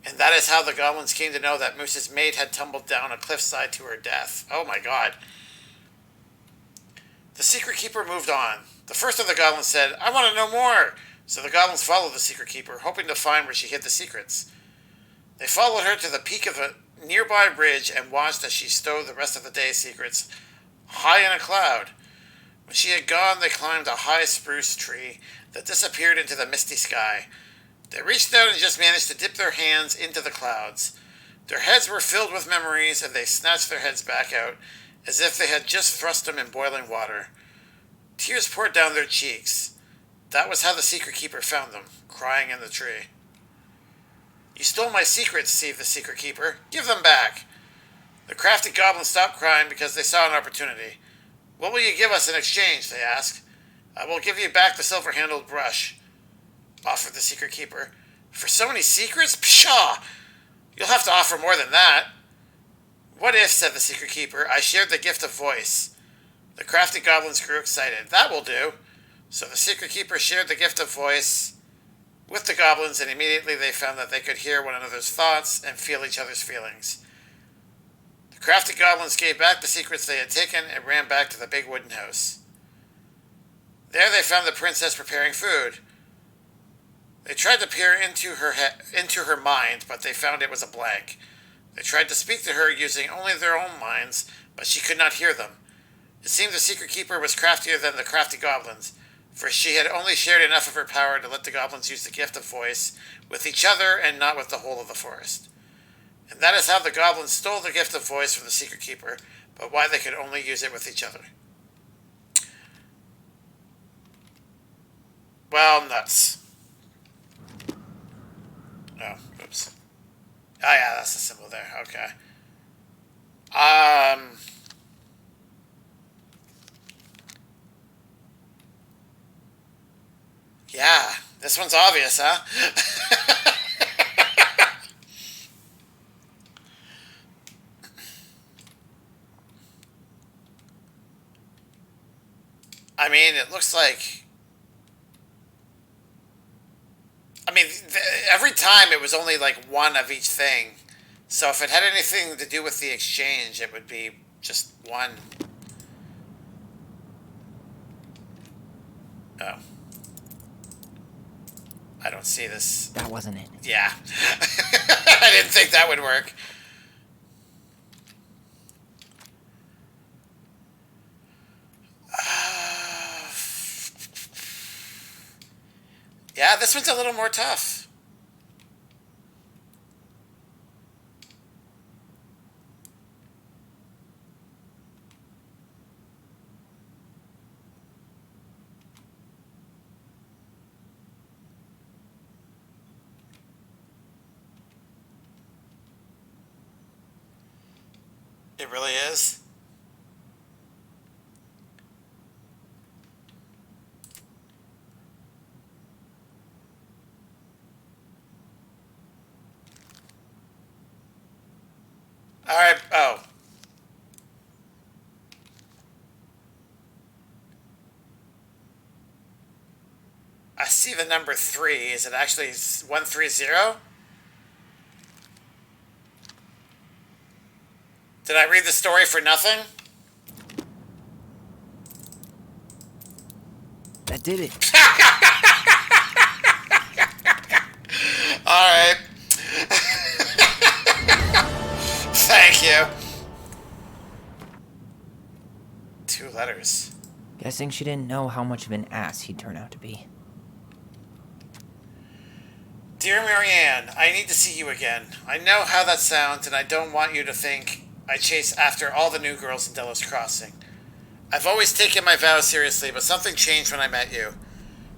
And that is how the goblins came to know that Moose's mate had tumbled down a cliffside to her death. Oh my god. The secret keeper moved on. The first of the goblins said, I want to know more. So the goblins followed the secret keeper, hoping to find where she hid the secrets. They followed her to the peak of a nearby ridge and watched as she stowed the rest of the day's secrets high in a cloud. When she had gone, they climbed a high spruce tree that disappeared into the misty sky. They reached out and just managed to dip their hands into the clouds. Their heads were filled with memories, and they snatched their heads back out, as if they had just thrust them in boiling water. Tears poured down their cheeks. That was how the secret keeper found them, crying in the tree. You stole my secrets, seethed the secret keeper. Give them back. The crafty goblins stopped crying because they saw an opportunity. What will you give us in exchange? They asked. I will give you back the silver-handled brush, offered the secret keeper. For so many secrets? Pshaw! You'll have to offer more than that. What if, said the secret keeper, I shared the gift of voice? The crafty goblins grew excited. That will do. So the secret keeper shared the gift of voice with the goblins, and immediately they found that they could hear one another's thoughts and feel each other's feelings. The crafty goblins gave back the secrets they had taken and ran back to the big wooden house. There they found the princess preparing food. They tried to peer into her mind, but they found it was a blank. They tried to speak to her using only their own minds, but she could not hear them. It seemed the secret keeper was craftier than the crafty goblins, for she had only shared enough of her power to let the goblins use the gift of voice with each other and not with the whole of the forest. And that is how the goblins stole the gift of voice from the secret keeper, but why they could only use it with each other. Well, nuts. Oh, oops. Oh yeah, that's the symbol there, okay. Yeah, this one's obvious, huh? I mean, it looks like... I mean, every time it was only like one of each thing. So if it had anything to do with the exchange, it would be just one. Oh. I don't see this. That wasn't it. Yeah. I didn't think that would work. Yeah, this one's a little more tough. It really is? Alright, oh. I see the number 3. Is it actually 130? Did I read the story for nothing? That did it. Alright. Thank you. 2 letters. Guessing she didn't know how much of an ass he'd turn out to be. Dear Marianne, I need to see you again. I know how that sounds, and I don't want you to think I chase after all the new girls in Delos Crossing. I've always taken my vows seriously, but something changed when I met you.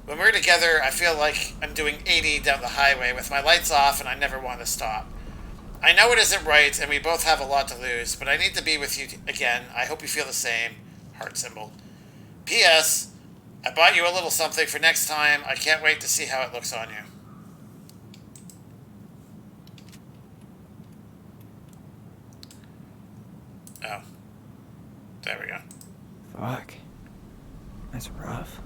When we're together, I feel like I'm doing 80 down the highway with my lights off, and I never want to stop. I know it isn't right, and we both have a lot to lose, but I need to be with you again. I hope you feel the same. Heart symbol. P.S. I bought you a little something for next time. I can't wait to see how it looks on you. Oh. There we go. Fuck. That's rough.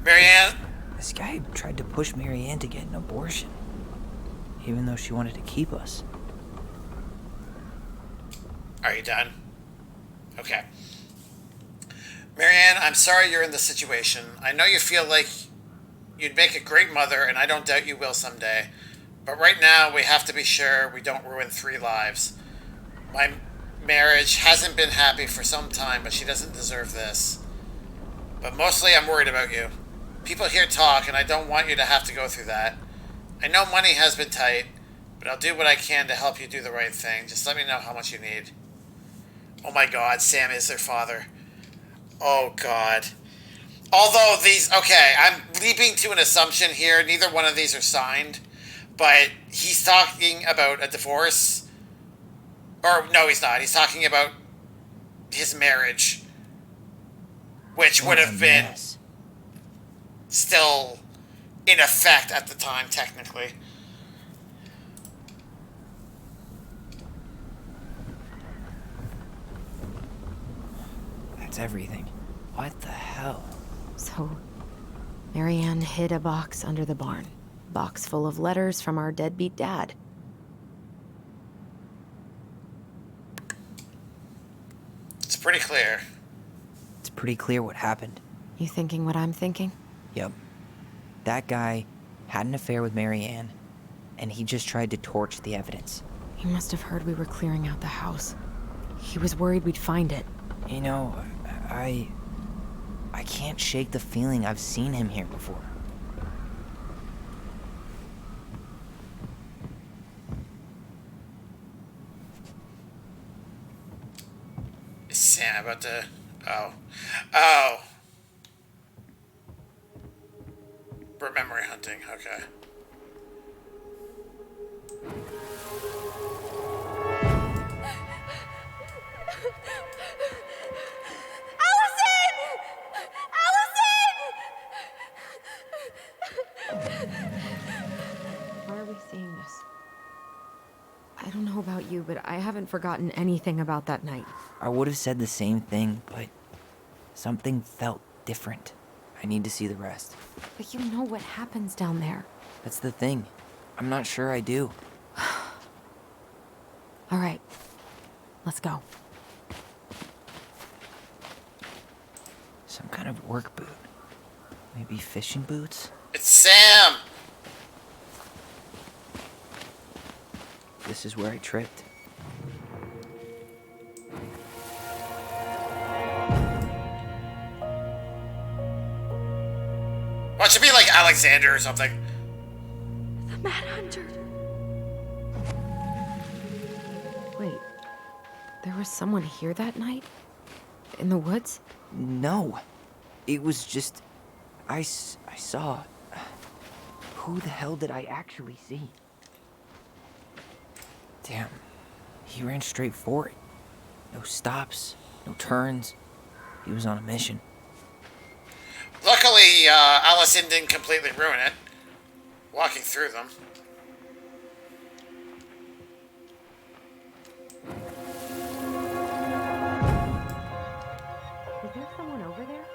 Marianne? This guy tried to push Marianne to get an abortion, even though she wanted to keep us. Are you done? Okay. Marianne, I'm sorry you're in this situation. I know you feel like you'd make a great mother, and I don't doubt you will someday. But right now, we have to be sure we don't ruin 3 lives. My marriage hasn't been happy for some time, but she doesn't deserve this. But mostly, I'm worried about you. People here talk, and I don't want you to have to go through that. I know money has been tight, but I'll do what I can to help you do the right thing. Just let me know how much you need. Oh my God, Sam is their father. Oh God. Although these, okay, I'm leaping to an assumption here. Neither one of these are signed, but he's talking about a divorce. Or no, he's not. He's talking about his marriage, which would have been still in effect at the time, technically. That's everything. What the hell? So, Marianne hid a box under the barn. Box full of letters from our deadbeat dad. It's pretty clear. It's pretty clear what happened. You thinking what I'm thinking? Yep. That guy had an affair with Marianne, and he just tried to torch the evidence. He must have heard we were clearing out the house. He was worried we'd find it. You know, I can't shake the feeling I've seen him here before. Is Sam about to... Oh. Oh. For memory hunting, okay. Why are we seeing this? I don't know about you, but I haven't forgotten anything about that night. I would have said the same thing, but something felt different. I need to see the rest. But you know what happens down there. That's the thing. I'm not sure I do. All right, let's go. Some kind of work boot. Maybe fishing boots? It's Sam! This is where I tripped. Well, it should be like Alexander or something. The Mad Hunter. Wait, there was someone here that night? In the woods? No. It was just... I saw... Who the hell did I actually see? Damn. He ran straight for it. No stops, no turns. He was on a mission. Luckily, Allison didn't completely ruin it, walking through them. Is there someone over there?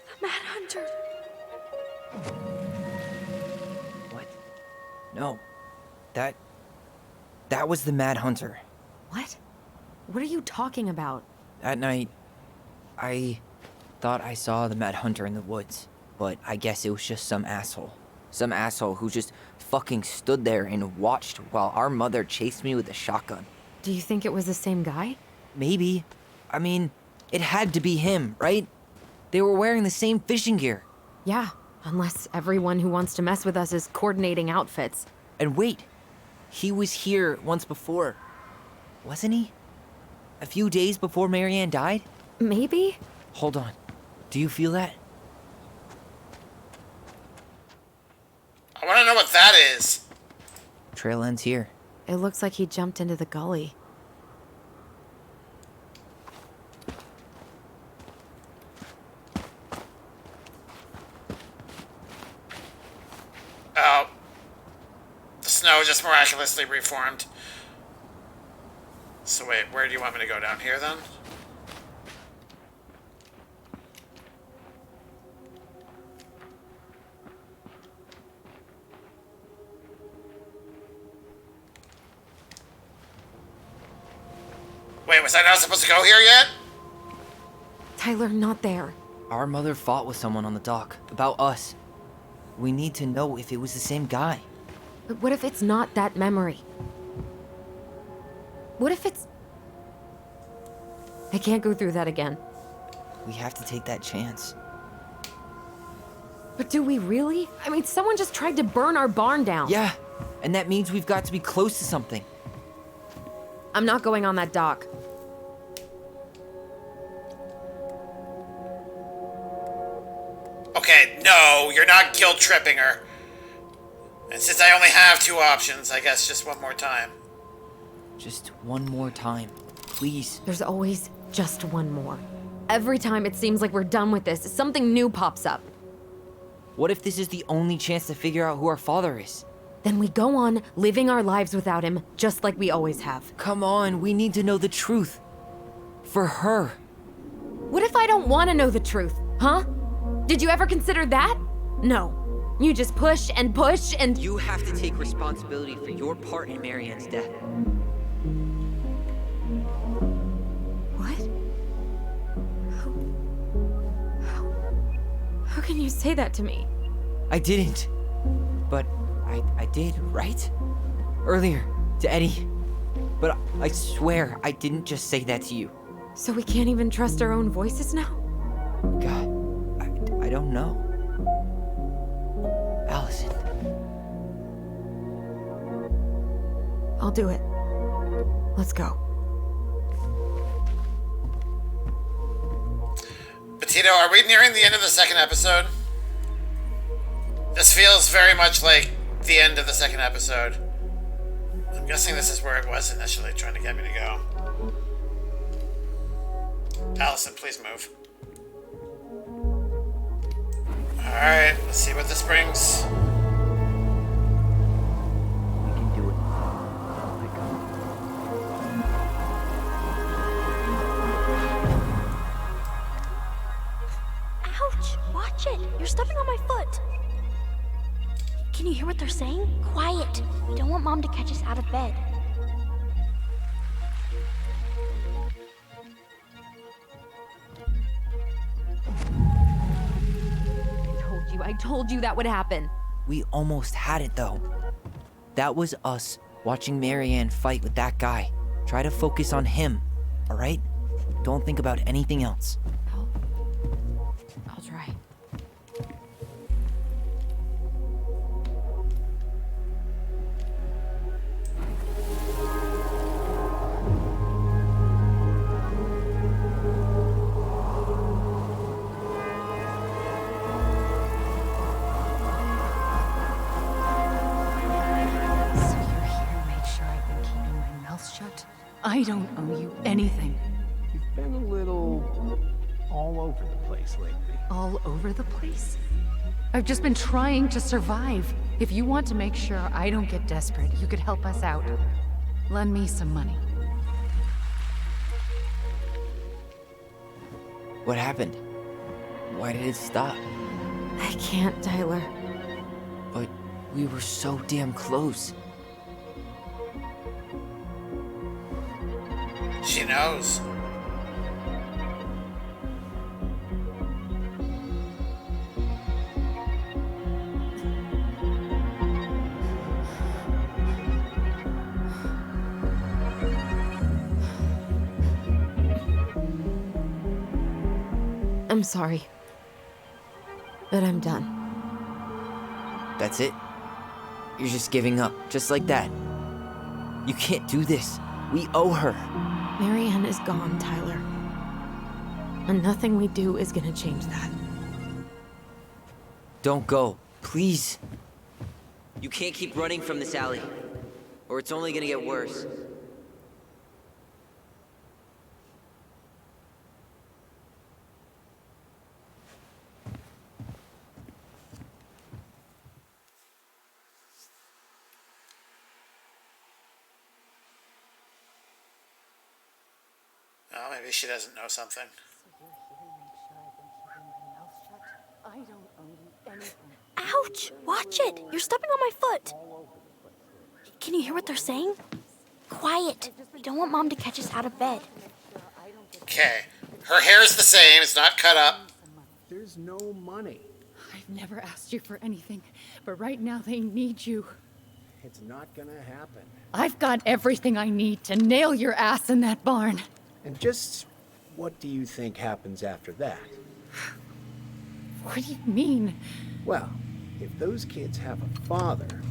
The Mad Hunter. What? No. That was the Mad Hunter. What? What are you talking about? That night, I thought I saw the Mad Hunter in the woods, but I guess it was just some asshole. Some asshole who just fucking stood there and watched while our mother chased me with a shotgun. Do you think it was the same guy? Maybe. I mean, it had to be him, right? They were wearing the same fishing gear. Yeah, unless everyone who wants to mess with us is coordinating outfits. And wait, he was here once before, wasn't he? A few days before Marianne died? Maybe? Hold on. Do you feel that? I want to know what that is. Trail ends here. It looks like he jumped into the gully. Oh. The snow just miraculously reformed. So wait, where do you want me to go? Down here, then? Wait, was I not supposed to go here yet? Tyler, not there. Our mother fought with someone on the dock about us. We need to know if it was the same guy. But what if it's not that memory? What if it's... I can't go through that again. We have to take that chance. But do we really? I mean, someone just tried to burn our barn down. Yeah, and that means we've got to be close to something. I'm not going on that dock. Okay, no, you're not guilt-tripping her. And since I only have two options, I guess just one more time. Just one more time, please. There's always just one more. Every time it seems like we're done with this, something new pops up. What if this is the only chance to figure out who our father is? Then we go on living our lives without him, just like we always have. Come on, we need to know the truth. For her. What if I don't want to know the truth, huh? Did you ever consider that? No. You just push and push and... You have to take responsibility for your part in Marianne's death. What? How can you say that to me? I didn't. But I did, right? Earlier, to Eddy. But I swear I didn't just say that to you. So we can't even trust our own voices now? God, I don't know. Allison. I'll do it. Let's go. Petito, are we nearing the end of the second episode? This feels very much like the end of the second episode. I'm guessing this is where it was initially trying to get me to go. Allison, please move. Alright, let's see what this brings. We can do it. Ouch! Watch it! You're stepping on my foot! Can you hear what they're saying? Quiet! We don't want Mom to catch us out of bed. I told you that would happen. We almost had it, though. That was us watching Marianne fight with that guy. Try to focus on him, all right? Don't think about anything else. I'll try. I don't owe you anything. You've been a little all over the place lately. All over the place? I've just been trying to survive. If you want to make sure I don't get desperate, you could help us out. Lend me some money. What happened? Why did it stop? I can't, Tyler. But we were so damn close. She knows. I'm sorry. But I'm done. That's it? You're just giving up, just like that. You can't do this. We owe her. Marianne is gone, Tyler. And nothing we do is gonna change that. Don't go, please. You can't keep running from this alley, or it's only gonna get worse. Oh, maybe she doesn't know something. I don't owe you anything. Ouch! Watch it! You're stepping on my foot! Can you hear what they're saying? Quiet. We don't want Mom to catch us out of bed. Okay. Her hair's the same. It's not cut up. There's no money. I've never asked you for anything, but right now they need you. It's not gonna happen. I've got everything I need to nail your ass in that barn. And just what do you think happens after that? What do you mean? Well, if those kids have a father,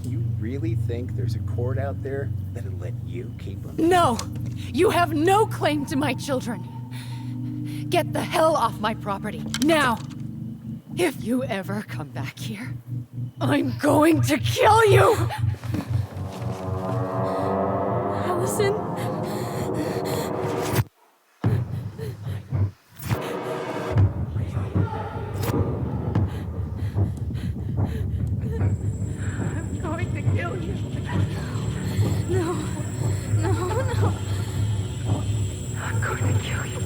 you really think there's a court out there that'll let you keep them? No! You have no claim to my children. Get the hell off my property, now! If you ever come back here, I'm going to kill you! Allison? I'm going to kill you. No. No, no. I'm going to kill you.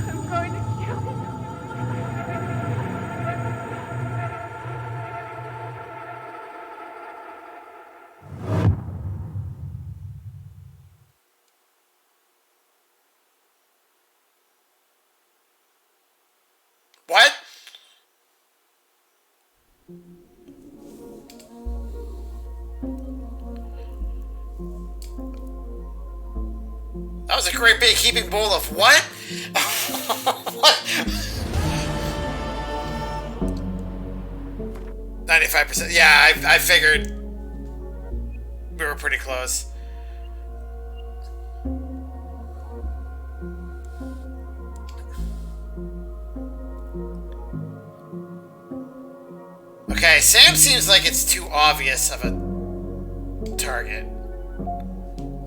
I'm going to kill you. What? That was a great big heaping bowl of what? What? 95%. Yeah, I figured we were pretty close. Okay, Sam seems like it's too obvious of a target.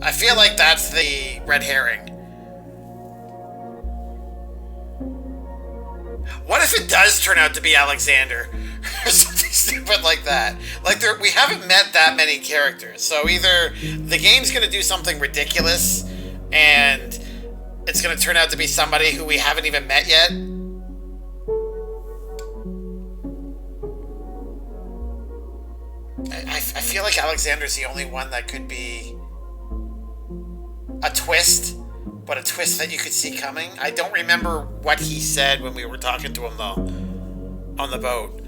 I feel like that's the red herring. What if it does turn out to be Alexander? Or something stupid like that. Like, we haven't met that many characters. So either the game's going to do something ridiculous and it's going to turn out to be somebody who we haven't even met yet. I feel like Alexander's the only one that could be a twist, but a twist that you could see coming. I don't remember what he said when we were talking to him, though, on the boat.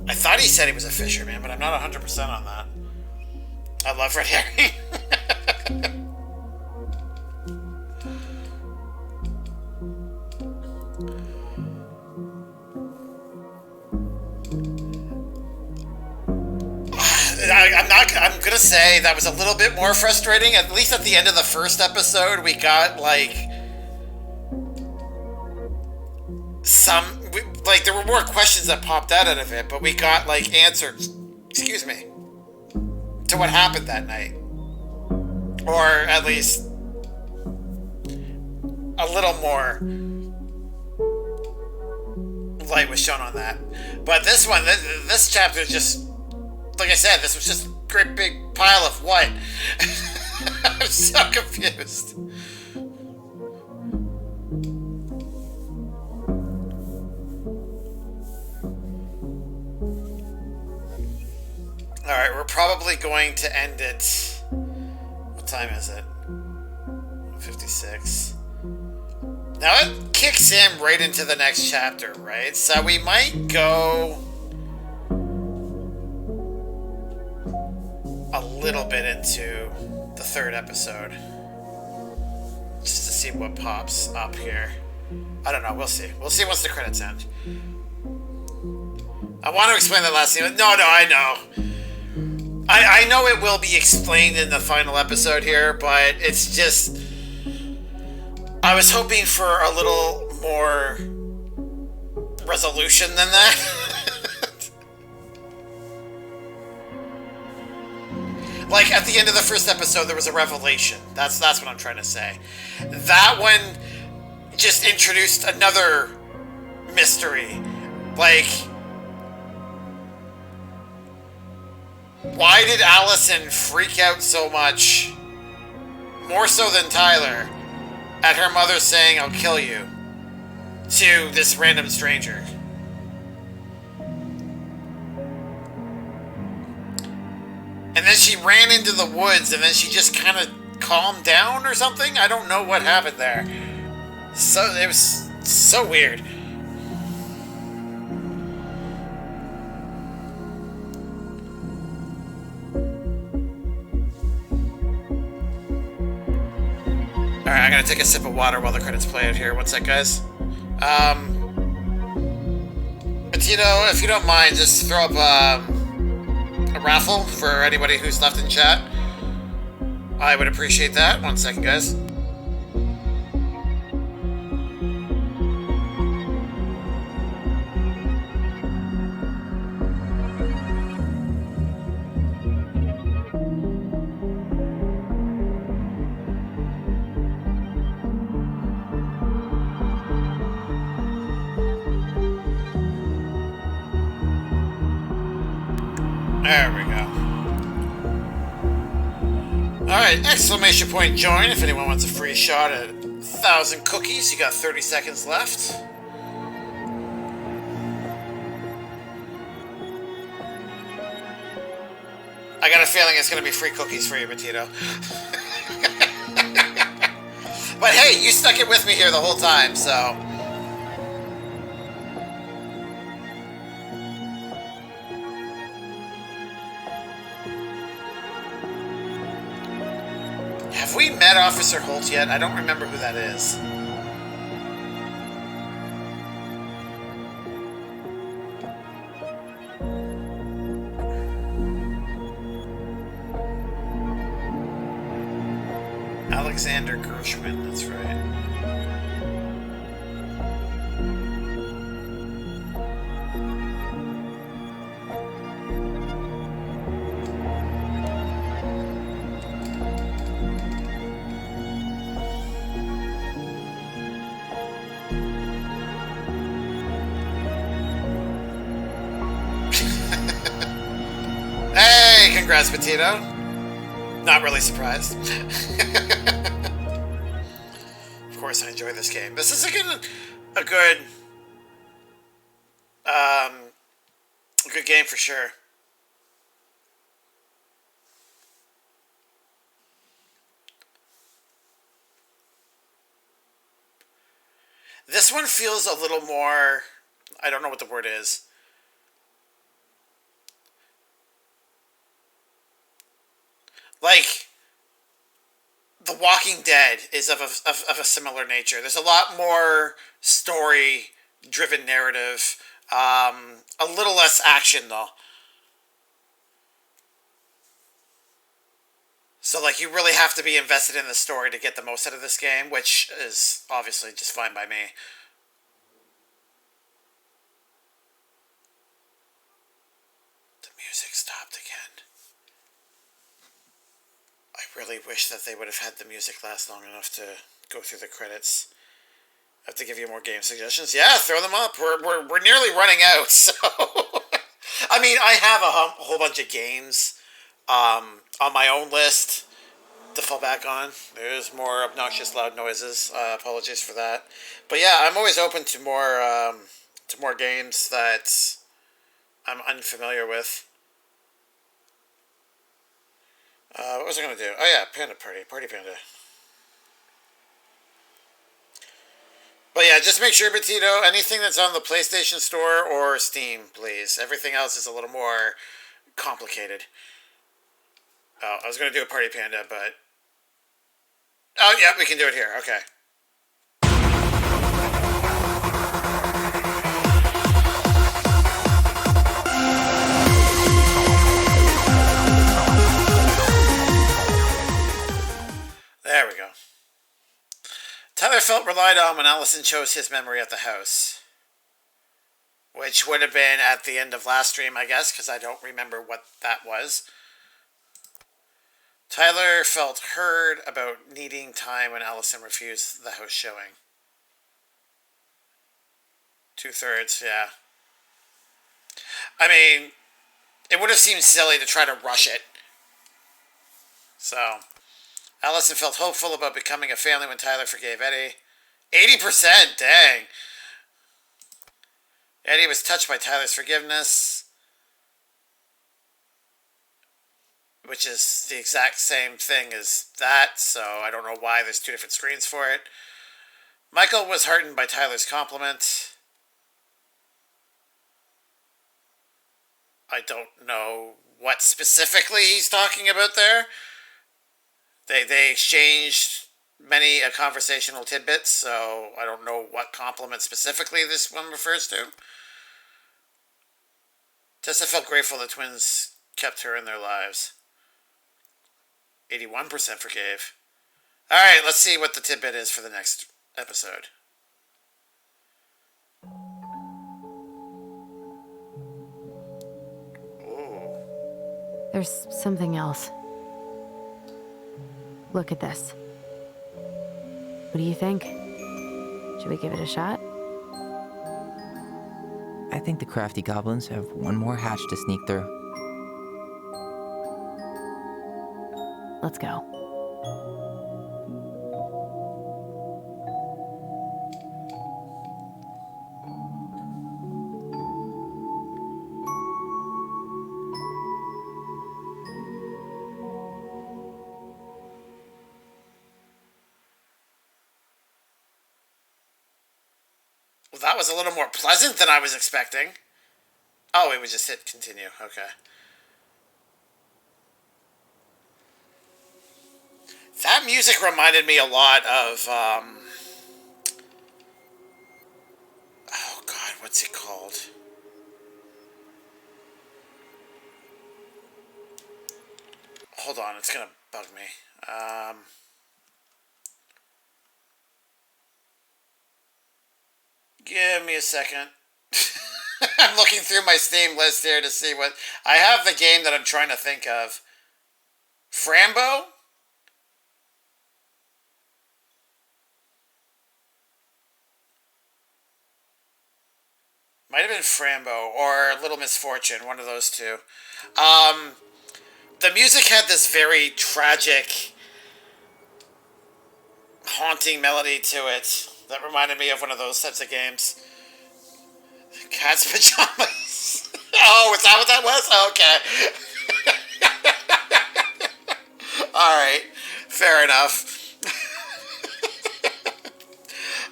I thought he said he was a fisherman, but I'm not 100% on that. I love red herring. I'm gonna say that was a little bit more frustrating. At least at the end of the first episode, we got like like, there were more questions that popped out of it, but we got, like, answers, excuse me, to what happened that night. Or at least a little more light was shown on that. But this one, this chapter is just, like I said, this was just a great big pile of what? I'm so confused. Alright, we're probably going to end it. What time is it? 56. Now it kicks him right into the next chapter, right? So we might go a little bit into the third episode. Just to see what pops up here. I don't know, we'll see. We'll see once the credits end. I want to explain that last scene. No, I know. I know it will be explained in the final episode here, but it's just... I was hoping for a little more resolution than that. Like, at the end of the first episode, there was a revelation. That's what I'm trying to say. That one just introduced another mystery. Like... why did Allison freak out so much, more so than Tyler, at her mother saying, "I'll kill you," to this random stranger? And then she ran into the woods, and then she just kind of calmed down or something? I don't know what happened there. So, it was so weird. Alright, I'm gonna take a sip of water while the credits play out here. One sec, guys. Bettino, if you don't mind, just throw up a raffle for anybody who's left in chat. I would appreciate that. One second, guys. There we go. Alright, exclamation point join if anyone wants a free shot at 1,000 cookies. You got 30 seconds left. I got a feeling it's going to be free cookies for you, Matito. But hey, you stuck it with me here the whole time, so... have we met Officer Holt yet? I don't remember who that is. Alexander Gershwin, that's right. Hey, congrats, Petito. Not really surprised. Of course, I enjoy this game. This is a good game for sure. This one feels a little more, I don't know what the word is. Like, The Walking Dead is of a similar nature. There's a lot more story-driven narrative. A little less action, though. So, like, you really have to be invested in the story to get the most out of this game, which is obviously just fine by me. stopped again. I really wish that they would have had the music last long enough to go through the credits. I have to give you more game suggestions. Yeah, throw them up. We're nearly running out, so... I mean, I have a whole bunch of games on my own list to fall back on. There's more obnoxious loud noises. Apologies for that. But yeah, I'm always open to more games that I'm unfamiliar with. What was I going to do? Oh yeah, Panda Party. Party Panda. But yeah, just make sure, Betito, anything that's on the PlayStation Store or Steam, please. Everything else is a little more complicated. Oh, I was going to do a Party Panda, but... Oh, yeah, we can do it here. Okay. There we go. Tyler felt relied on when Allison chose his memory at the house. Which would have been at the end of last stream, I guess, because I don't remember what that was. Tyler felt heard about needing time when Allison refused the house showing. 2/3, yeah. I mean, it would have seemed silly to try to rush it. So... Allison felt hopeful about becoming a family when Tyler forgave Eddy. 80%, dang. Eddy was touched by Tyler's forgiveness, which is the exact same thing as that, so I don't know why there's two different screens for it. Michael was heartened by Tyler's compliment. I don't know what specifically he's talking about there. They exchanged many conversational tidbits, so I don't know what compliment specifically this one refers to. Tessa felt grateful the twins kept her in their lives. 81% forgave. Alright, let's see what the tidbit is for the next episode. Ooh. There's something else. Look at this. What do you think? Should we give it a shot? I think the crafty goblins have one more hatch to sneak through. Let's go. Well, that was a little more pleasant than I was expecting. Oh, it would just hit continue. Okay. That music reminded me a lot of, oh God, what's it called? Hold on, it's gonna bug me. Give me a second. I'm looking through my Steam list here to see what... I have the game that I'm trying to think of. Frambo? Might have been Frambo or Little Misfortune, one of those two. The music had this very tragic, haunting melody to it that reminded me of one of those types of games. Cat's pajamas. Oh, is that what that was? Okay. Alright, fair enough.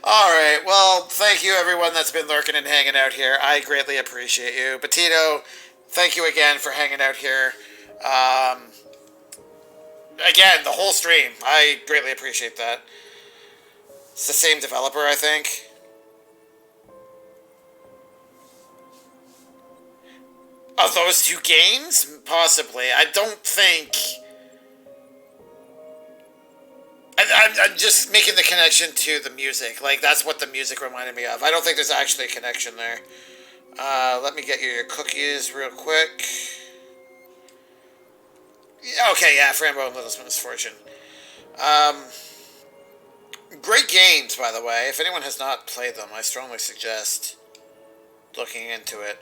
Alright, well, thank you everyone that's been lurking and hanging out here. I greatly appreciate you. Betito, thank you again for hanging out here. Again, the whole stream. I greatly appreciate that. It's the same developer, I think. Of those two games? Possibly. I don't think... I'm just making the connection to the music. Like, that's what the music reminded me of. I don't think there's actually a connection there. Let me get you your cookies real quick. Yeah, okay, yeah, Frambo and Littlest Misfortune. Um, Great games, by the way. If anyone has not played them, I strongly suggest looking into it.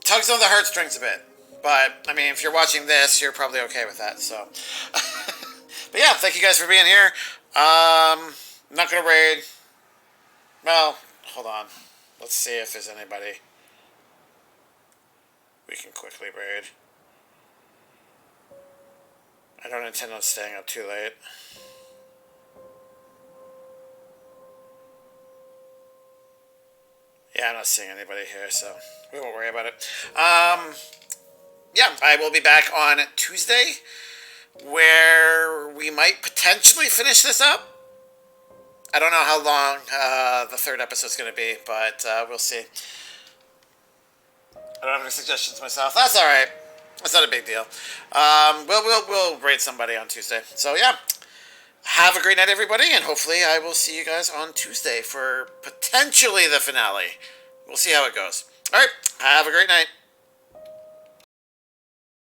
Tugs on the heartstrings a bit. But, I mean, if you're watching this, you're probably okay with that, so. But yeah, thank you guys for being here. I'm not going to raid. Well, hold on. Let's see if there's anybody we can quickly raid. I don't intend on staying up too late. Yeah, I'm not seeing anybody here, so we won't worry about it. Yeah, I will be back on Tuesday, where we might potentially finish this up. I don't know how long the third episode is going to be, but we'll see. I don't have any suggestions myself. That's all right. That's not a big deal. We'll rate somebody on Tuesday. So yeah, have a great night, everybody, and hopefully I will see you guys on Tuesday for potentially the finale. We'll see how it goes. All right, have a great night.